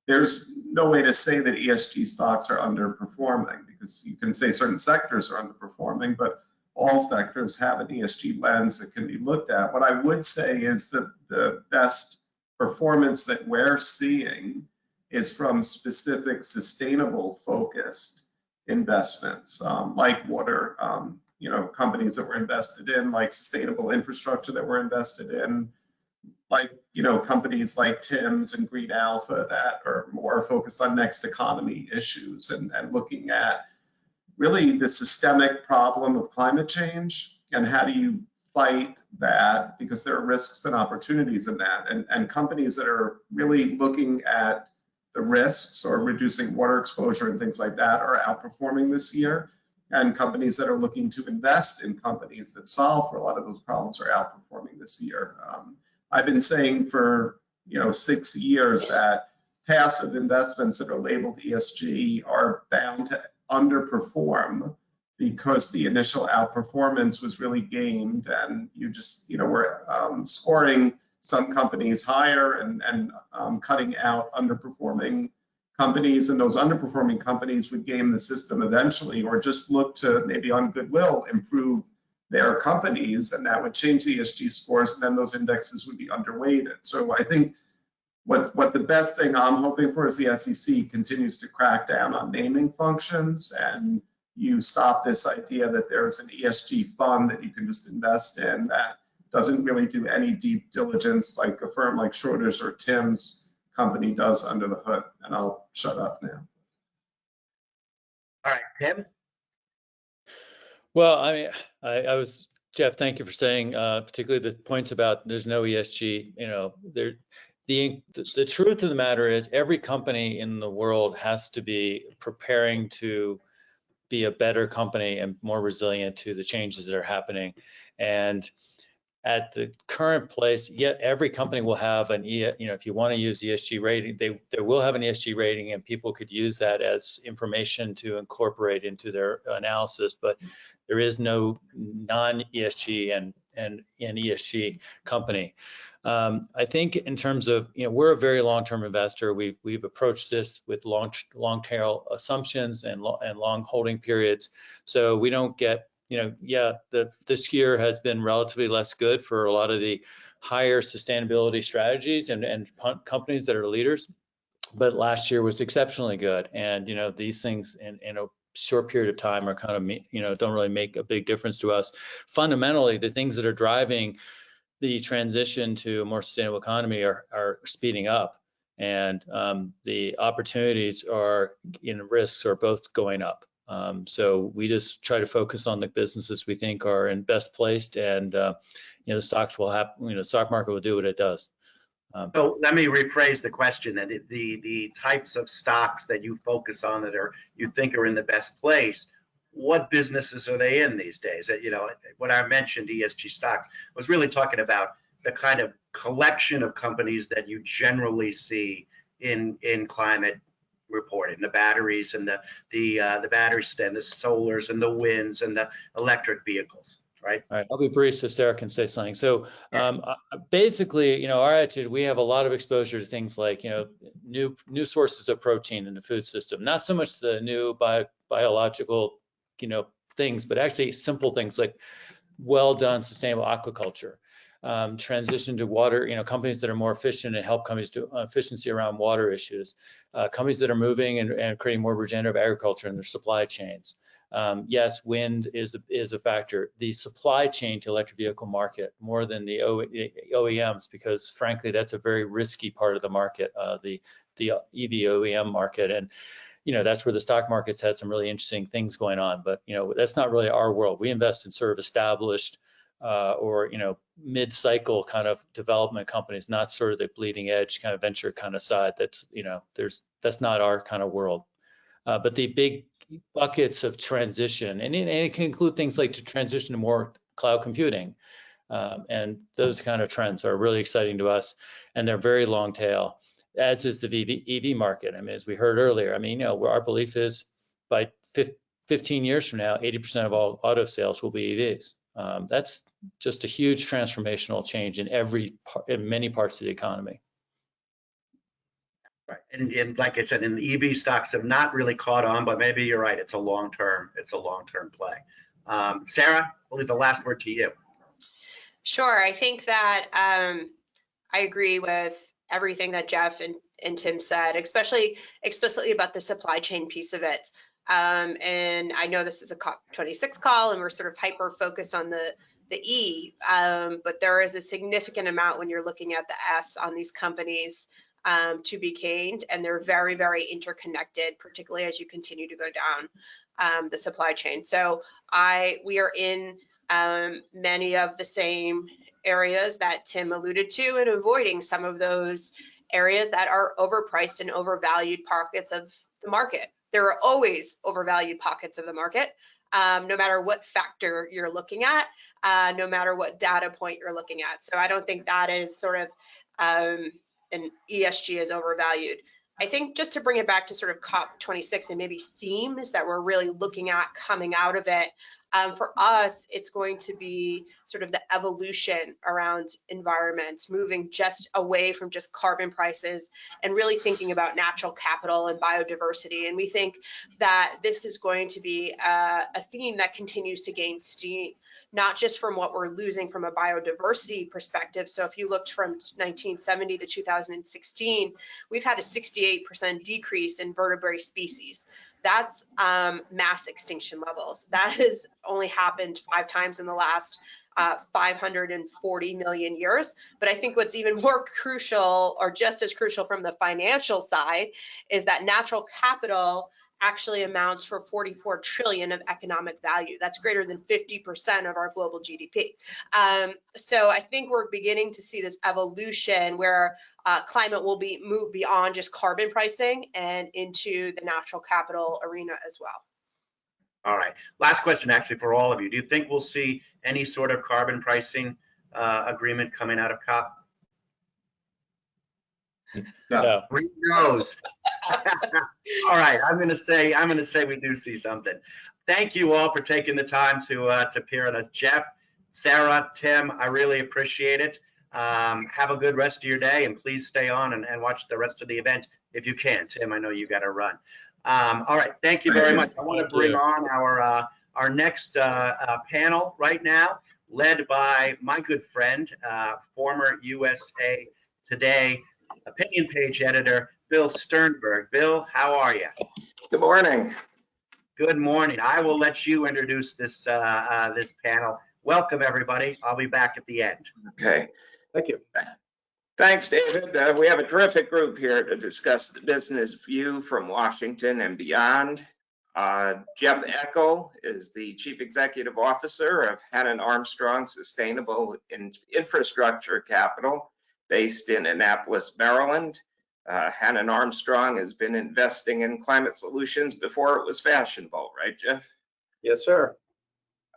there's no way to say that ESG stocks are underperforming, because you can say certain sectors are underperforming, but all sectors have an ESG lens that can be looked at. What I would say is that the best performance that we're seeing is from specific sustainable focused investments, like water, companies that we're invested in, like sustainable infrastructure that we're invested in, like, companies like Tim's and Green Alpha that are more focused on next economy issues and looking at really the systemic problem of climate change and how do you fight that, because there are risks and opportunities in that. And companies that are really looking at the risks or reducing water exposure and things like that are outperforming this year. And companies that are looking to invest in companies that solve for a lot of those problems are outperforming this year. I've been saying for 6 years that passive investments that are labeled ESG are bound to underperform because the initial outperformance was really gamed, and you just were scoring some companies higher and cutting out underperforming companies, and those underperforming companies would game the system eventually, or just look to maybe on goodwill improve their companies, and that would change the ESG scores, and then those indexes would be underweighted. So I think what the best thing I'm hoping for is the SEC continues to crack down on naming functions, and you stop this idea that there's an ESG fund that you can just invest in that doesn't really do any deep diligence like a firm like Schroders or Tim's company does under the hood. And I'll shut up now. All right, Tim? Well, I mean, I was, Jeff, thank you for saying, particularly the points about there's no ESG, you know, the truth of the matter is every company in the world has to be preparing to be a better company and more resilient to the changes that are happening. And at the current place, yet every company will have an if you want to use ESG rating, they will have an ESG rating, and people could use that as information to incorporate into their analysis. But there is no non-ESG and an ESG company. I think in terms of, we're a very long-term investor. We've approached this with long tail assumptions and long holding periods. So we don't get, this year has been relatively less good for a lot of the higher sustainability strategies and companies that are leaders. But last year was exceptionally good. And, these things in a short period of time are kind of, don't really make a big difference to us. Fundamentally, the things that are driving the transition to a more sustainable economy are speeding up, and the opportunities risks are both going up. So we just try to focus on the businesses we think are in best placed, and the stocks will happen. The stock market will do what it does. So let me rephrase the question. That the types of stocks that you focus on that you think are in the best place, what businesses are they in these days? When I mentioned ESG stocks, I was really talking about the kind of collection of companies that you generally see in climate reporting, the batteries and the battery stand, the solars and the winds and the electric vehicles, right? All right, I'll be brief so Sarah can say something. So basically, our attitude, we have a lot of exposure to things like, new sources of protein in the food system, not so much the new biological things, but actually simple things like well done sustainable aquaculture, transition to water, companies that are more efficient and help companies do efficiency around water issues, companies that are moving and creating more regenerative agriculture in their supply chains. Yes, wind is a factor. The supply chain to electric vehicle market more than the OEMs, because frankly, that's a very risky part of the market, the EV OEM market. And that's where the stock market's had some really interesting things going on, but that's not really our world. We invest in sort of established or mid-cycle kind of development companies, not sort of the bleeding edge kind of venture kind of side. That's not our kind of world. But the big buckets of transition, and it can include things like to transition to more cloud computing, and those kind of trends are really exciting to us, and they're very long tail, as is the EV market. I mean, as we heard earlier, our belief is by 15 years from now, 80% of all auto sales will be EVs. That's just a huge transformational change in many parts of the economy. Right, and like I said, in the EV stocks have not really caught on, but maybe you're right. It's a long-term play. Sarah, I'll leave the last word to you. Sure, I think that I agree with everything that Jeff and Tim said, especially explicitly about the supply chain piece of it. And I know this is a COP26 call, and we're sort of hyper focused on the E, but there is a significant amount when you're looking at the S on these companies to be gained, and they're very, very interconnected, particularly as you continue to go down the supply chain. So we are in many of the same areas that Tim alluded to, and avoiding some of those areas that are overpriced and overvalued pockets of the market. There are always overvalued pockets of the market, no matter what factor you're looking at, no matter what data point you're looking at. So I don't think that is sort of an ESG is overvalued. I think just to bring it back to sort of COP26 and maybe themes that we're really looking at coming out of it, For us, it's going to be sort of the evolution around environment, moving just away from just carbon prices and really thinking about natural capital and biodiversity. And we think that this is going to be a theme that continues to gain steam, not just from what we're losing from a biodiversity perspective. So if you looked from 1970 to 2016, we've had a 68% decrease in vertebrate species. That's mass extinction levels. That has only happened 5 times in the last 540 million years. But I think what's even more crucial, or just as crucial from the financial side, is that natural capital actually amounts for 44 trillion of economic value. That's greater than 50% of our global GDP. So I think we're beginning to see this evolution where climate will be moved beyond just carbon pricing and into the natural capital arena as well. All right. Last question, actually, for all of you. Do you think we'll see any sort of carbon pricing agreement coming out of COP? No. Green knows. All right. I'm going to say we do see something. Thank you all for taking the time to appear on us. Jeff, Sarah, Tim, I really appreciate it. Have a good rest of your day, and please stay on and watch the rest of the event if you can. Tim, I know you got to run. All right, thank you very much. I want to bring on our next panel right now, led by my good friend, former USA Today opinion page editor, Bill Sternberg. Bill, how are you? Good morning. Good morning. I will let you introduce this this panel. Welcome, everybody. I'll be back at the end. Okay. Thank you. Thanks, David. We have a terrific group here to discuss the business view from Washington and beyond. Jeff Eckel is the Chief Executive Officer of Hannon Armstrong Sustainable Infrastructure Capital, based in Annapolis, Maryland. Hannon Armstrong has been investing in climate solutions before it was fashionable, right, Jeff? Yes, sir.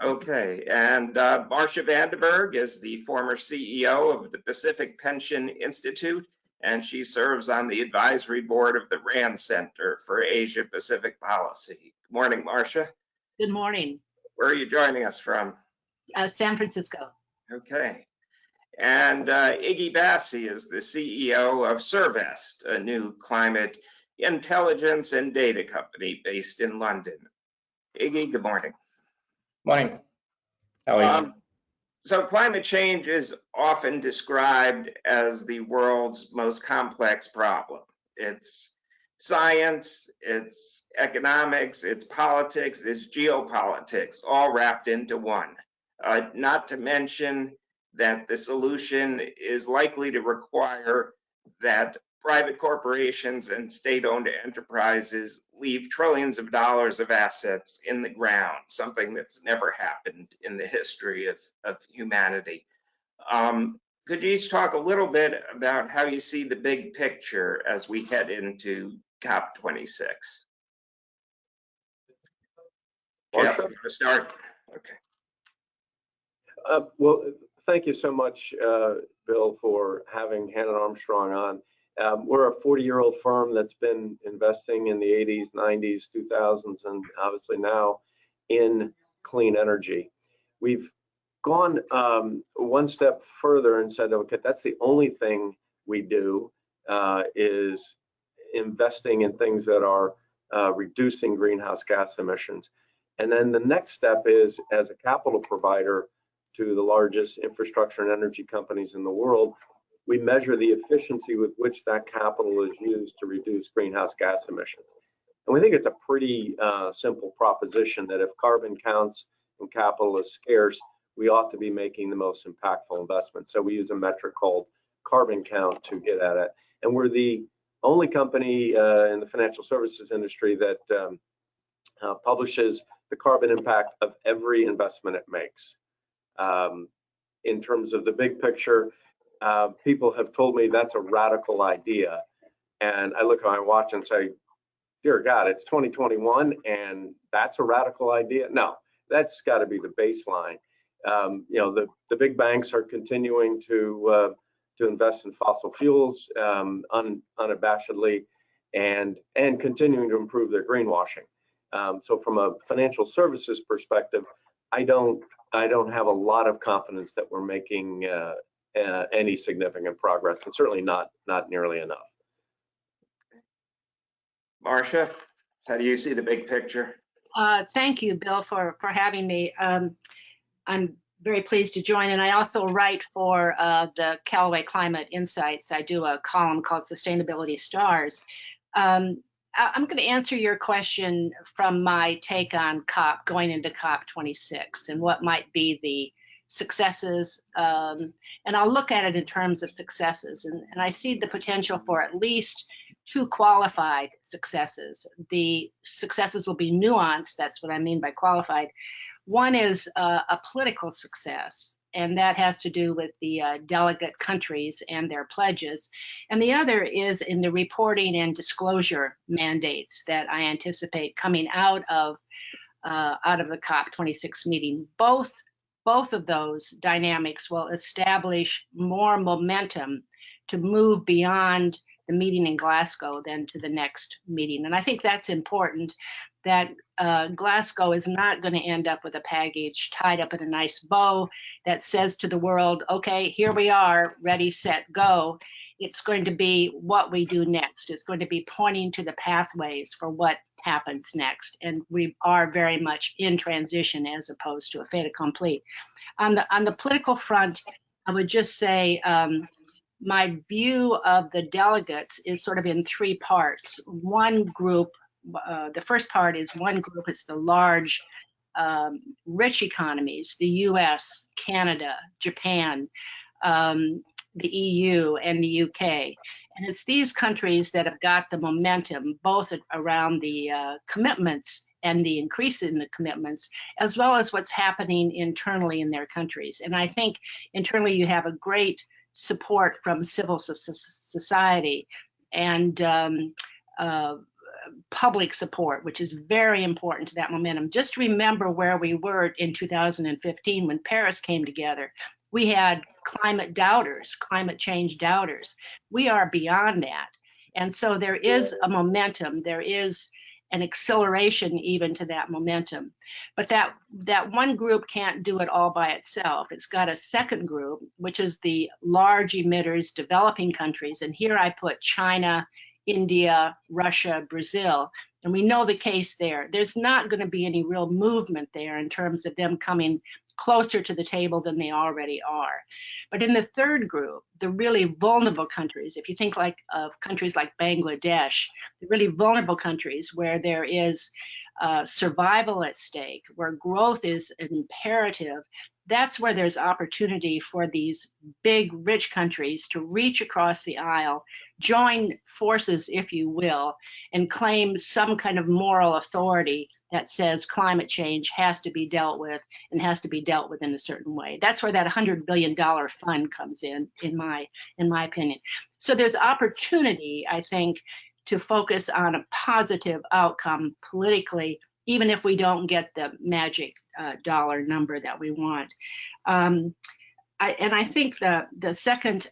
Okay, and Marsha Vande is the former CEO of the Pacific Pension Institute, and she serves on the advisory board of the RAND Center for Asia Pacific Policy. Good morning, Marsha. Good morning. Where are you joining us from? San Francisco. Okay. And Iggy Bassi is the CEO of Cervest, a new climate intelligence and data company based in London. Iggy, good morning. Morning. How are you? So climate change is often described as the world's most complex problem. It's science, it's economics, it's politics, it's geopolitics, all wrapped into one. Not to mention that the solution is likely to require that private corporations and state-owned enterprises leave trillions of dollars of assets in the ground, something that's never happened in the history of humanity. Could you each talk a little bit about how you see the big picture as we head into COP26? Jeff, you want to start? Okay. Well, thank you so much, Bill, for having Hannon Armstrong on. We're a 40-year-old firm that's been investing in the 80s, 90s, 2000s, and obviously now in clean energy. We've gone one step further and said, okay, that's the only thing we do is investing in things that are reducing greenhouse gas emissions. And then the next step is, as a capital provider to the largest infrastructure and energy companies in the world, we measure the efficiency with which that capital is used to reduce greenhouse gas emissions. And we think it's a pretty simple proposition that if carbon counts and capital is scarce, we ought to be making the most impactful investments. So we use a metric called carbon count to get at it. And we're the only company in the financial services industry that publishes the carbon impact of every investment it makes. In terms of the big picture, people have told me that's a radical idea. And I look at my watch and say, dear God, it's 2021 and that's a radical idea? No, that's got to be the baseline. You know, the big banks are continuing to invest in fossil fuels unabashedly and continuing to improve their greenwashing. So from a financial services perspective, I don't have a lot of confidence that we're making any significant progress, and certainly not nearly enough. Marsha, how do you see the big picture? Thank you, Bill, for having me. I'm very pleased to join, and I also write for the Callaway Climate Insights. I do a column called Sustainability Stars. I'm going to answer your question from my take on COP, going into COP26, and what might be the successes, and I'll look at it in terms of successes, and I see the potential for at least 2 qualified successes. The successes will be nuanced, that's what I mean by qualified. One is a political success, and that has to do with the delegate countries and their pledges. And the other is in the reporting and disclosure mandates that I anticipate coming out of the COP26 meeting. Both of those dynamics will establish more momentum to move beyond the meeting in Glasgow than to the next meeting. And I think that's important, that Glasgow is not going to end up with a package tied up in a nice bow that says to the world, okay, here we are, ready, set, go. It's going to be what we do next. It's going to be pointing to the pathways for what happens next. And we are very much in transition as opposed to a fait accompli. On the political front, I would just say, my view of the delegates is sort of in 3 parts. One group, the first part is one group, it's the large, rich economies, the US, Canada, Japan, the EU, and the UK. And it's these countries that have got the momentum, both around the commitments and the increase in the commitments, as well as what's happening internally in their countries. And I think internally you have a great support from civil society and public support, which is very important to that momentum. Just remember where we were in 2015 when Paris came together. We had climate doubters, climate change doubters. We are beyond that. And so there is a momentum, there is an acceleration even to that momentum. But that one group can't do it all by itself. It's got a second group, which is the large emitters, developing countries. And here I put China, India, Russia, Brazil. And we know the case there. There's not going to be any real movement there in terms of them coming closer to the table than they already are. But in the third group, the really vulnerable countries, if you think of countries like Bangladesh, the really vulnerable countries where there is survival at stake, where growth is an imperative, that's where there's opportunity for these big, rich countries to reach across the aisle, join forces, if you will, and claim some kind of moral authority that says climate change has to be dealt with and has to be dealt with in a certain way. That's where that $100 billion fund comes in my opinion. So there's opportunity, I think, to focus on a positive outcome politically, even if we don't get the magic dollar number that we want. I think the second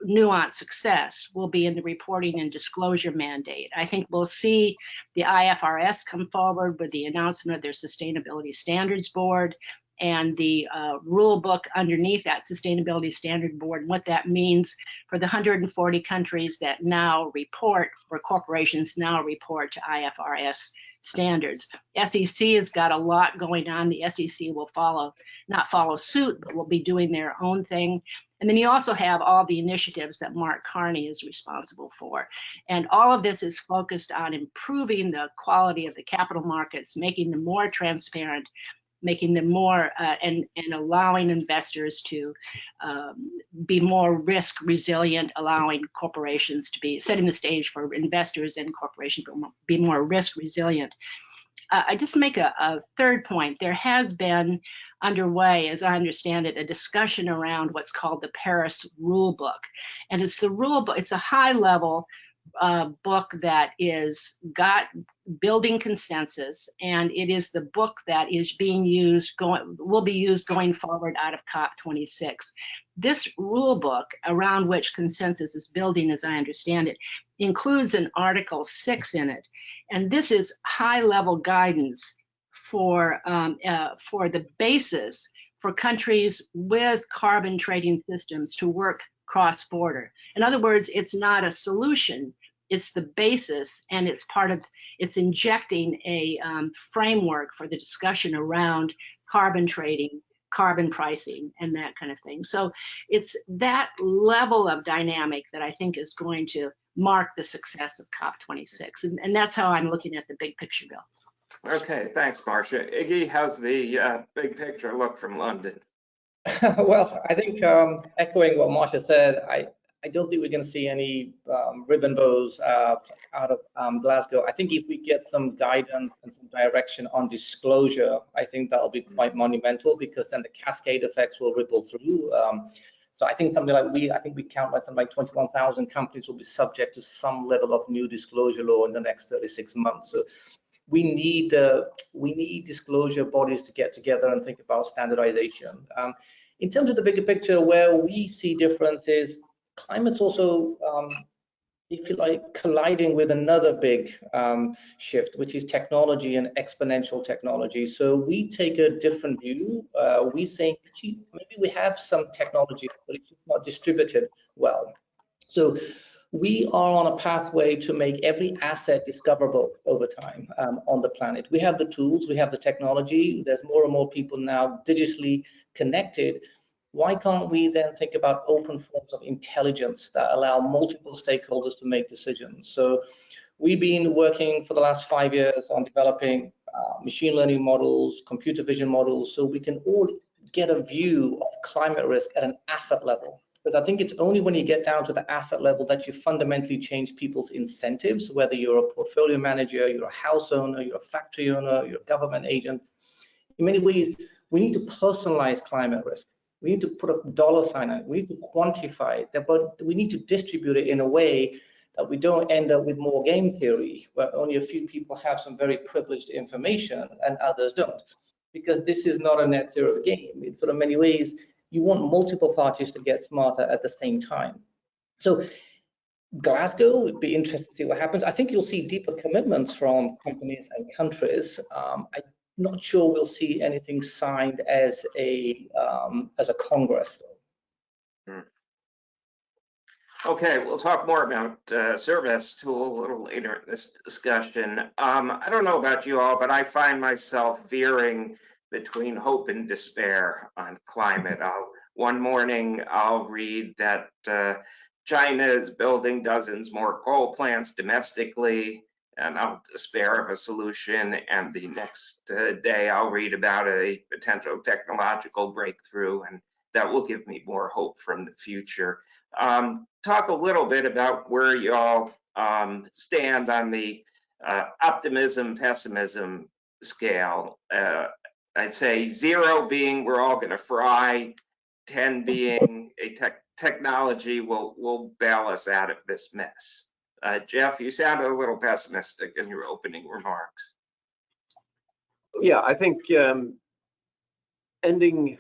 nuanced success will be in the reporting and disclosure mandate. I think we'll see the IFRS come forward with the announcement of their Sustainability Standards Board and the rule book underneath that Sustainability Standard Board, and what that means for the 140 countries that now report, or corporations now report to IFRS standards. SEC has got a lot going on. The SEC will not follow suit, but will be doing their own thing. And then you also have all the initiatives that Mark Carney is responsible for. And all of this is focused on improving the quality of the capital markets, making them more transparent, making them more, and allowing investors to be more risk resilient, allowing corporations to be, setting the stage for investors and corporations to be more risk resilient. I just make a third point. There has been underway, as I understand it, a discussion around what's called the Paris Rule Book. And it's the rule book, it's a high level book that is got building consensus, and it is the book that is being used, will be used going forward out of COP26. This rule book, around which consensus is building, as I understand it, includes an Article 6 in it. And this is high level guidance for the basis for countries with carbon trading systems to work cross-border. In other words, it's not a solution, it's the basis, and it's injecting a framework for the discussion around carbon trading, carbon pricing, and that kind of thing. So it's that level of dynamic that I think is going to mark the success of COP26. And that's how I'm looking at the big picture, Bill. Okay, thanks, Marsha. Iggy, how's the big picture look from London? Well, I think echoing what Marsha said, I don't think we're going to see any ribbon bows out of Glasgow. I think if we get some guidance and some direction on disclosure, I think that'll be quite monumental, because then the cascade effects will ripple through. So I think something like I think we count like something like 21,000 companies will be subject to some level of new disclosure law in the next 36 months. So we need disclosure bodies to get together and think about standardization. In terms of the bigger picture, where we see differences, climate's also, if you like, colliding with another big shift, which is technology and exponential technology. So we take a different view. We think, gee, maybe we have some technology, but it's not distributed well. So we are on a pathway to make every asset discoverable over time on the planet. We have the tools, we have the technology. There's more and more people now digitally connected. Why can't we then think about open forms of intelligence that allow multiple stakeholders to make decisions? So we've been working for the last 5 years on developing machine learning models, computer vision models, so we can all get a view of climate risk at an asset level. Because I think it's only when you get down to the asset level that you fundamentally change people's incentives, whether you're a portfolio manager, you're a house owner, you're a factory owner, you're a government agent. In many ways, we need to personalize climate risk. We need to put a dollar sign on it. We need to quantify it, but we need to distribute it in a way that we don't end up with more game theory, where only a few people have some very privileged information and others don't. Because this is not a net zero game. In sort of many ways, you want multiple parties to get smarter at the same time. So Glasgow would be interesting to see what happens. I think you'll see deeper commitments from companies and countries. I'm not sure we'll see anything signed as a Congress. Okay, we'll talk more about Cervest tool a little later in this discussion. I don't know about you all, but I find myself veering between hope and despair on climate. One morning I'll read that China is building dozens more coal plants domestically, and I'll despair of a solution. And the next day I'll read about a potential technological breakthrough, and that will give me more hope from the future. Talk a little bit about where y'all stand on the optimism, pessimism scale. I'd say 0 being we're all going to fry, 10 being a technology will bail us out of this mess. Jeff, you sounded a little pessimistic in your opening remarks. Yeah, I think ending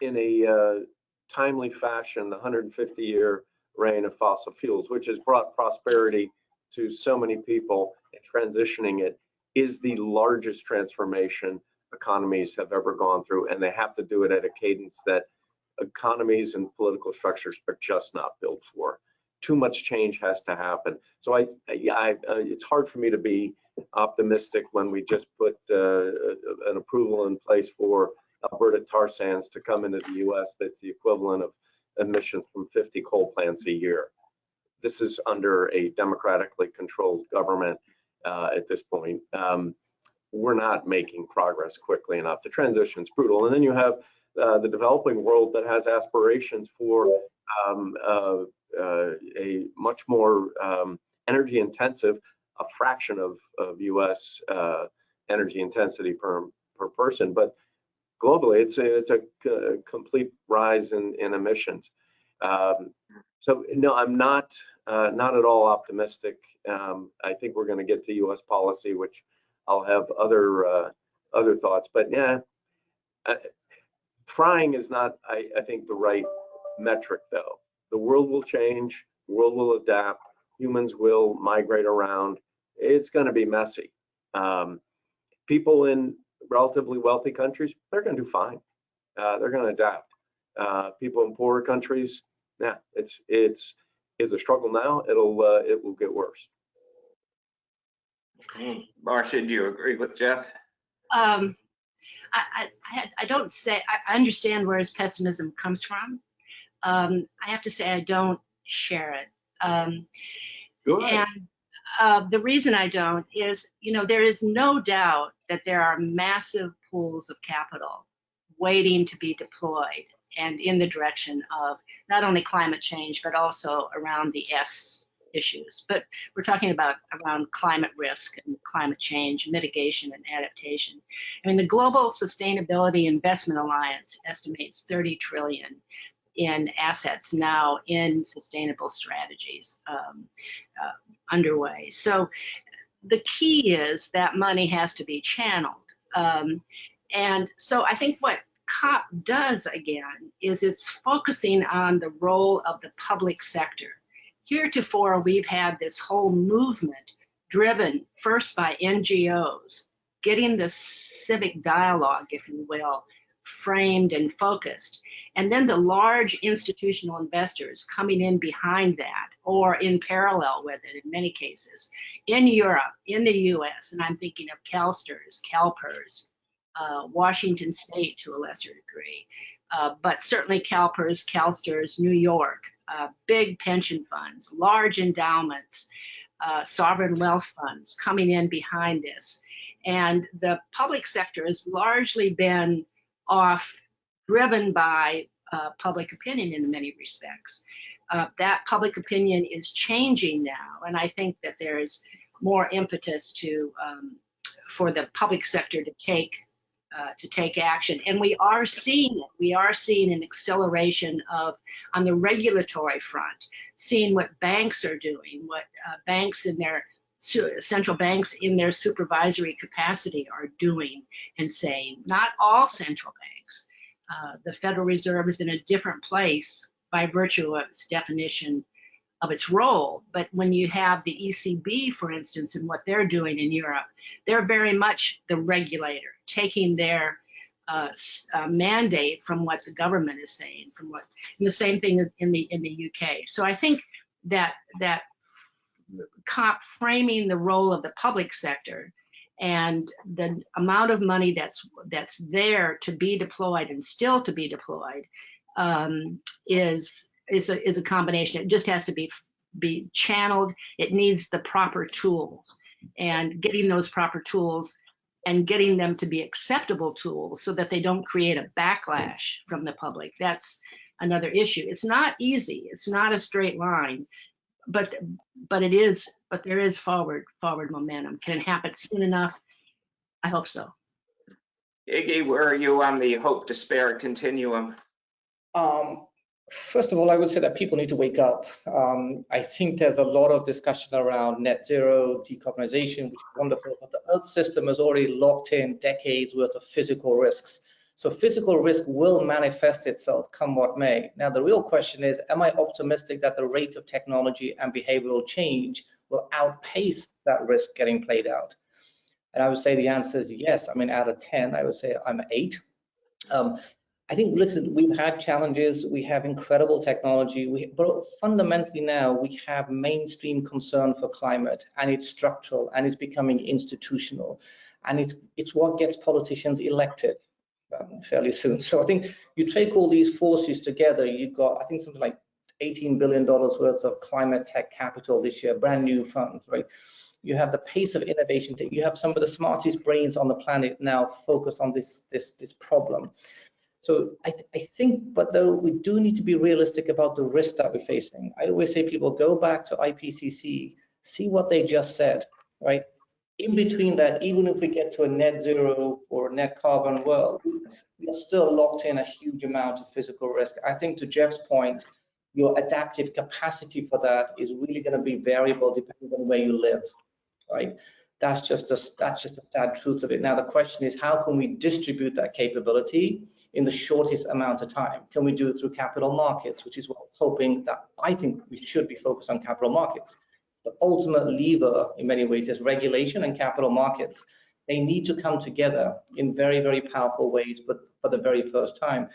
in a timely fashion the 150-year reign of fossil fuels, which has brought prosperity to so many people, and transitioning it is the largest transformation economies have ever gone through, and they have to do it at a cadence that economies and political structures are just not built for. Too much change has to happen. So it's hard for me to be optimistic when we just put an approval in place for Alberta tar sands to come into the US that's the equivalent of emissions from 50 coal plants a year. This is under a democratically controlled government at this point. We're not making progress quickly enough. The transition's brutal. And then you have the developing world that has aspirations for a much more energy intensive, a fraction of US energy intensity per person. But globally, it's a complete rise in emissions. So no, I'm not at all optimistic. I think we're going to get to US policy, which I'll have other thoughts. But yeah, frying is not, I think, the right metric, though. The world will change, the world will adapt, humans will migrate around. It's going to be messy. People in relatively wealthy countries, they're going to do fine. They're going to adapt. People in poorer countries, yeah, it's a struggle now. It will get worse. Marsha, do you agree with Jeff? I don't say, I understand where his pessimism comes from. I have to say I don't share it. And the reason I don't is, there is no doubt that there are massive pools of capital waiting to be deployed and in the direction of not only climate change, but also around the S issues. But we're talking about around climate risk and climate change, mitigation and adaptation. I mean, the Global Sustainability Investment Alliance estimates 30 trillion in assets now in sustainable strategies underway. So the key is that money has to be channeled. And so I think what COP does again is it's focusing on the role of the public sector. Heretofore, we've had this whole movement driven first by NGOs, getting the civic dialogue, if you will, framed and focused. And then the large institutional investors coming in behind that or in parallel with it in many cases. In Europe, in the US, and I'm thinking of CalSTRS, CalPERS, Washington State to a lesser degree, but certainly CalPERS, CalSTRS, New York, big pension funds, large endowments, sovereign wealth funds coming in behind this. And the public sector has largely been driven by public opinion in many respects. That public opinion is changing now, and I think that there's more impetus for the public sector to take action, and we are seeing it. We are seeing an acceleration on the regulatory front, seeing what banks are doing, what banks in their central banks in their supervisory capacity are doing and saying. Not all central banks. The Federal Reserve is in a different place by virtue of its definition of its role. But when you have the ECB, for instance, and what they're doing in Europe, they're very much the regulator, taking their mandate from what the government is saying, and the same thing in the UK. So I think that COP framing the role of the public sector and the amount of money that's there to be deployed and still to be deployed is a combination. It just has to be channeled. It needs the proper tools, and getting those proper tools and getting them to be acceptable tools so that they don't create a backlash from the public. That's another issue. It's not easy. It's not a straight line, but there is forward momentum. Can it happen soon enough? I hope so. Iggy, where are you on the hope despair continuum? First of all, I would say that people need to wake up. I think there's a lot of discussion around net zero, decarbonization, which is wonderful, but the Earth system has already locked in decades worth of physical risks. So physical risk will manifest itself come what may. Now, the real question is, am I optimistic that the rate of technology and behavioral change will outpace that risk getting played out? And I would say the answer is yes. I mean, out of 10, I would say I'm 8. I think, listen, we've had challenges, we have incredible technology, but fundamentally now we have mainstream concern for climate, and it's structural and it's becoming institutional, and it's what gets politicians elected fairly soon. So I think you take all these forces together, you've got, I think, something like $18 billion worth of climate tech capital this year, brand new funds, right? You have the pace of innovation, you have some of the smartest brains on the planet now focused on this problem. So I think, but though we do need to be realistic about the risk that we're facing. I always say people go back to IPCC, see what they just said, right? In between that, even if we get to a net zero or a net carbon world, we are still locked in a huge amount of physical risk. I think to Jeff's point, your adaptive capacity for that is really going to be variable depending on where you live, right? That's just a sad truth of it. Now the question is, how can we distribute that capability in the shortest amount of time? Can we do it through capital markets, which is what I'm hoping that I think we should be focused on capital markets. The ultimate lever in many ways is regulation and capital markets. they need to come together in very, very powerful ways, but for the very first time.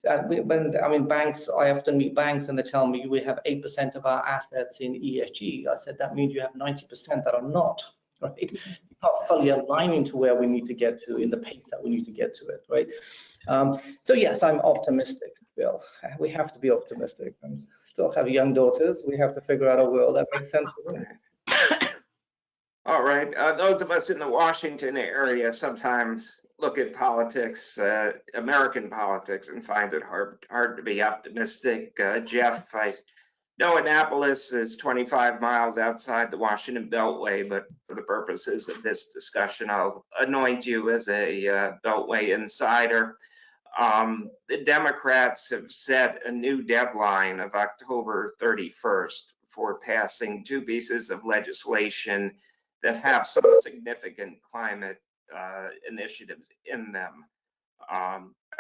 Banks, I often meet banks and they tell me we have 8% of our assets in ESG. I said, that means you have 90% that are not, right? You're not fully aligning to where we need to get to in the pace that we need to get to it, right? So yes, I'm optimistic, Bill. We have to be optimistic. I still have young daughters. We have to figure out a world that makes sense for them. All right. Those of us in the Washington area sometimes look at politics, American politics, and find it hard to be optimistic. Jeff, I know Annapolis is 25 miles outside the Washington Beltway, but for the purposes of this discussion, I'll anoint you as a Beltway insider. The Democrats have set a new deadline of October 31st for passing two pieces of legislation that have some significant climate initiatives in them.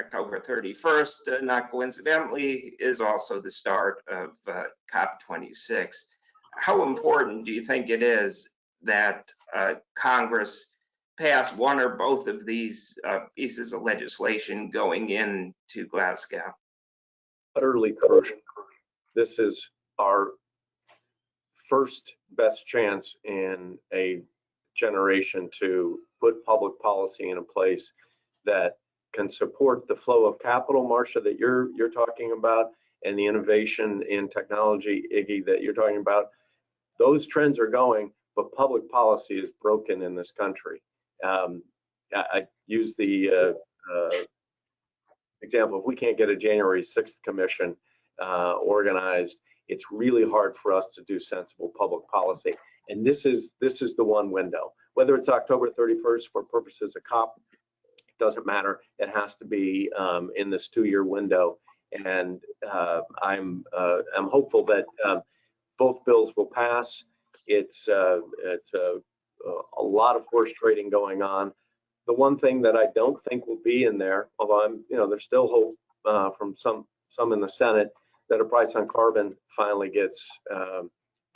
October 31st, not coincidentally, is also the start of COP26. How important do you think it is that Congress pass one or both of these pieces of legislation going into Glasgow? Utterly crucial. This is our first best chance in a generation to put public policy in a place that can support the flow of capital, Marsha, that you're talking about, and the innovation in technology, Iggy, that you're talking about. Those trends are going, but public policy is broken in this country. I use the example, if we can't get a January 6th commission organized, it's really hard for us to do sensible public policy. And this is the one window. Whether it's October 31st for purposes of COP, doesn't matter. It has to be in this 2-year window. And I'm hopeful that both bills will pass. It's a lot of horse trading going on. The one thing that I don't think will be in there, although there's still hope from some in the Senate, that a price on carbon finally gets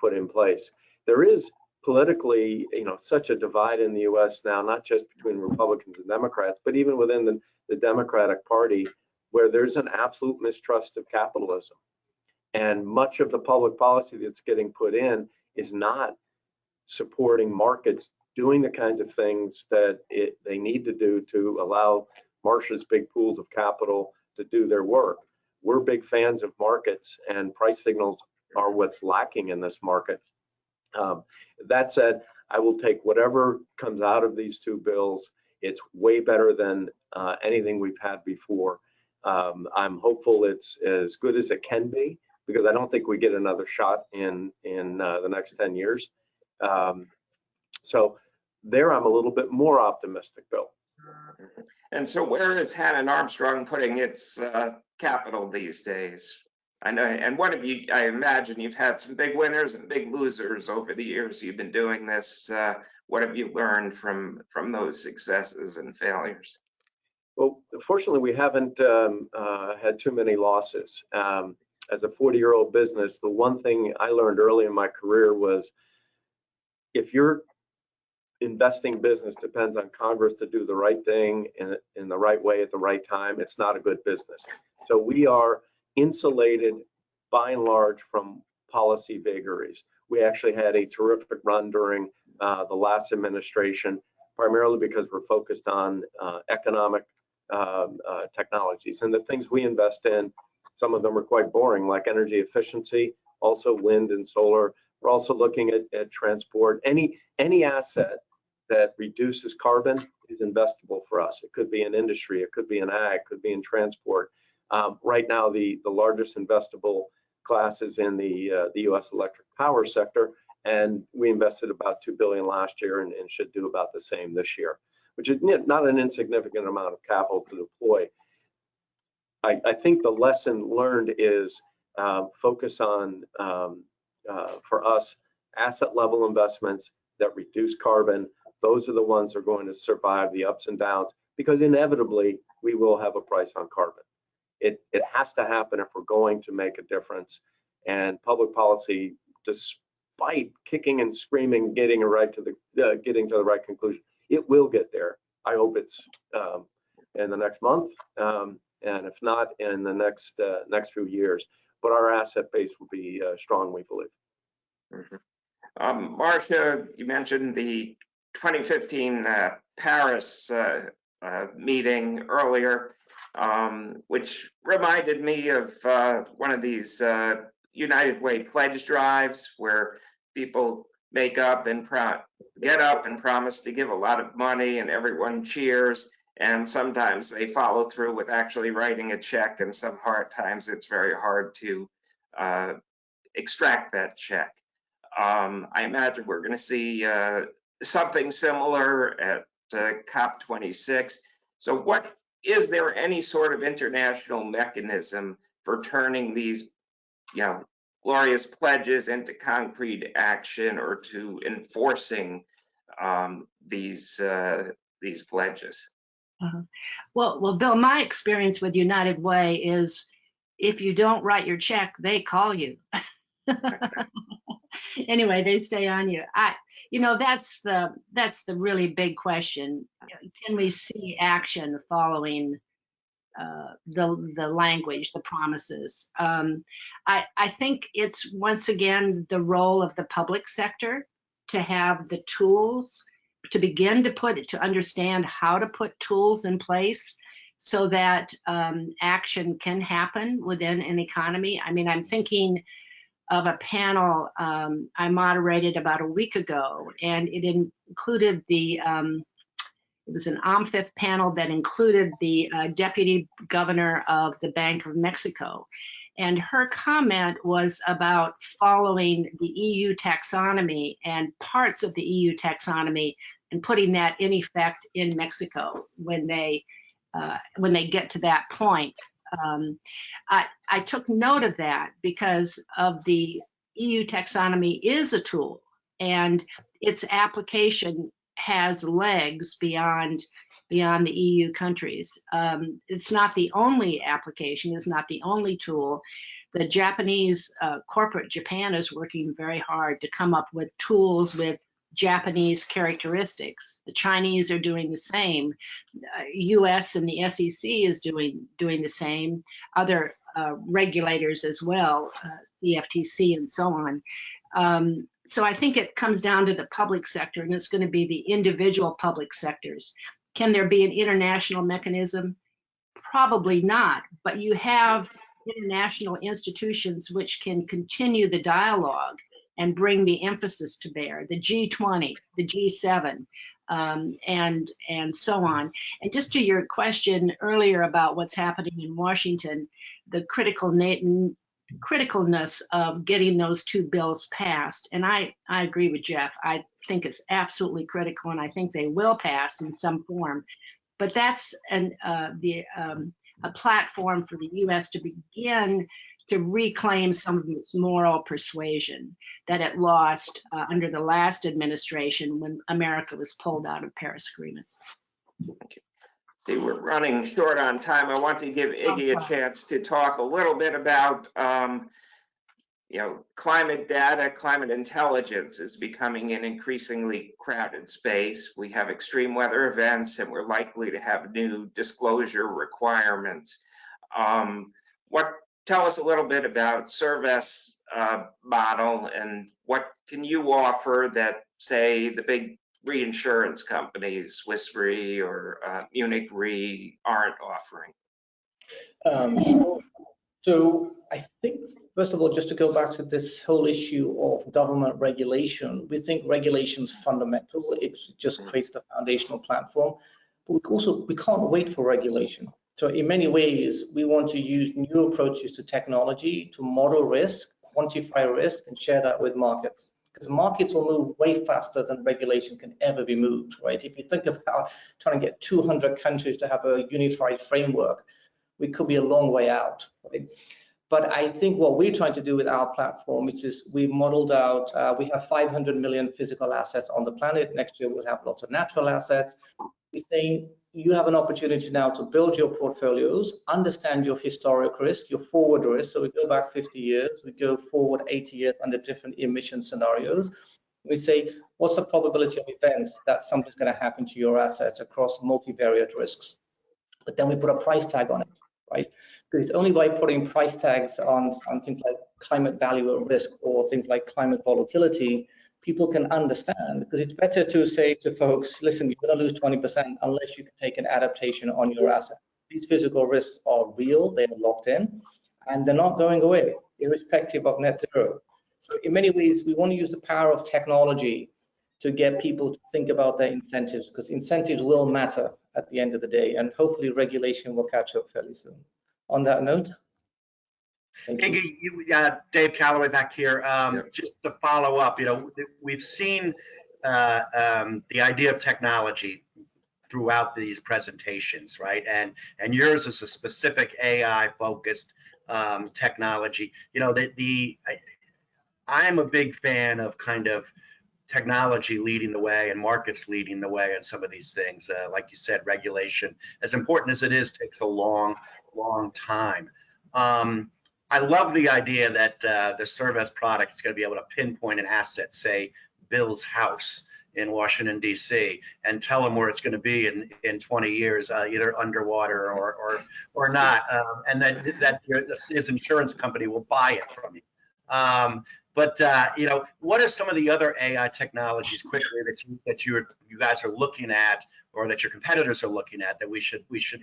put in place. There is politically, such a divide in the U.S. now, not just between Republicans and Democrats, but even within the Democratic Party, where there's an absolute mistrust of capitalism. And much of the public policy that's getting put in is not supporting markets doing the kinds of things that they need to do to allow Marsha's big pools of capital to do their work. We're big fans of markets, and price signals are what's lacking in this market. That said, I will take whatever comes out of these two bills. It's way better than anything we've had before. I'm hopeful it's as good as it can be, because I don't think we get another shot in the next 10 years. So there I'm a little bit more optimistic, Bill. And so where is Hannon Armstrong putting its capital these days? I know, and what have you, I imagine you've had some big winners and big losers over the years you've been doing this. What have you learned from those successes and failures? Well, fortunately, we haven't had too many losses. As a 40-year-old business, the one thing I learned early in my career was, if your investing business depends on Congress to do the right thing in the right way at the right time, it's not a good business. So we are insulated by and large from policy vagaries. We actually had a terrific run during the last administration, primarily because we're focused on economic technologies. And the things we invest in, some of them are quite boring, like energy efficiency, also wind and solar. We're also looking at transport. Any asset that reduces carbon is investable for us. It could be in industry, it could be in ag, it could be in transport. Right now, the largest investable class is in the U.S. electric power sector, and we invested about $2 billion last year and should do about the same this year, which is not an insignificant amount of capital to deploy. I think the lesson learned is focus on, for us, asset level investments that reduce carbon. Those are the ones that are going to survive the ups and downs, because inevitably we will have a price on carbon. It has to happen if we're going to make a difference. And public policy, despite kicking and screaming, getting to the right conclusion, It will get there. I hope it's in the next month, and if not, in the next few years. But our asset base will be strong, we believe. Marsha, you mentioned the 2015 Paris meeting earlier, which reminded me of one of these United Way pledge drives where people get up and promise to give a lot of money and everyone cheers, and sometimes they follow through with actually writing a check, and some hard times it's very hard to extract that check. I imagine we're going to see something similar at COP26. So is there any sort of international mechanism for turning these, glorious pledges into concrete action, or to enforcing these pledges? Well, Bill, my experience with United Way is if you don't write your check, they call you. Anyway, they stay on you. That's the really big question. Can we see action following the language, the promises? I think it's once again the role of the public sector to have the tools to begin to understand how to put tools in place so that action can happen within an economy. I mean, I'm thinking of a panel I moderated about a week ago, and it included it was an OMFIF panel that included the deputy governor of the Bank of Mexico. And her comment was about following the EU taxonomy and parts of the EU taxonomy and putting that in effect in Mexico when they get to that point. I took note of that because of the EU taxonomy is a tool, and its application has legs beyond the EU countries. It's not the only application, it's not the only tool. The Japanese corporate Japan is working very hard to come up with tools with Japanese characteristics. The Chinese are doing the same. US and the SEC is doing the same. Other regulators as well, CFTC and so on. So I think it comes down to the public sector, and it's going to be the individual public sectors. Can there be an international mechanism? Probably not, but you have international institutions which can continue the dialogue and bring the emphasis to bear, the G20, the G7, and so on. And just to your question earlier about what's happening in Washington, the criticalness of getting those two bills passed, and I agree with Jeff. I think it's absolutely critical, and I think they will pass in some form. But that's a platform for the U.S. to begin to reclaim some of its moral persuasion that it lost under the last administration when America was pulled out of Paris Agreement. See, we're running short on time. I want to give Iggy a chance to talk a little bit about, climate data, climate intelligence is becoming an increasingly crowded space. We have extreme weather events, and we're likely to have new disclosure requirements. Tell us a little bit about Cervest's model, and what can you offer that, say, the big reinsurance companies, Swiss Re or Munich Re, aren't offering? Sure. So I think, first of all, just to go back to this whole issue of government regulation, we think regulation is fundamental. It just creates the foundational platform. But we can't wait for regulation. So in many ways, we want to use new approaches to technology to model risk, quantify risk, and share that with markets. Because markets will move way faster than regulation can ever be moved, right? If you think about trying to get 200 countries to have a unified framework, we could be a long way out, right? But I think what we're trying to do with our platform, which is we modeled out, we have 500 million physical assets on the planet. Next year, we'll have lots of natural assets. We're saying you have an opportunity now to build your portfolios, understand your historic risk, your forward risk. So we go back 50 years, we go forward 80 years under different emission scenarios. We say, what's the probability of events that something's going to happen to your assets across multivariate risks? But then we put a price tag on it, right? Because it's only by putting price tags on things like climate value at risk or things like climate volatility, people can understand. Because it's better to say to folks, listen, you're going to lose 20% unless you can take an adaptation on your asset. These physical risks are real, they are locked in, and they're not going away, irrespective of net zero. So in many ways, we want to use the power of technology to get people to think about their incentives, because incentives will matter at the end of the day, and hopefully regulation will catch up fairly soon. On that note, Iggy, Dave Callaway back here. Just to follow up, we've seen the idea of technology throughout these presentations, right? And yours is a specific AI-focused technology. I'm a big fan of kind of technology leading the way and markets leading the way in some of these things. Like you said, regulation, as important as it is, takes a long time. I love the idea that the Cervest product is going to be able to pinpoint an asset, say Bill's house in Washington, D.C., and tell him where it's going to be in 20 years, either underwater or not, and that his insurance company will buy it from you. But what are some of the other AI technologies quickly that you guys are looking at, or that your competitors are looking at, that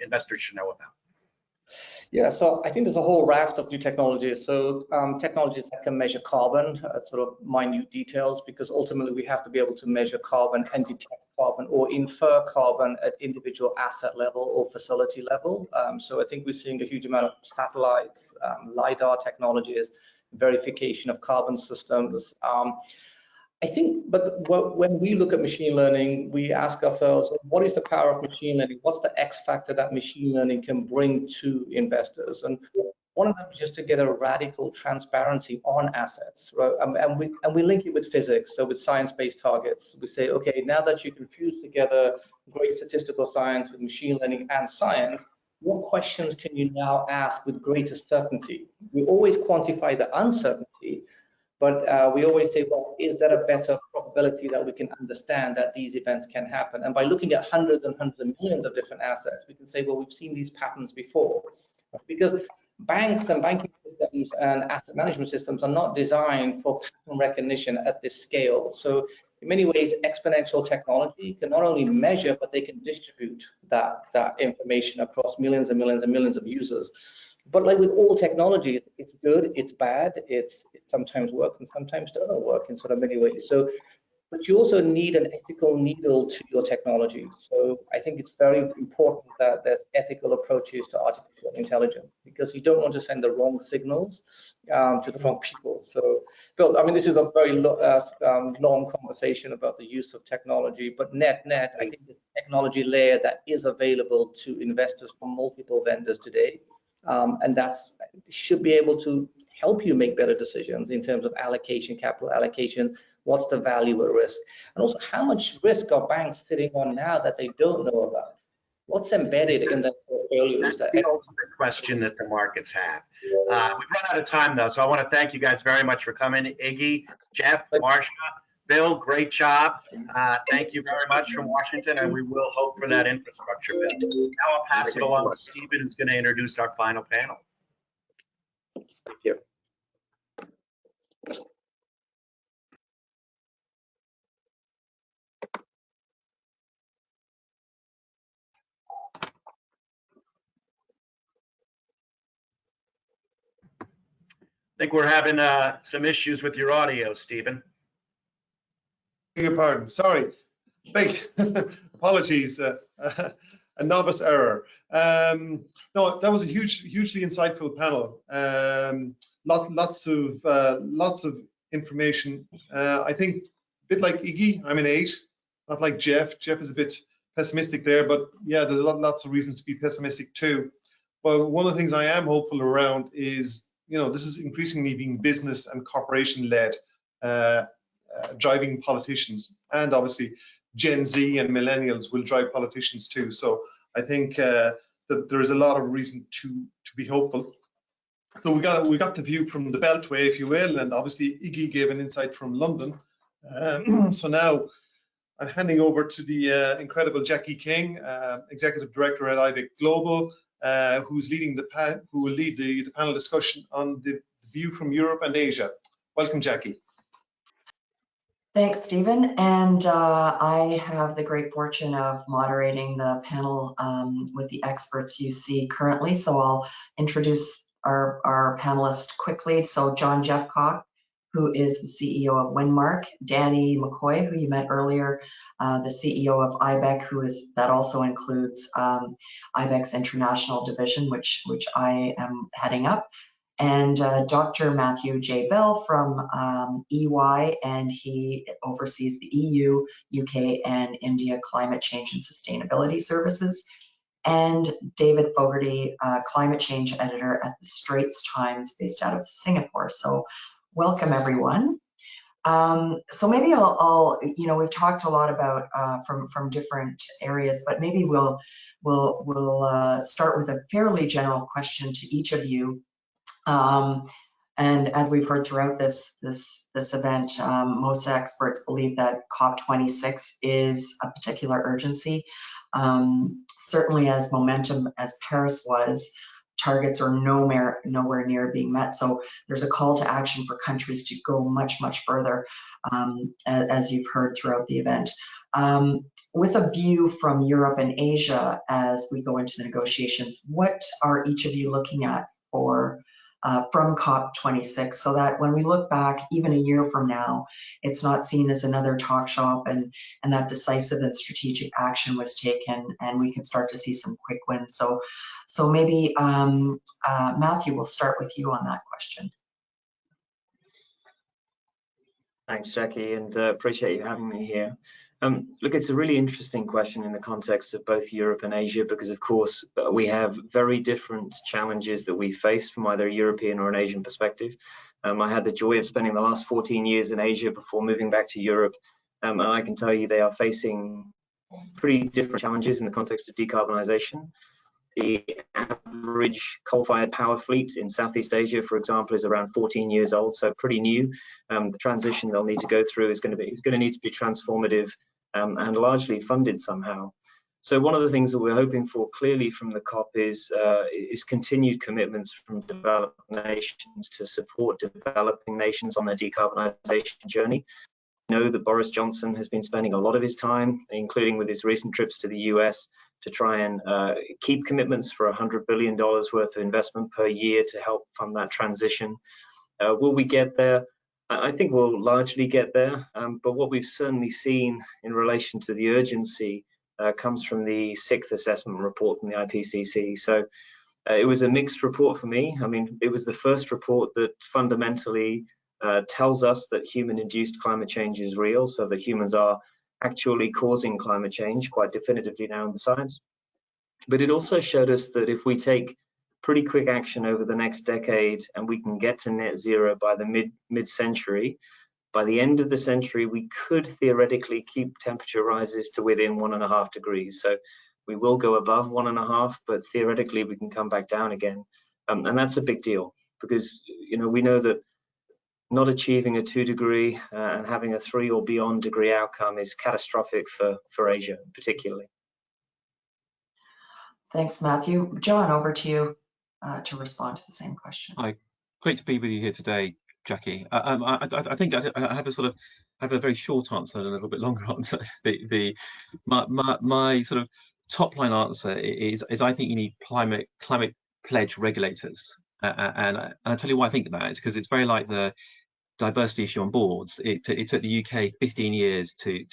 investors should know about? Yeah, so I think there's a whole raft of new technologies. So technologies that can measure carbon at sort of minute details, because ultimately we have to be able to measure carbon and detect carbon or infer carbon at individual asset level or facility level. So I think we're seeing a huge amount of satellites, LiDAR technologies, verification of carbon systems. I think, but when we look at machine learning, we ask ourselves, what is the power of machine learning? What's the X factor that machine learning can bring to investors? And one of them is just to get a radical transparency on assets, right? And we link it with physics, so with science-based targets. We say, okay, now that you can fuse together great statistical science with machine learning and science, what questions can you now ask with greater certainty? We always quantify the uncertainty, but we always say, well, is there a better probability that we can understand that these events can happen? And by looking at hundreds and hundreds of millions of different assets, we can say, well, we've seen these patterns before. Because banks and banking systems and asset management systems are not designed for pattern recognition at this scale. So in many ways, exponential technology can not only measure, but they can distribute that information across millions and millions and millions of users. But like with all technology, it's good, it's bad, it sometimes works and sometimes doesn't work in sort of many ways. So, but you also need an ethical needle to your technology. So I think it's very important that there's ethical approaches to artificial intelligence, because you don't want to send the wrong signals to the wrong people. So, Bill, I mean, this is a very long conversation about the use of technology, but net, I think the technology layer that is available to investors from multiple vendors today, and that should be able to help you make better decisions in terms of allocation, capital allocation, what's the value at risk, and also how much risk are banks sitting on now that they don't know about? What's embedded in their portfolios? That's the ultimate question that the markets have. We've run out of time though, so I want to thank you guys very much for coming. Iggy, Jeff, Marsha, Bill, great job. Thank you very much from Washington, and we will hope for that infrastructure bill. Now I'll pass it along to Stephen, who's going to introduce our final panel. Thank you. I think we're having some issues with your audio, Stephen. Beg your pardon, sorry. Big apologies, a novice error. No, that was a hugely insightful panel. Lots of information. I think a bit like Iggy, I'm an 8, not like Jeff. Jeff is a bit pessimistic there, but yeah, there's lots of reasons to be pessimistic too. But one of the things I am hopeful around is, this is increasingly being business and corporation led, driving politicians, and obviously Gen Z and millennials will drive politicians too. So I think that there is a lot of reason to be hopeful. So we got the view from the Beltway, if you will, and obviously Iggy gave an insight from London. So now I'm handing over to the incredible Jackie King, Executive Director at IBEC Global, who will lead the panel discussion on the view from Europe and Asia. Welcome, Jackie. Thanks, Stephen. And I have the great fortune of moderating the panel with the experts you see currently. So I'll introduce our panelists quickly. So John Jeffcock, who is the CEO of Windmark, Danny McCoy, who you met earlier, the CEO of IBEC, that also includes IBEC's international division, which I am heading up, and Dr. Matthew J. Bell from EY, and he oversees the EU, UK, and India Climate Change and Sustainability Services, and David Fogarty, Climate Change Editor at the Straits Times, based out of Singapore. So welcome, everyone. So maybe I'll we've talked a lot about from different areas, but maybe we'll start with a fairly general question to each of you. And as we've heard throughout this event, most experts believe that COP26 is a particular urgency. Certainly as momentum as Paris was, targets are nowhere near being met. So there's a call to action for countries to go much further, as you've heard throughout the event. With a view from Europe and Asia as we go into the negotiations, what are each of you looking at for from COP26, so that when we look back even a year from now, it's not seen as another talk shop, and that decisive and strategic action was taken, and we can start to see some quick wins. So maybe Matthew, we'll start with you on that question. Thanks, Jackie, and appreciate you having me here. Look, it's a really interesting question in the context of both Europe and Asia, because of course we have very different challenges that we face from either a European or an Asian perspective. I had the joy of spending the last 14 years in Asia before moving back to Europe, and I can tell you they are facing pretty different challenges in the context of decarbonisation. The average coal-fired power fleet in Southeast Asia, for example, is around 14 years old, so pretty new. The transition they'll need to go through is going to need to be transformative and largely funded somehow. So one of the things that we're hoping for clearly from the COP is continued commitments from developed nations to support developing nations on their decarbonisation journey. I know that Boris Johnson has been spending a lot of his time, including with his recent trips to the US, to try and keep commitments for $100 billion worth of investment per year to help fund that transition. Will we get there? I think we'll largely get there, but what we've certainly seen in relation to the urgency comes from the 6th assessment report from the IPCC. So it was a mixed report for me. I mean, it was the first report that fundamentally tells us that human-induced climate change is real, so that humans are actually causing climate change quite definitively now in the science. But it also showed us that if we take pretty quick action over the next decade and we can get to net zero by the mid-century, by the end of the century, we could theoretically keep temperature rises to within 1.5 degrees. So we will go above 1.5, but theoretically we can come back down again. And that's a big deal, because we know that not achieving a 2-degree and having a 3 or beyond degree outcome is catastrophic for Asia particularly. Thanks, Matthew. John, over to you to respond to the same question. Hi, great to be with you here today, Jackie. I think I have a very short answer and a little bit longer answer. My sort of top line answer is I think you need climate pledge regulators, and I'll tell you why I think that is because it's very like the diversity issue on boards. It took the UK 15 years to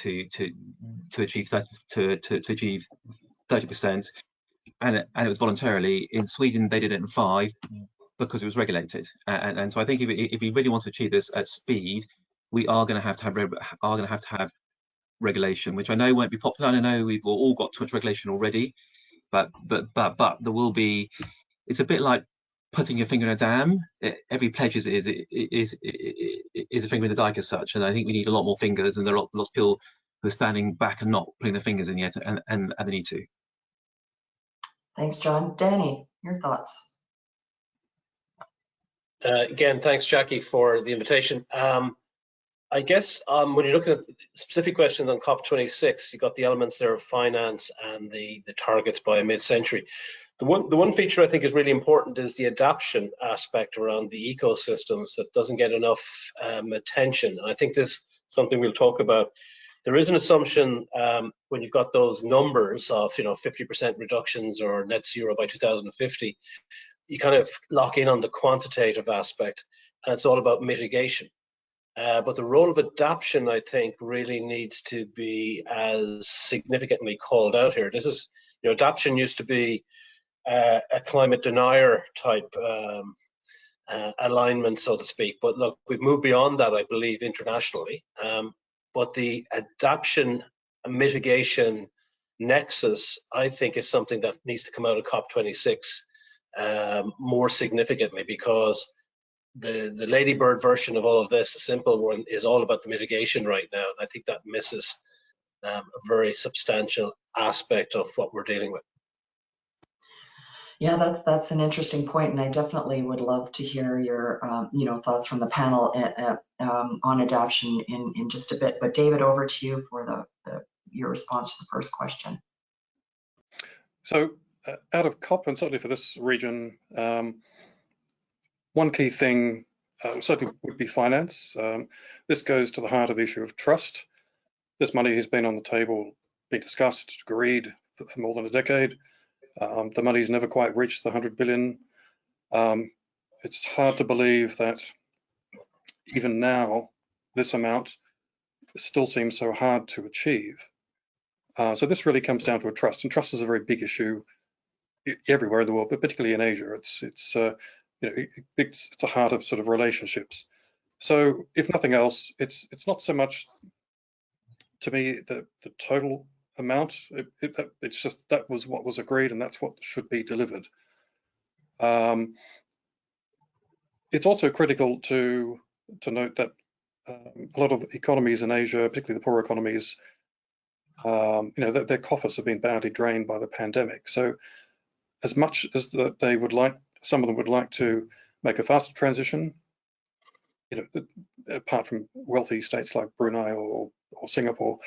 achieve 30%, and it was voluntarily. In Sweden, they did it in 5 because it was regulated. And so I think if we really want to achieve this at speed, we are going to have to have regulation, which I know won't be popular. I know we've all got too much regulation already, but there will be. It's a bit like putting your finger in a dam. Every pledge is a finger in the dike as such, and I think we need a lot more fingers, and there are lots of people who are standing back and not putting their fingers in yet, and they need to. Thanks, John. Danny, your thoughts? Again, thanks, Jackie, for the invitation. I guess when you're looking at specific questions on COP26, you've got the elements there of finance and the targets by mid-century. The one feature I think is really important is the adaptation aspect around the ecosystems that doesn't get enough attention. And I think this is something we'll talk about. There is an assumption when you've got those numbers of 50% reductions or net zero by 2050, you kind of lock in on the quantitative aspect, and it's all about mitigation. But the role of adaptation, I think, really needs to be as significantly called out here. This is, adaptation used to be a climate denier type alignment, so to speak. But look, we've moved beyond that, I believe, internationally. But the adaptation and mitigation nexus, I think, is something that needs to come out of COP26 more significantly, because the ladybird version of all of this, the simple one, is all about the mitigation right now. And I think that misses a very substantial aspect of what we're dealing with. Yeah, that's an interesting point, and I definitely would love to hear your thoughts from the panel on adaptation in just a bit. But David, over to you for your response to the first question. So out of COP, and certainly for this region, one key thing certainly would be finance. This goes to the heart of the issue of trust. This money has been on the table, been discussed, agreed for more than a decade. The money's never quite reached the 100 billion. It's hard to believe that even now, this amount still seems so hard to achieve. So this really comes down to a trust, and trust is a very big issue everywhere in the world, but particularly in Asia. It's the heart of sort of relationships. So if nothing else, it's not so much, to me, the total amount. It's just that was what was agreed, and that's what should be delivered. It's also critical to note that a lot of economies in Asia, particularly the poor economies, their coffers have been badly drained by the pandemic. So as much as they would like, some of them would like to make a faster transition, apart from wealthy states like Brunei or Singapore,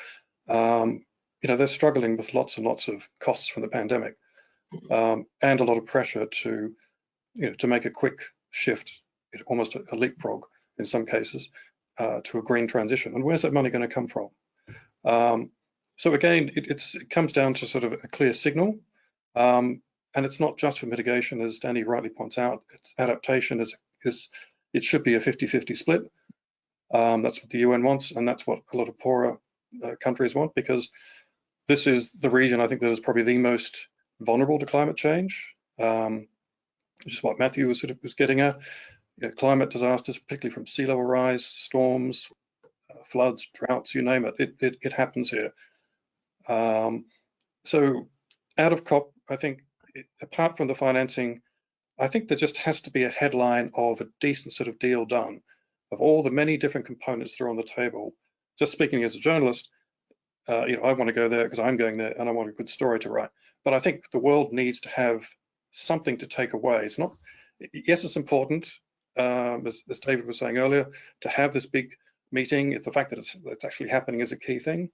they're struggling with lots and lots of costs from the pandemic, and a lot of pressure to make a quick shift, almost a leapfrog in some cases, to a green transition. And where's that money going to come from? So again, it comes down to sort of a clear signal, and it's not just for mitigation, as Danny rightly points out. It's adaptation it should be a 50-50 split. That's what the UN wants, and that's what a lot of poorer countries want, because this is the region, I think, that is probably the most vulnerable to climate change, which is what Matthew was getting at. Climate disasters, particularly from sea level rise, storms, floods, droughts, you name it, it happens here. So out of COP, I think, apart from the financing, I think there just has to be a headline of a decent sort of deal done of all the many different components that are on the table. Just speaking as a journalist, I want to go there because I'm going there and I want a good story to write. But I think the world needs to have something to take away. It's not, yes, it's important, as David was saying earlier, to have this big meeting. The fact that it's actually happening is a key thing.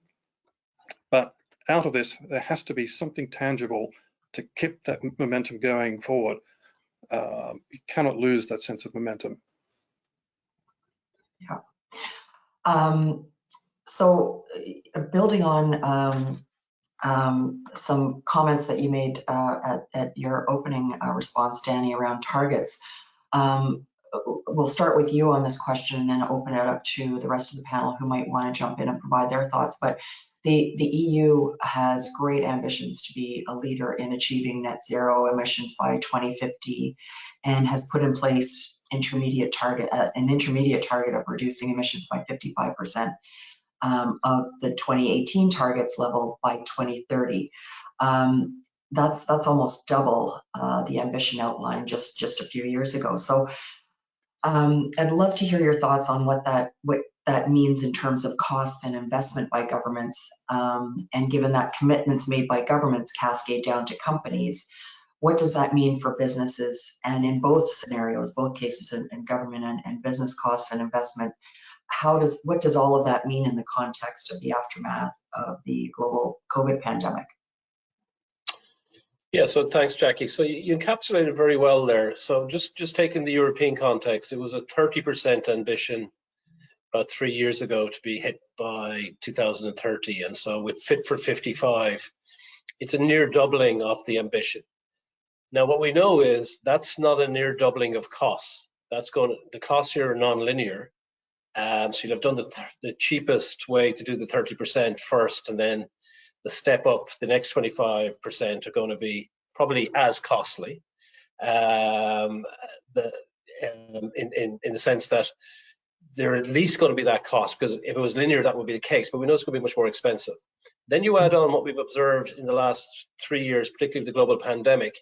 But out of this, there has to be something tangible to keep that momentum going forward. You cannot lose that sense of momentum. Yeah. So building on some comments that you made at your opening response, Danny, around targets, we'll start with you on this question and then open it up to the rest of the panel who might want to jump in and provide their thoughts. But the EU has great ambitions to be a leader in achieving net zero emissions by 2050, and has put in place an intermediate target of reducing emissions by 55% of the 2018 targets level by 2030. That's almost double the ambition outlined just a few years ago. So I'd love to hear your thoughts on what that means in terms of costs and investment by governments, and given that commitments made by governments cascade down to companies, what does that mean for businesses? And in both scenarios, both cases, in government and business costs and investment, what does all of that mean in the context of the aftermath of the global COVID pandemic? Yeah, so thanks, Jackie. So you encapsulated very well there. So just taking the European context, it was a 30% ambition about 3 years ago to be hit by 2030. And so with Fit for 55, it's a near doubling of the ambition. Now, what we know is that's not a near doubling of costs. The costs here are non-linear. So you'll have done the cheapest way to do the 30% first, and then the step up, the next 25% are going to be probably as costly, in the sense that they're at least going to be that cost, because if it was linear, that would be the case, but we know it's going to be much more expensive. Then you add on what we've observed in the last 3 years, particularly with the global pandemic,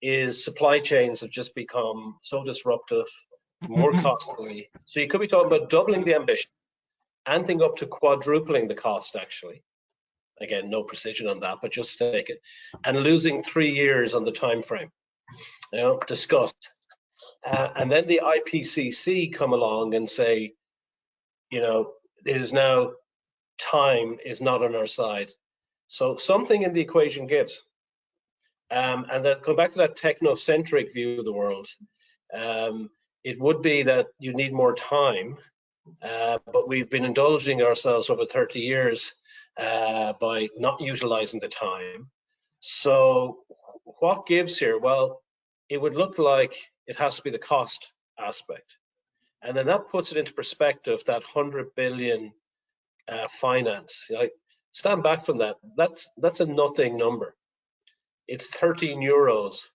is supply chains have just become so disruptive, more costly. So you could be talking about doubling the ambition, and think up to quadrupling the cost, actually. Again, no precision on that, but just take it, and losing 3 years on the time frame, discussed. And then the IPCC come along and say, it is now time is not on our side. So something in the equation gives. And then go back to that technocentric view of the world. It would be that you need more time, but we've been indulging ourselves over 30 years by not utilizing the time. So what gives here? Well, it would look like it has to be the cost aspect. And then that puts it into perspective, that 100 billion finance. Stand back from that. That's a nothing number. It's 13 euros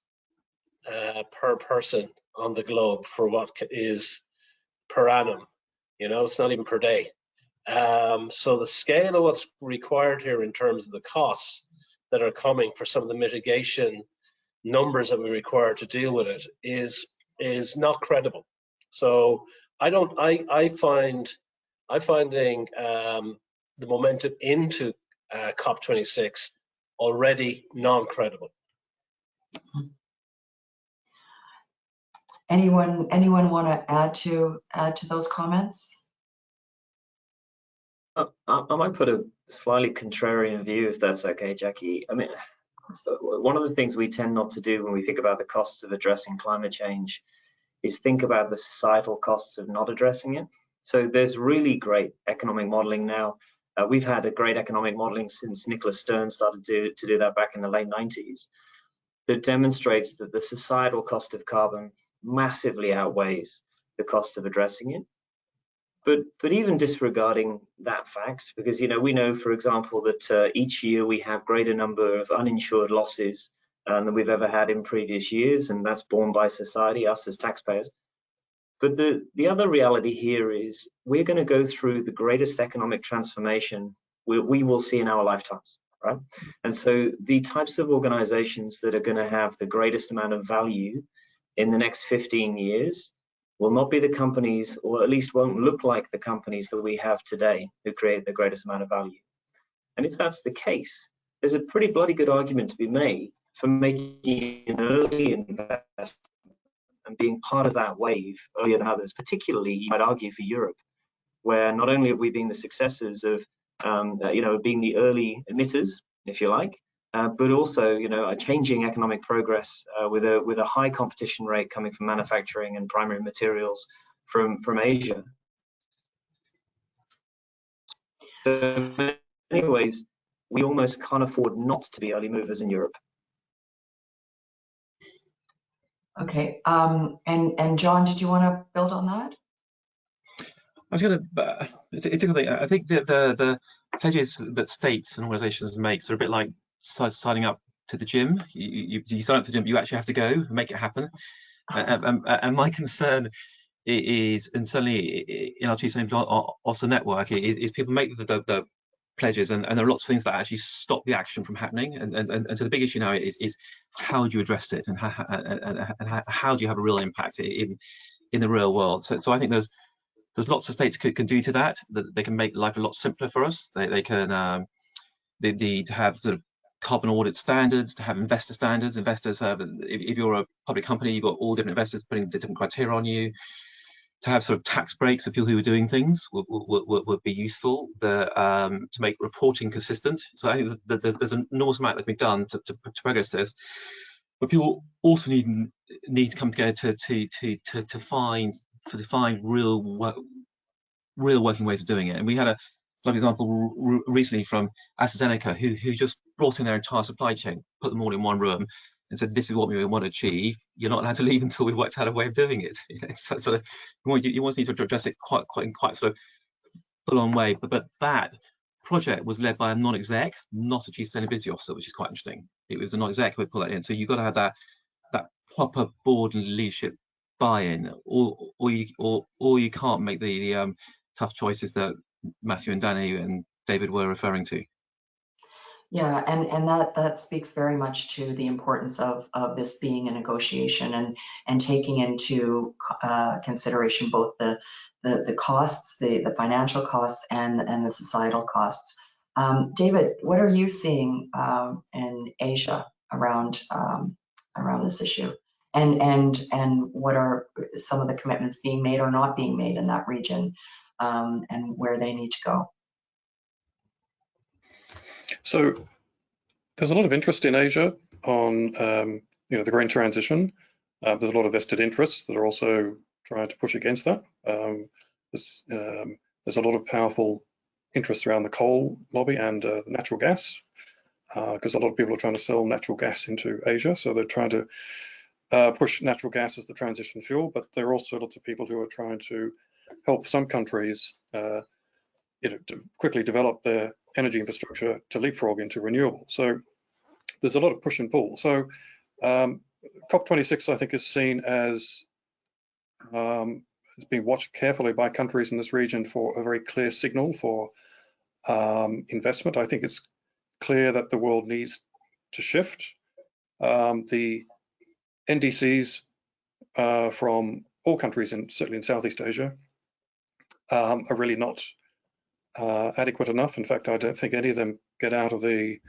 per person on the globe for what is per annum. It's not even per day. So the scale of what's required here in terms of the costs that are coming for some of the mitigation numbers that we require to deal with it is not credible. So I finding the momentum into COP26 already non-credible. Anyone want to add to those comments? I might put a slightly contrarian view, if that's okay, Jackie. I mean, one of the things we tend not to do when we think about the costs of addressing climate change is think about the societal costs of not addressing it. So there's really great economic modeling now. We've had a great economic modeling since Nicholas Stern started to do that back in the late 90s, that demonstrates that the societal cost of carbon massively outweighs the cost of addressing it. But even disregarding that fact, because we know, for example, that each year we have greater number of uninsured losses than we've ever had in previous years, and that's borne by society, us as taxpayers. But the other reality here is we're going to go through the greatest economic transformation we will see in our lifetimes, right? And so the types of organizations that are going to have the greatest amount of value in the next 15 years will not be the companies, or at least won't look like the companies that we have today who create the greatest amount of value. And if that's the case, there's a pretty bloody good argument to be made for making an early investment and being part of that wave earlier than others, particularly, you might argue, for Europe, where not only have we been the successors of, being the early emitters, if you like, but also, a changing economic progress with a high competition rate coming from manufacturing and primary materials from Asia. So in many ways, we almost can't afford not to be early movers in Europe. Okay, and John, did you want to build on that? I was going to. It's a good thing. I think that the pledges that states and organisations make are a bit like signing up to the gym. You sign up to the gym, you actually have to go and make it happen. And my concern is, and certainly in our also network, is people make the pledges, and there are lots of things that actually stop the action from happening. And so the big issue now is how do you address it, and how do you have a real impact in the real world. So I think there's lots of states can do to that they can make life a lot simpler for us. They can to have sort of carbon audit standards, to have investor standards. Investors have, if you're a public company, you've got all different investors putting the different criteria on you. to have sort of tax breaks for people who are doing things would be useful. To make reporting consistent. So I think that there's an enormous amount that can be done to progress this. But people also need to come together to find real working ways of doing it. And we had a lovely example recently from AstraZeneca, who just brought in their entire supply chain, put them all in one room, and said, "This is what we want to achieve. You're not allowed to leave until we've worked out a way of doing it." So sort of you almost need to address it quite sort of full-on way. But that project was led by a non-exec, not a chief sustainability officer, which is quite interesting. It was a non-exec who would pull that in. So you've got to have that proper board and leadership buy-in, or you can't make the tough choices that Matthew and Danny and David were referring to. Yeah, and that speaks very much to the importance of this being a negotiation and taking into consideration both the costs, the financial costs, and the societal costs. David, what are you seeing in Asia around this issue, and what are some of the commitments being made or not being made in that region, and where they need to go? So there's a lot of interest in Asia on the green transition. There's a lot of vested interests that are also trying to push against that. There's a lot of powerful interest around the coal lobby and the natural gas, because a lot of people are trying to sell natural gas into Asia. So they're trying to push natural gas as the transition fuel, but there are also lots of people who are trying to help some countries to quickly develop their energy infrastructure to leapfrog into renewable. So there's a lot of push and pull. So COP26, I think, is seen as it's being watched carefully by countries in this region for a very clear signal for investment. I think it's clear that the world needs to shift. The NDCs from all countries, certainly in Southeast Asia, are really not adequate enough. In fact, I don't think any of them get out of the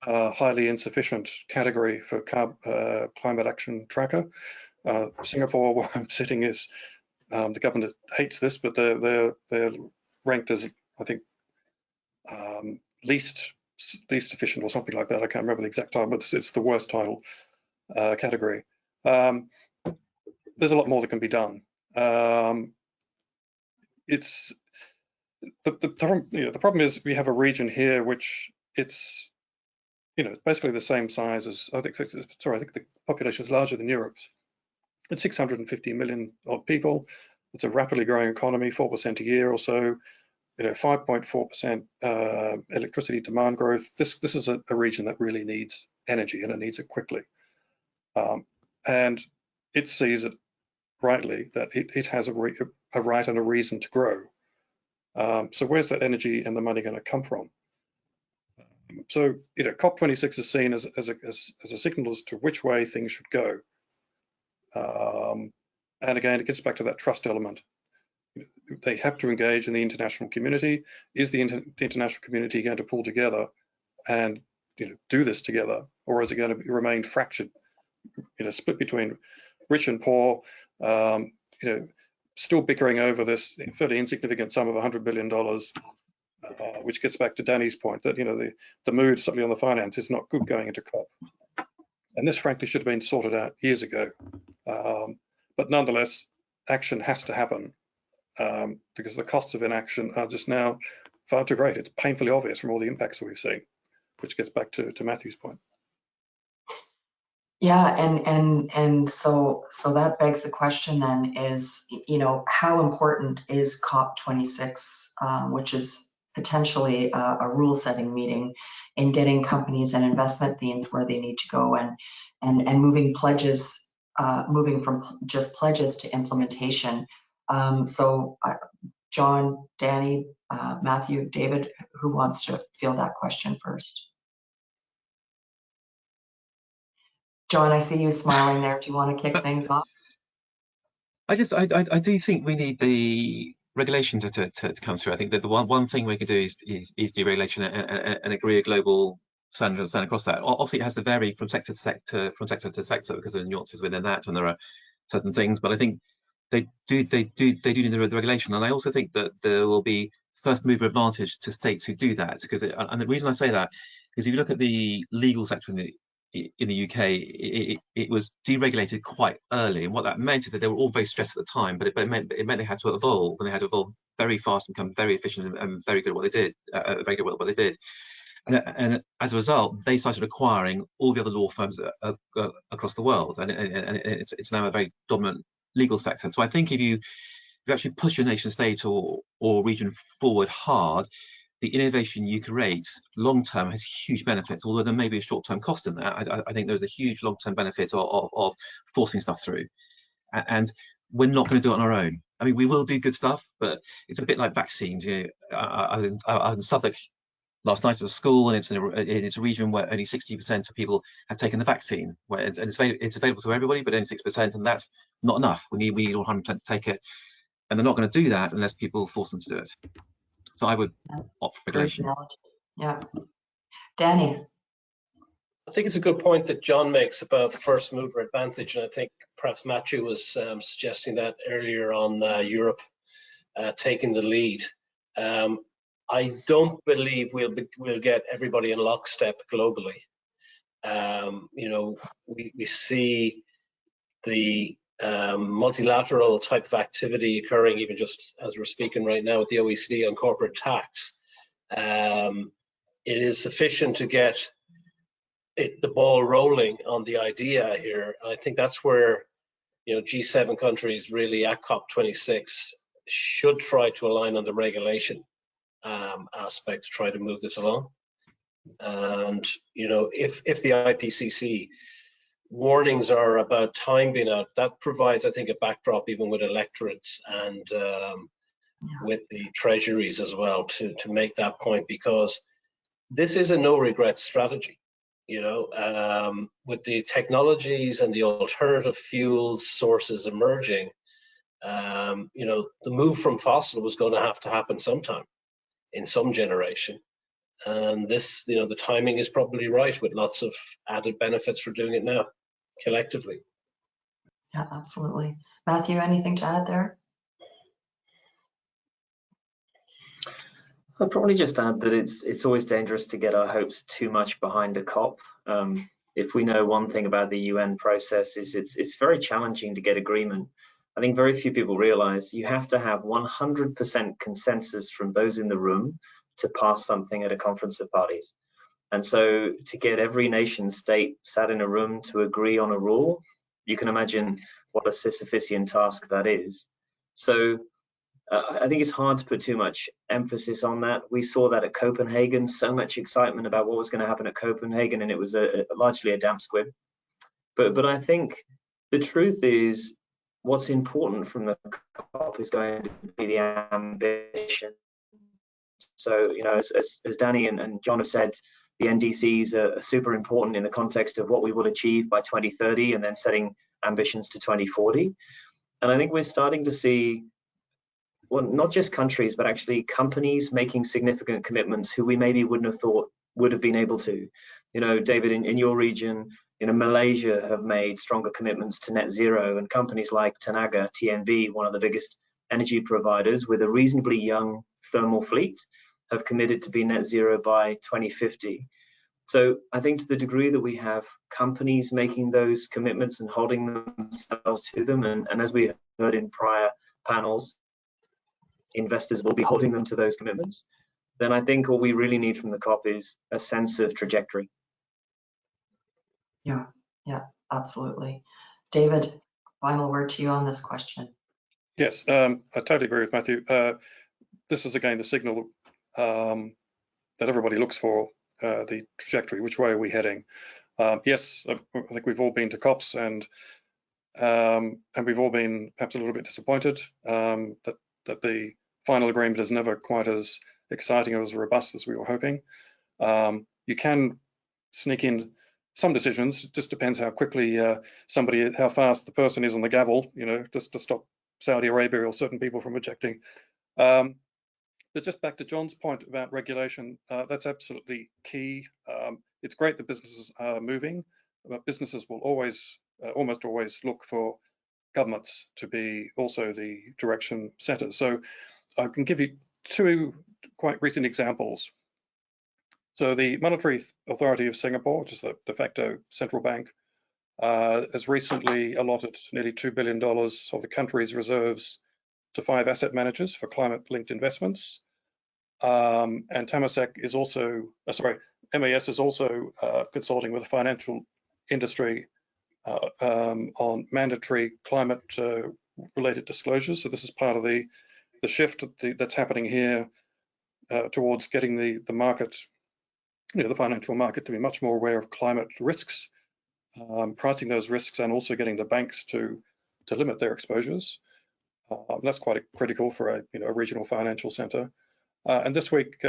highly insufficient category for climate action tracker. Singapore, where I'm sitting, is the government hates this, but they're ranked as, I think, least efficient or something like that. I can't remember the exact title, but it's the worst title category. There's a lot more that can be done. It's the problem is we have a region here which it's basically the same size as I think the population is larger than Europe's. It's 650 million odd people. It's a rapidly growing economy, 4% a year or so. 5.4% electricity demand growth. This is a region that really needs energy, and it needs it quickly. And it sees it rightly that it has a right and a reason to grow. So where's that energy and the money going to come from? So COP26 is seen as a signal as to which way things should go. And again, it gets back to that trust element. They have to engage in the international community. Is the international community going to pull together and do this together, or is it going to remain fractured, split between rich and poor, still bickering over this fairly insignificant sum of $100 billion, which gets back to Danny's point that the mood, certainly on the finance, is not good going into COP. And this, frankly, should have been sorted out years ago. But nonetheless, action has to happen because the costs of inaction are just now far too great. It's painfully obvious from all the impacts that we've seen, which gets back to Matthew's point. Yeah, and so that begs the question then is, how important is COP26, which is potentially a rule-setting meeting in getting companies and investment themes where they need to go and moving from just pledges to implementation. So John, Danny, Matthew, David, who wants to field that question first? John, I see you smiling there. Do you want to kick things off? I do think we need the regulation to come through. I think that the one thing we can do is deregulation and agree a global standard across that. Obviously, it has to vary from sector to sector because there are nuances within that, and there are certain things. But I think they do need the regulation, and I also think that there will be first mover advantage to states who do that, because and the reason I say that is if you look at the legal sector in the UK, it was deregulated quite early, and what that meant is that they were all very stressed at the time, but it meant they had to evolve, and they had to evolve very fast and become very efficient and very good at what they did, very good at what they did. And as a result, they started acquiring all the other law firms across the world, and it's now a very dominant legal sector. So I think if you actually push your nation state or region forward hard, the innovation you create long term has huge benefits, although there may be a short term cost in that. I think there's a huge long term benefit of forcing stuff through, and we're not going to do it on our own. I mean, we will do good stuff, but it's a bit like vaccines. You know, I was in Southwark last night at a school, and it's a region where only 60% of people have taken the vaccine, and it's available to everybody, but only 6%, and that's not enough. We need all 100% to take it, and they're not going to do that unless people force them to do it. So I would opt for regulation. Yeah, Danny. I think it's a good point that John makes about first mover advantage, and I think perhaps Matthew was suggesting that earlier on Europe taking the lead. I don't believe we'll get everybody in lockstep globally. You know, we see the multilateral type of activity occurring even just as we're speaking right now with the OECD on corporate tax. It is sufficient to get the ball rolling on the idea here. I think that's where, you know, G7 countries really at COP26 should try to align on the regulation aspect to try to move this along. And, you know, if the IPCC warnings are about time being out, that provides, I think, a backdrop even with electorates and with the treasuries as well to make that point, because this is a no regrets strategy. You know, with the technologies and the alternative fuels sources emerging, you know, the move from fossil was going to happen sometime in some generation. And this, you know, the timing is probably right with lots of added benefits for doing it now collectively. Yeah, absolutely. Matthew, anything to add there? I'll probably just add that it's always dangerous to get our hopes too much behind a COP. If we know one thing about the UN process is it's very challenging to get agreement. I think very few people realize you have to have 100% consensus from those in the room to pass something at a conference of parties. And so to get every nation state sat in a room to agree on a rule, you can imagine what a Sisyphean task that is. So I think it's hard to put too much emphasis on that. We saw that at Copenhagen, so much excitement about what was going to happen at Copenhagen, and it was largely a damp squib. But I think the truth is what's important from the COP is going to be the ambition. So, you know, as Danny and John have said, the NDCs are super important in the context of what we will achieve by 2030 and then setting ambitions to 2040. And I think we're starting to see, well, not just countries, but actually companies making significant commitments who we maybe wouldn't have thought would have been able to. You know, David, in your region, you know, Malaysia have made stronger commitments to net zero, and companies like Tenaga, TNB, one of the biggest energy providers with a reasonably young thermal fleet, have committed to be net zero by 2050. So I think to the degree that we have companies making those commitments and holding themselves to them, and as we heard in prior panels, investors will be holding them to those commitments, then I think all we really need from the COP is a sense of trajectory. Yeah, absolutely. David, final word to you on this question. Yes, I totally agree with Matthew. This is again the signal that everybody looks for, the trajectory. Which way are we heading? Yes, I think we've all been to COPs, and we've all been perhaps a little bit disappointed that the final agreement is never quite as exciting or as robust as we were hoping. You can sneak in some decisions. It just depends how quickly how fast the person is on the gavel, you know, just to stop Saudi Arabia or certain people from ejecting. But just back to John's point about regulation, that's absolutely key. It's great that businesses are moving, but businesses will always, almost always look for governments to be also the direction setters. So I can give you two quite recent examples. So the Monetary Authority of Singapore, which is the de facto central bank, has recently allotted nearly $2 billion of the country's reserves to 5 asset managers for climate-linked investments. And Temasek is also, MAS is also consulting with the financial industry on mandatory climate-related disclosures. So this is part of the shift that's happening here towards getting the market, the financial market, to be much more aware of climate risks, pricing those risks, and also getting the banks to limit their exposures. That's quite critical for a regional financial center. And this week,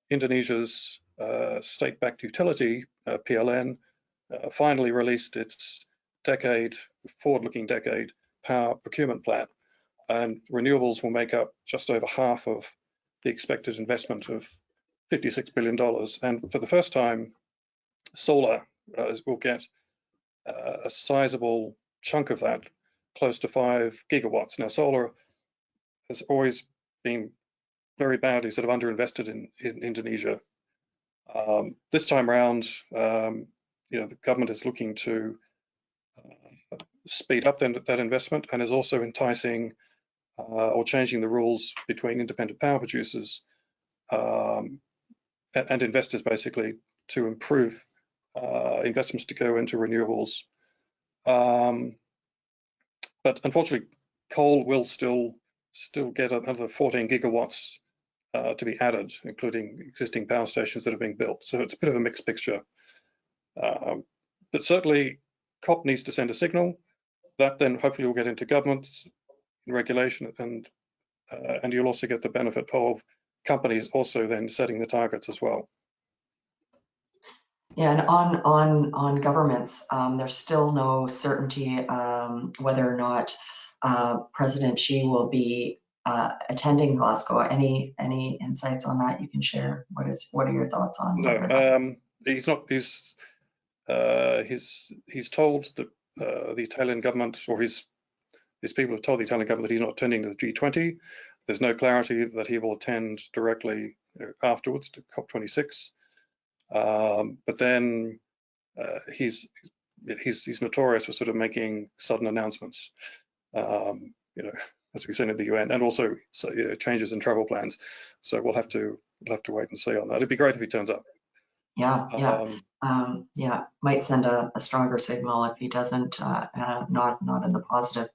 Indonesia's state-backed utility, PLN, finally released its forward-looking decade power procurement plan. And renewables will make up just over half of the expected investment of $56 billion. And for the first time, solar will get a sizable chunk of that, close to 5 gigawatts. Now, solar has always been very badly sort of underinvested in Indonesia. This time around, the government is looking to speed up that investment, and is also enticing or changing the rules between independent power producers and investors, basically, to improve investments to go into renewables. But unfortunately, coal will still get another 14 gigawatts to be added, including existing power stations that are being built. So it's a bit of a mixed picture. But certainly, COP needs to send a signal that then hopefully will get into government regulation, and you'll also get the benefit of companies also then setting the targets as well. Yeah, and on governments, there's still no certainty whether or not President Xi will be attending Glasgow. Any insights on that you can share? What are your thoughts on? No, he's not. He's told the Italian government, or his people have told the Italian government that he's not attending the G20. There's no clarity that he will attend directly afterwards to COP26. But then he's notorious for sort of making sudden announcements, as we've seen at the UN, and also changes in travel plans. So we'll have to wait and see on that. It'd be great if he turns up. Yeah, might send a stronger signal if he doesn't, not in the positive.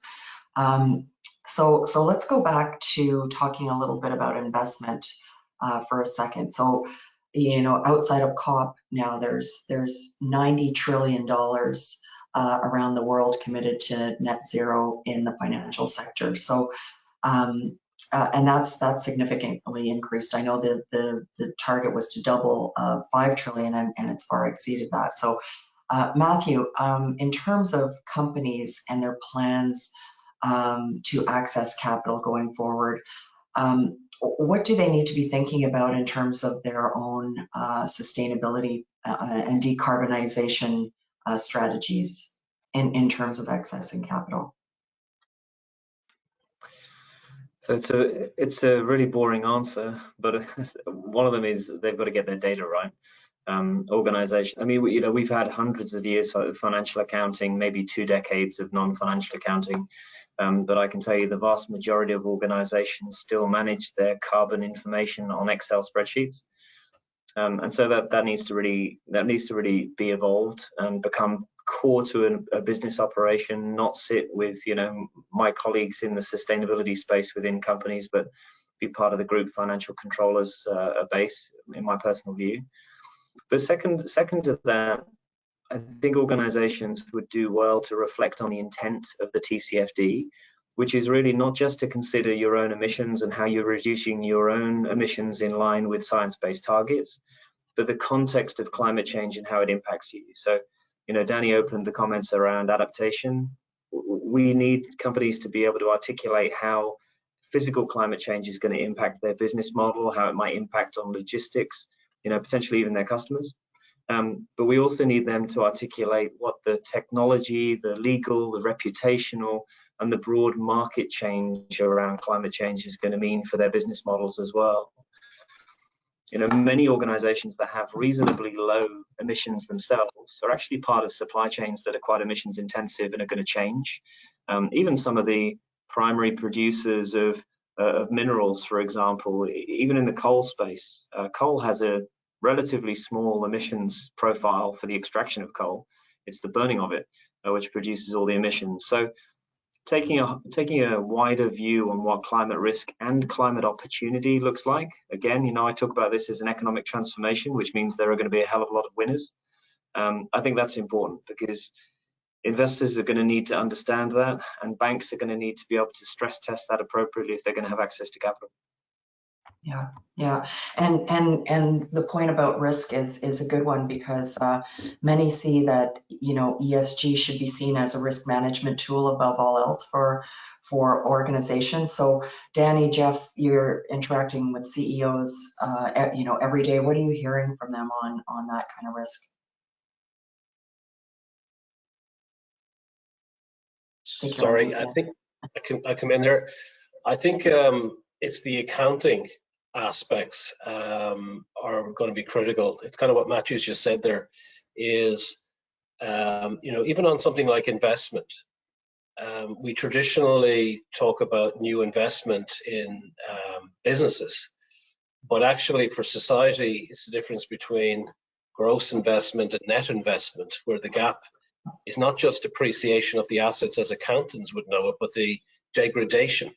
So let's go back to talking a little bit about investment for a second. So, outside of COP now, there's $90 trillion around the world committed to net zero in the financial sector. So, and that's significantly increased. I know the target was to double 5 trillion, and it's far exceeded that. So, Matthew, in terms of companies and their plans to access capital going forward, what do they need to be thinking about in terms of their own sustainability and decarbonization strategies in terms of accessing capital? So it's a really boring answer, but one of them is they've got to get their data right. Organization. I mean, we've had hundreds of years of financial accounting, maybe 2 decades of non-financial accounting. But I can tell you the vast majority of organizations still manage their carbon information on Excel spreadsheets. And so that needs to really be evolved and become core to a business operation, not sit with my colleagues in the sustainability space within companies, but be part of the group financial controllers base, in my personal view. But second to that, I think organizations would do well to reflect on the intent of the TCFD, which is really not just to consider your own emissions and how you're reducing your own emissions in line with science-based targets, but the context of climate change and how it impacts you. So, Danny opened the comments around adaptation. We need companies to be able to articulate how physical climate change is going to impact their business model, how it might impact on logistics, potentially even their customers. But we also need them to articulate what the technology, the legal, the reputational, and the broad market change around climate change is going to mean for their business models as well. You know, many organizations that have reasonably low emissions themselves are actually part of supply chains that are quite emissions intensive and are going to change. Even some of the primary producers of minerals, for example, even in the coal space, coal has a relatively small emissions profile for the extraction of coal. It's the burning of it which produces all the emissions. So taking a wider view on what climate risk and climate opportunity looks like. Again, you know, I talk about this as an economic transformation, which means there are going to be a hell of a lot of winners. I think that's important because investors are going to need to understand that, and banks are going to need to be able to stress test that appropriately if they're going to have access to capital. Yeah, and the point about risk is a good one, because many see that, you know, ESG should be seen as a risk management tool above all else for organizations. So Danny, Jeff, you're interacting with CEOs, you know, every day. What are you hearing from them on that kind of risk? Sorry, I think I come in there. I think it's the accounting aspects are going to be critical. It's kind of what Matthew's just said there is, you know, even on something like investment, we traditionally talk about new investment in businesses, but actually for society, it's the difference between gross investment and net investment, where the gap is not just depreciation of the assets as accountants would know it, but the degradation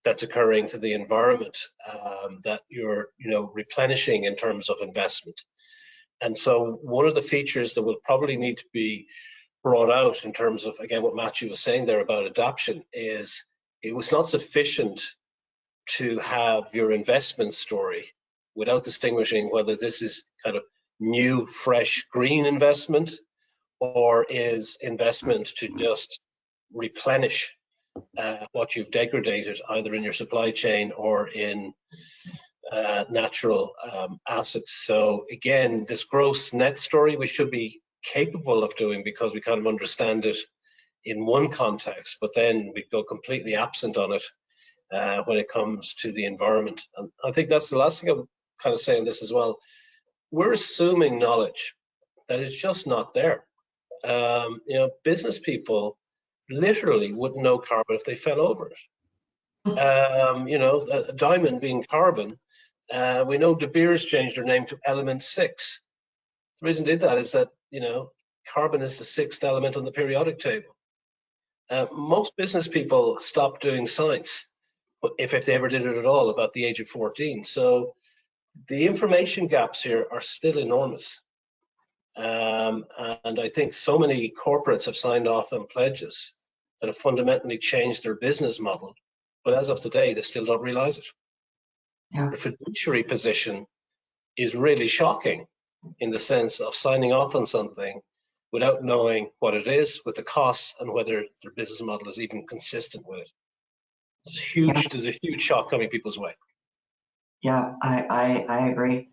that's occurring to the environment that you're, you know, replenishing in terms of investment. And so one of the features that will probably need to be brought out in terms of, again, what Matthew was saying there about adoption is it was not sufficient to have your investment story without distinguishing whether this is kind of new, fresh, green investment or is investment to just replenish what you've degraded either in your supply chain or in natural assets. So again, this gross net story we should be capable of doing because we kind of understand it in one context, but then we go completely absent on it when it comes to the environment. And I think that's the last thing I'm kind of saying this as well. We're assuming knowledge that is just not there. You know, business people literally wouldn't know carbon if they fell over it. You know, a diamond being carbon, we know De Beers changed their name to element 6. The reason they did that is that, you know, carbon is the 6th element on the periodic table. Most business people stop doing science, if they ever did it at all, about the age of 14. So the information gaps here are still enormous. And I think so many corporates have signed off on pledges that have fundamentally changed their business model, but as of today, they still don't realize it. Yeah. The fiduciary position is really shocking in the sense of signing off on something without knowing what it is, with the costs, and whether their business model is even consistent with it. It's huge. There's a huge shock coming people's way. Yeah, I agree.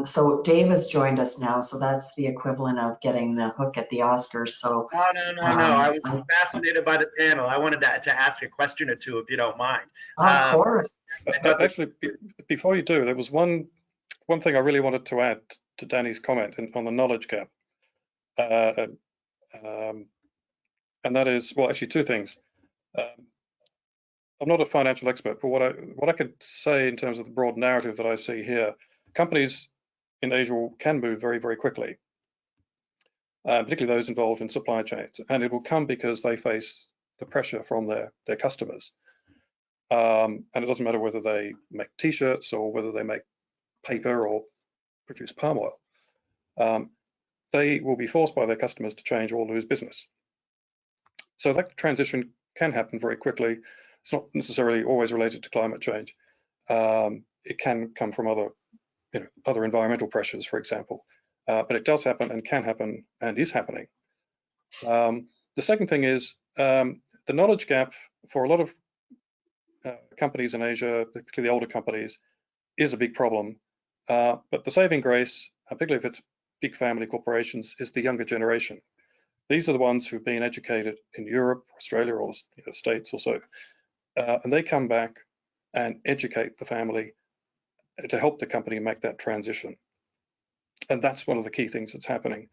So Dave has joined us now, so that's the equivalent of getting the hook at the Oscars. So no. I was fascinated by the panel. I wanted to ask a question or two, if you don't mind. Of course. Actually, before you do, there was one thing I really wanted to add to Danny's comment on the knowledge gap, and that is, well, actually two things. I'm not a financial expert, but what I could say in terms of the broad narrative that I see here, companies in Asia can move very, very quickly, particularly those involved in supply chains, and it will come because they face the pressure from their customers. And it doesn't matter whether they make T-shirts or whether they make paper or produce palm oil. They will be forced by their customers to change or lose business. So that transition can happen very quickly. It's not necessarily always related to climate change. It can come from other environmental pressures, for example. But it does happen and can happen and is happening. The second thing is the knowledge gap for a lot of companies in Asia, particularly the older companies, is a big problem. But the saving grace, particularly if it's big family corporations, is the younger generation. These are the ones who've been educated in Europe, Australia, or the States or so. And they come back and educate the family to help the company make that transition. And that's one of the key things that's happening.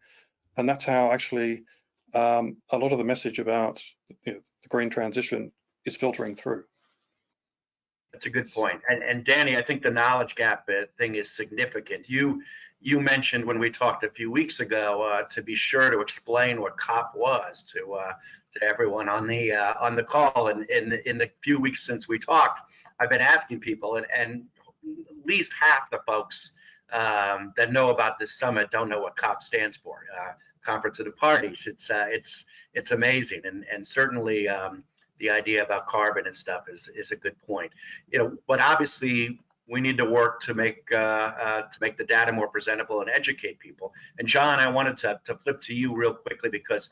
And that's how actually a lot of the message about the green transition is filtering through. That's a good point. And Danny, I think the knowledge gap thing is significant. You mentioned when we talked a few weeks ago to be sure to explain what COP was to everyone on the call. And in the few weeks since we talked, I've been asking people, and at least half the folks that know about this summit don't know what COP stands for. Conference of the Parties. It's amazing, and certainly the idea about carbon and stuff is a good point. But obviously we need to work to make the data more presentable and educate people. And John, I wanted to flip to you real quickly, because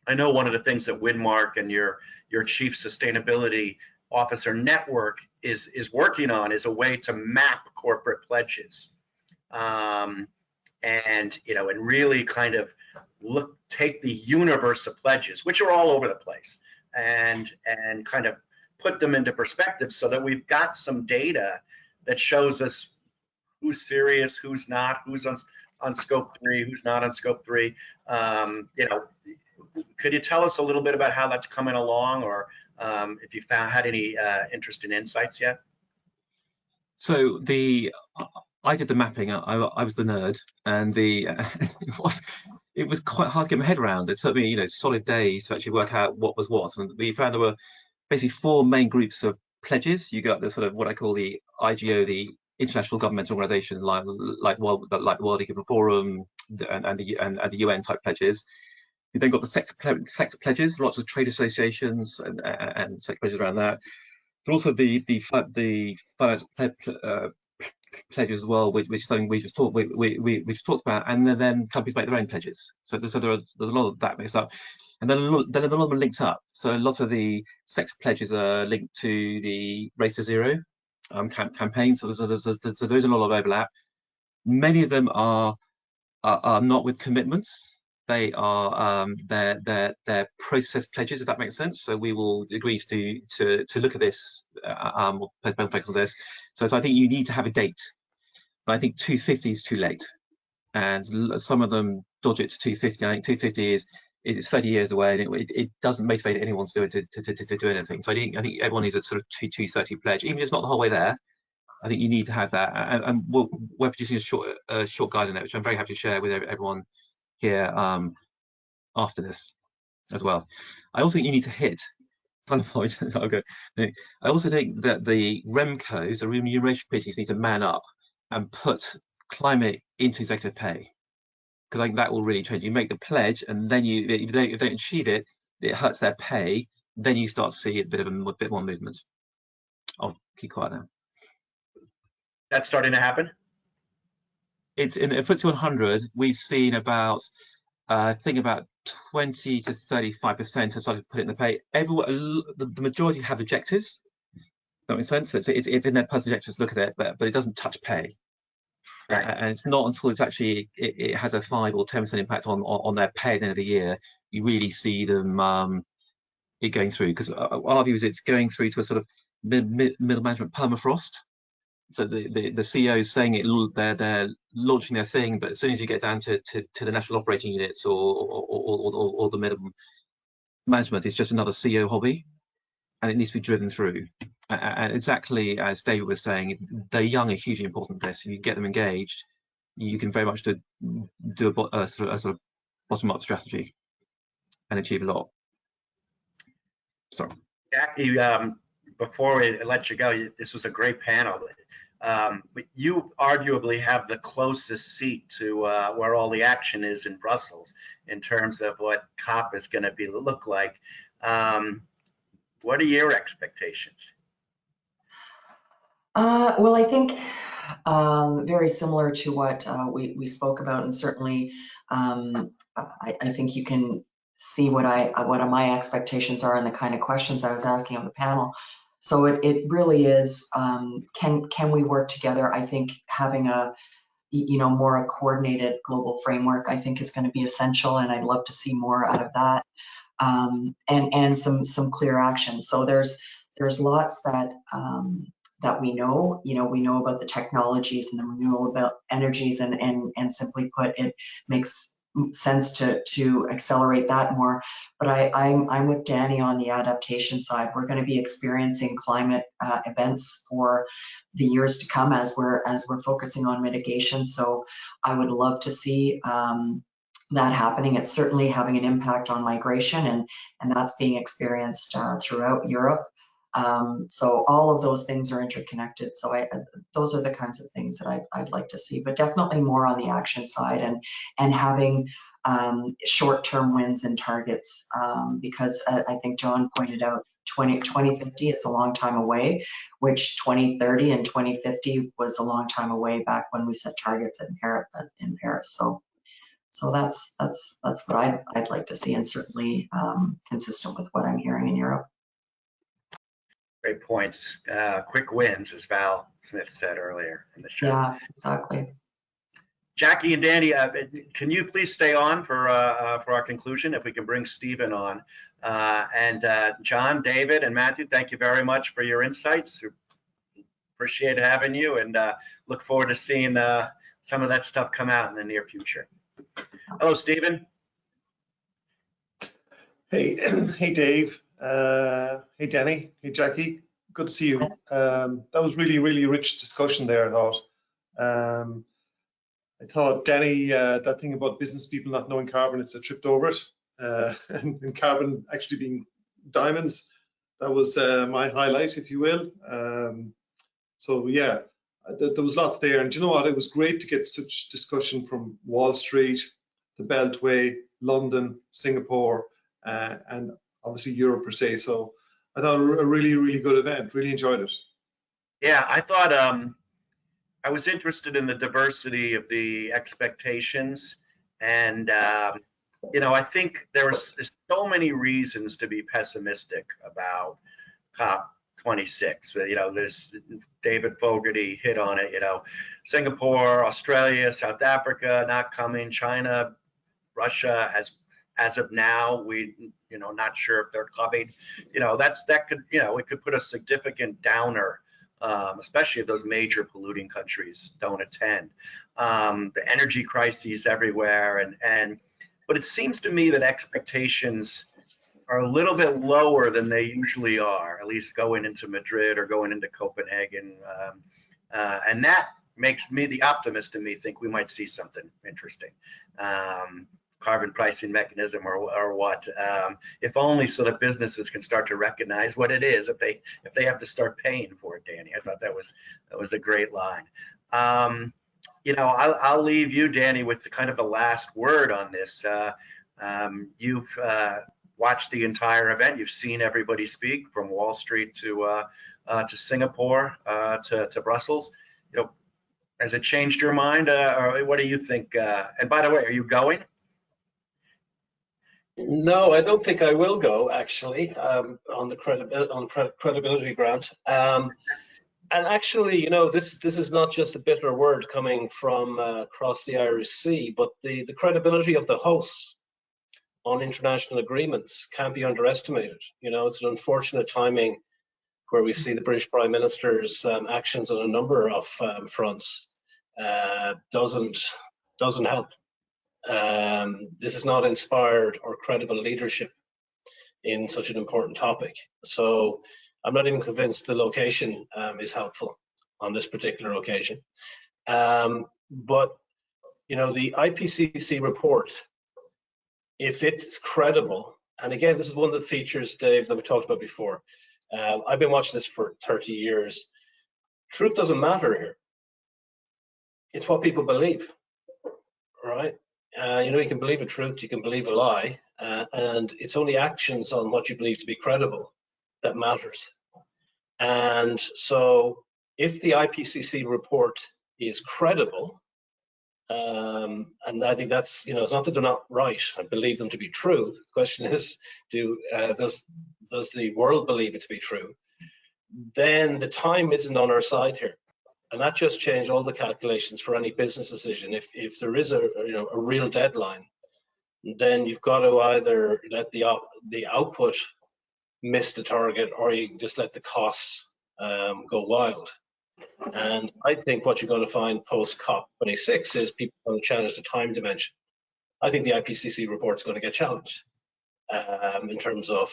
I know one of the things that Winmark and your Chief Sustainability Officer network is working on is a way to map corporate pledges, and really kind of take the universe of pledges, which are all over the place, and kind of put them into perspective so that we've got some data that shows us who's serious, who's not, who's on scope 3, who's not on scope 3. Could you tell us a little bit about how that's coming along, or if you had any interesting insights yet? So I did the mapping. I was the nerd, and it was quite hard to get my head around. It took me solid days to actually work out what was what. And we found there were basically 4 main groups of pledges. You got the sort of what I call the IGO, the international governmental organizations like World Economic Forum and the UN type pledges. You then got the sector pledges, lots of trade associations and sector pledges around that. But also the finance pledges as well, which is something we just talked about, and then companies make their own pledges. So there's a lot of that mixed up, and then a lot of them are linked up. So a lot of the sector pledges are linked to the Race to Zero campaign. So there's a lot of overlap. Many of them are not with commitments. They are they're process pledges, if that makes sense. So we will agree to look at this, focus on this. So I think you need to have a date. But I think 250 is too late, and some of them dodge it to 250. I think 250 is 30 years away, and it doesn't motivate anyone to do anything. So I think everyone needs a sort of 230 pledge, even if it's not the whole way there. I think you need to have that, and we're producing a short guide on it, which I'm very happy to share with everyone here after this as well. I also think you need to hit kind of point. I also think that the REMCOs, the remuneration committees, need to man up and put climate into executive pay, because I think that will really change. You make the pledge, and then if they don't achieve it, it hurts their pay. Then you start to see a bit more movement. I'll keep quiet now. That's starting to happen. It's in FTSE 100. We've seen about, I think about 20 to 35% have started to put it in the pay. Everyone, the majority have objectives. That makes sense. It's in their personal objectives. Look at it, but it doesn't touch pay. Right. And it's not until it's actually it has a 5 or 10% impact on their pay at the end of the year you really see them it going through. Because our view is it's going through to a sort of middle management permafrost. So the CEO is saying they're launching their thing, but as soon as you get down to the national operating units or the middle management, it's just another CEO hobby, and it needs to be driven through. And exactly as David was saying, the young are hugely important in this. If you get them engaged, you can very much do a sort of bottom-up strategy and achieve a lot. Sorry. Jackie, before we let you go, this was a great panel. But you arguably have the closest seat to where all the action is in Brussels in terms of what COP is going to look like. What are your expectations? Well, I think very similar to what we spoke about, and certainly I think you can see what my expectations are and the kind of questions I was asking on the panel. So it really is, can we work together? I think having a more a coordinated global framework, I think is going to be essential, and I'd love to see more out of that, and some clear action. So there's lots that we know. We know about the technologies and the renewable energies, and simply put, it makes sense to accelerate that more. But I'm with Danny on the adaptation side. We're going to be experiencing climate events for the years to come as we're focusing on mitigation. So I would love to see that happening. It's certainly having an impact on migration, and that's being experienced throughout Europe. So all of those things are interconnected. So those are the kinds of things that I'd like to see, but definitely more on the action side, and having short-term wins and targets, because I think John pointed out 2050 is a long time away, which 2030 and 2050 was a long time away back when we set targets in Paris. So that's what I'd like to see, and certainly consistent with what I'm hearing in Europe. Great points. Quick wins, as Val Smith said earlier in the show. Yeah, exactly. Jackie and Danny, can you please stay on for our conclusion, if we can bring Stephen on? And John, David, and Matthew, thank you very much for your insights. Appreciate having you, and look forward to seeing some of that stuff come out in the near future. Hello, Stephen. Hey, hey, Dave. Hey, Danny. Hey, Jackie. Good to see you. That was really, really rich discussion there, I thought. I thought, Danny, that thing about business people not knowing carbon, if they tripped over it, and carbon actually being diamonds, that was my highlight, if you will. So yeah, there was lots there. And you know what? It was great to get such discussion from Wall Street, the Beltway, London, Singapore, and obviously Europe per se. So I thought a really, really good event. Really enjoyed it. Yeah, I thought I was interested in the diversity of the expectations, and I think there's so many reasons to be pessimistic about COP26. This David Fogarty hit on it. Singapore, Australia, South Africa not coming, China, Russia as of now, we not sure if they're coming. It could put a significant downer, especially if those major polluting countries don't attend. The energy crises everywhere, but it seems to me that expectations are a little bit lower than they usually are, at least going into Madrid or going into Copenhagen, and that makes me, the optimist in me, think we might see something interesting. Carbon pricing mechanism or what, if only so that businesses can start to recognize what it is if they have to start paying for it. Danny, I thought that was a great line. I'll leave you, Danny, with the last word on this. You've watched the entire event. You've seen everybody speak, from Wall Street to Singapore to Brussels. Has it changed your mind, or what do you think? And by the way, are you going? No, I don't think I will go, actually, on the credibility grant. And actually, this is not just a bitter word coming from across the Irish Sea, but the credibility of the hosts on international agreements can't be underestimated. It's an unfortunate timing where we see the British Prime Minister's actions on a number of fronts doesn't help. This is not inspired or credible leadership in such an important topic. So I'm not even convinced the location is helpful on this particular occasion. But the IPCC report, if it's credible, and again, this is one of the features, Dave, that we talked about before. I've been watching this for 30 years. Truth doesn't matter here. It's what people believe, right? You can believe a truth, you can believe a lie, and it's only actions on what you believe to be credible that matters. And so if the IPCC report is credible, and I think that's, it's not that they're not right, I believe them to be true. The question is, does the world believe it to be true? Then the time isn't on our side here. And that just changed all the calculations for any business decision. If there is a real deadline, then you've got to either let the output miss the target, or you can just let the costs go wild. And I think what you're going to find post COP26 is people going to challenge the time dimension. I think the IPCC report is going to get challenged in terms of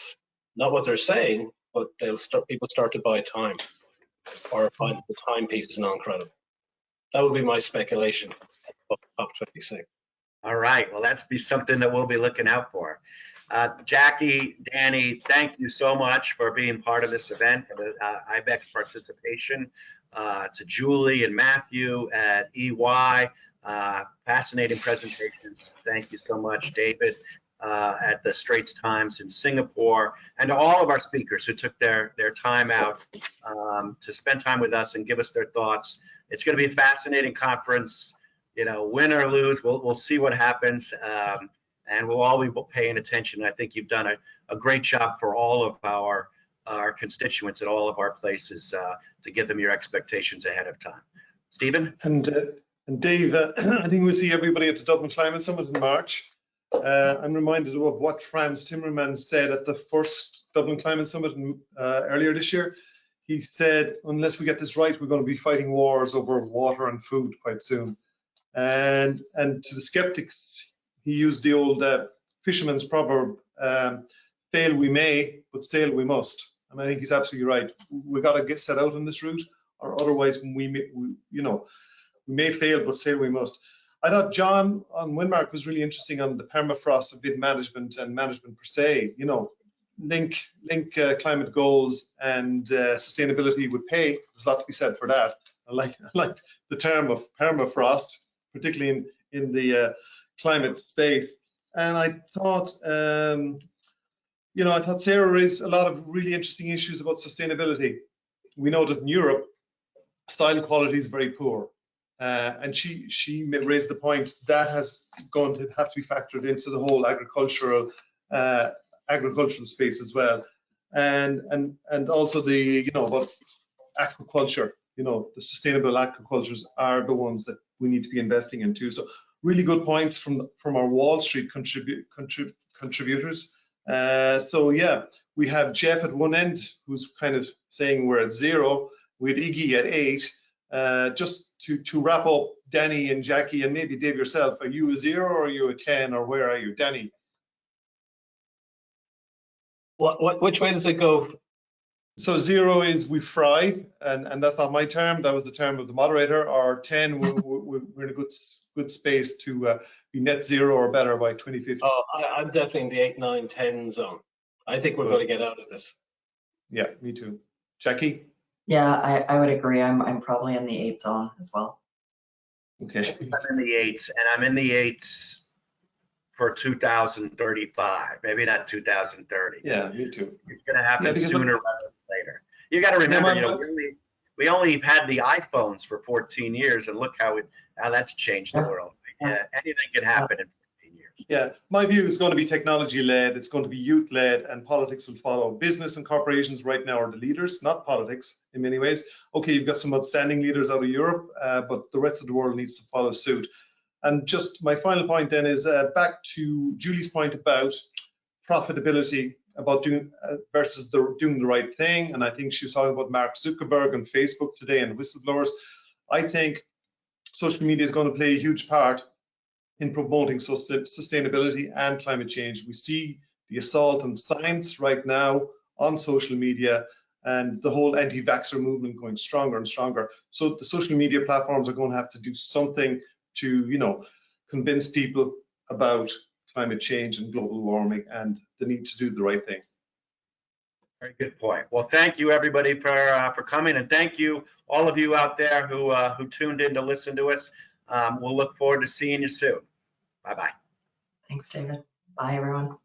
not what they're saying, but people start to buy time, or find the timepiece is non-credible. That would be my speculation of COP26. All right, well, that's be something that we'll be looking out for. Jackie, Danny, thank you so much for being part of this event and IBEX participation. To Julie and Matthew at EY, fascinating presentations. Thank you so much, David, at the Straits Times in Singapore, and to all of our speakers who took their time out to spend time with us and give us their thoughts. It's going to be a fascinating conference. You know, win or lose, we'll see what happens, and we'll all be paying attention. I think you've done a great job for all of our constituents at all of our places to give them your expectations ahead of time. Stephen? And Dave, I think we'll see everybody at the Dublin Climate Summit in March. I'm reminded of what Franz Timmermans said at the first Dublin Climate Summit earlier this year. He said, unless we get this right, we're going to be fighting wars over water and food quite soon. And to the skeptics, he used the old fisherman's proverb, fail we may, but sail we must. And I think he's absolutely right. We got to get set out on this route, or otherwise we may fail, but sail we must. I thought John on Windmark was really interesting on the permafrost of bid management and management per se. You know, link climate goals and sustainability with pay. There's a lot to be said for that. I like the term of permafrost, particularly in the climate space. And I thought, I thought Sarah raised a lot of really interesting issues about sustainability. We know that in Europe, soil quality is very poor. And she raised the point that has going to have to be factored into the whole agricultural space as well, and also the about aquaculture. The sustainable aquacultures are the ones that we need to be investing in too. So really good points from our Wall Street contributors. So yeah, we have Jeff at one end who's kind of saying we're at 0, with Iggy at 8. Just to wrap up, Danny and Jackie, and maybe Dave yourself, are you a 0 or are you a 10, or where are you, Danny? Which way does it go? So 0 is we fried, and that's not my term. That was the term of the moderator. Or 10, we're in a good space to be net 0 or better by 2050. Oh, I'm definitely in the 8, 9, 10 zone. I think we're going to get out of this. Yeah, me too. Jackie? Yeah, I would agree. I'm probably in the 8 zone as well. Okay. I'm in the 8s, and I'm in the 8s for 2035, maybe not 2030. Yeah, me too. It's going to happen sooner rather than later. You got to remember, we only had the iPhones for 14 years, and look how that's changed the world. Anything can happen in 14 years. Yeah, my view is going to be technology-led, it's going to be youth-led, and politics will follow. Business and corporations right now are the leaders, not politics in many ways. Okay, you've got some outstanding leaders out of Europe, but the rest of the world needs to follow suit. And just my final point then is back to Julie's point about profitability, about doing versus doing the right thing. And I think she was talking about Mark Zuckerberg and Facebook today and whistleblowers. I think social media is going to play a huge part in promoting sustainability and climate change. We see the assault on science right now on social media, and the whole anti-vaxxer movement going stronger and stronger. So the social media platforms are going to have to do something to, convince people about climate change and global warming and the need to do the right thing. Very good point. Well, thank you everybody for coming, and thank you all of you out there who tuned in to listen to us. We'll look forward to seeing you soon. Bye-bye. Thanks, David. Bye, everyone.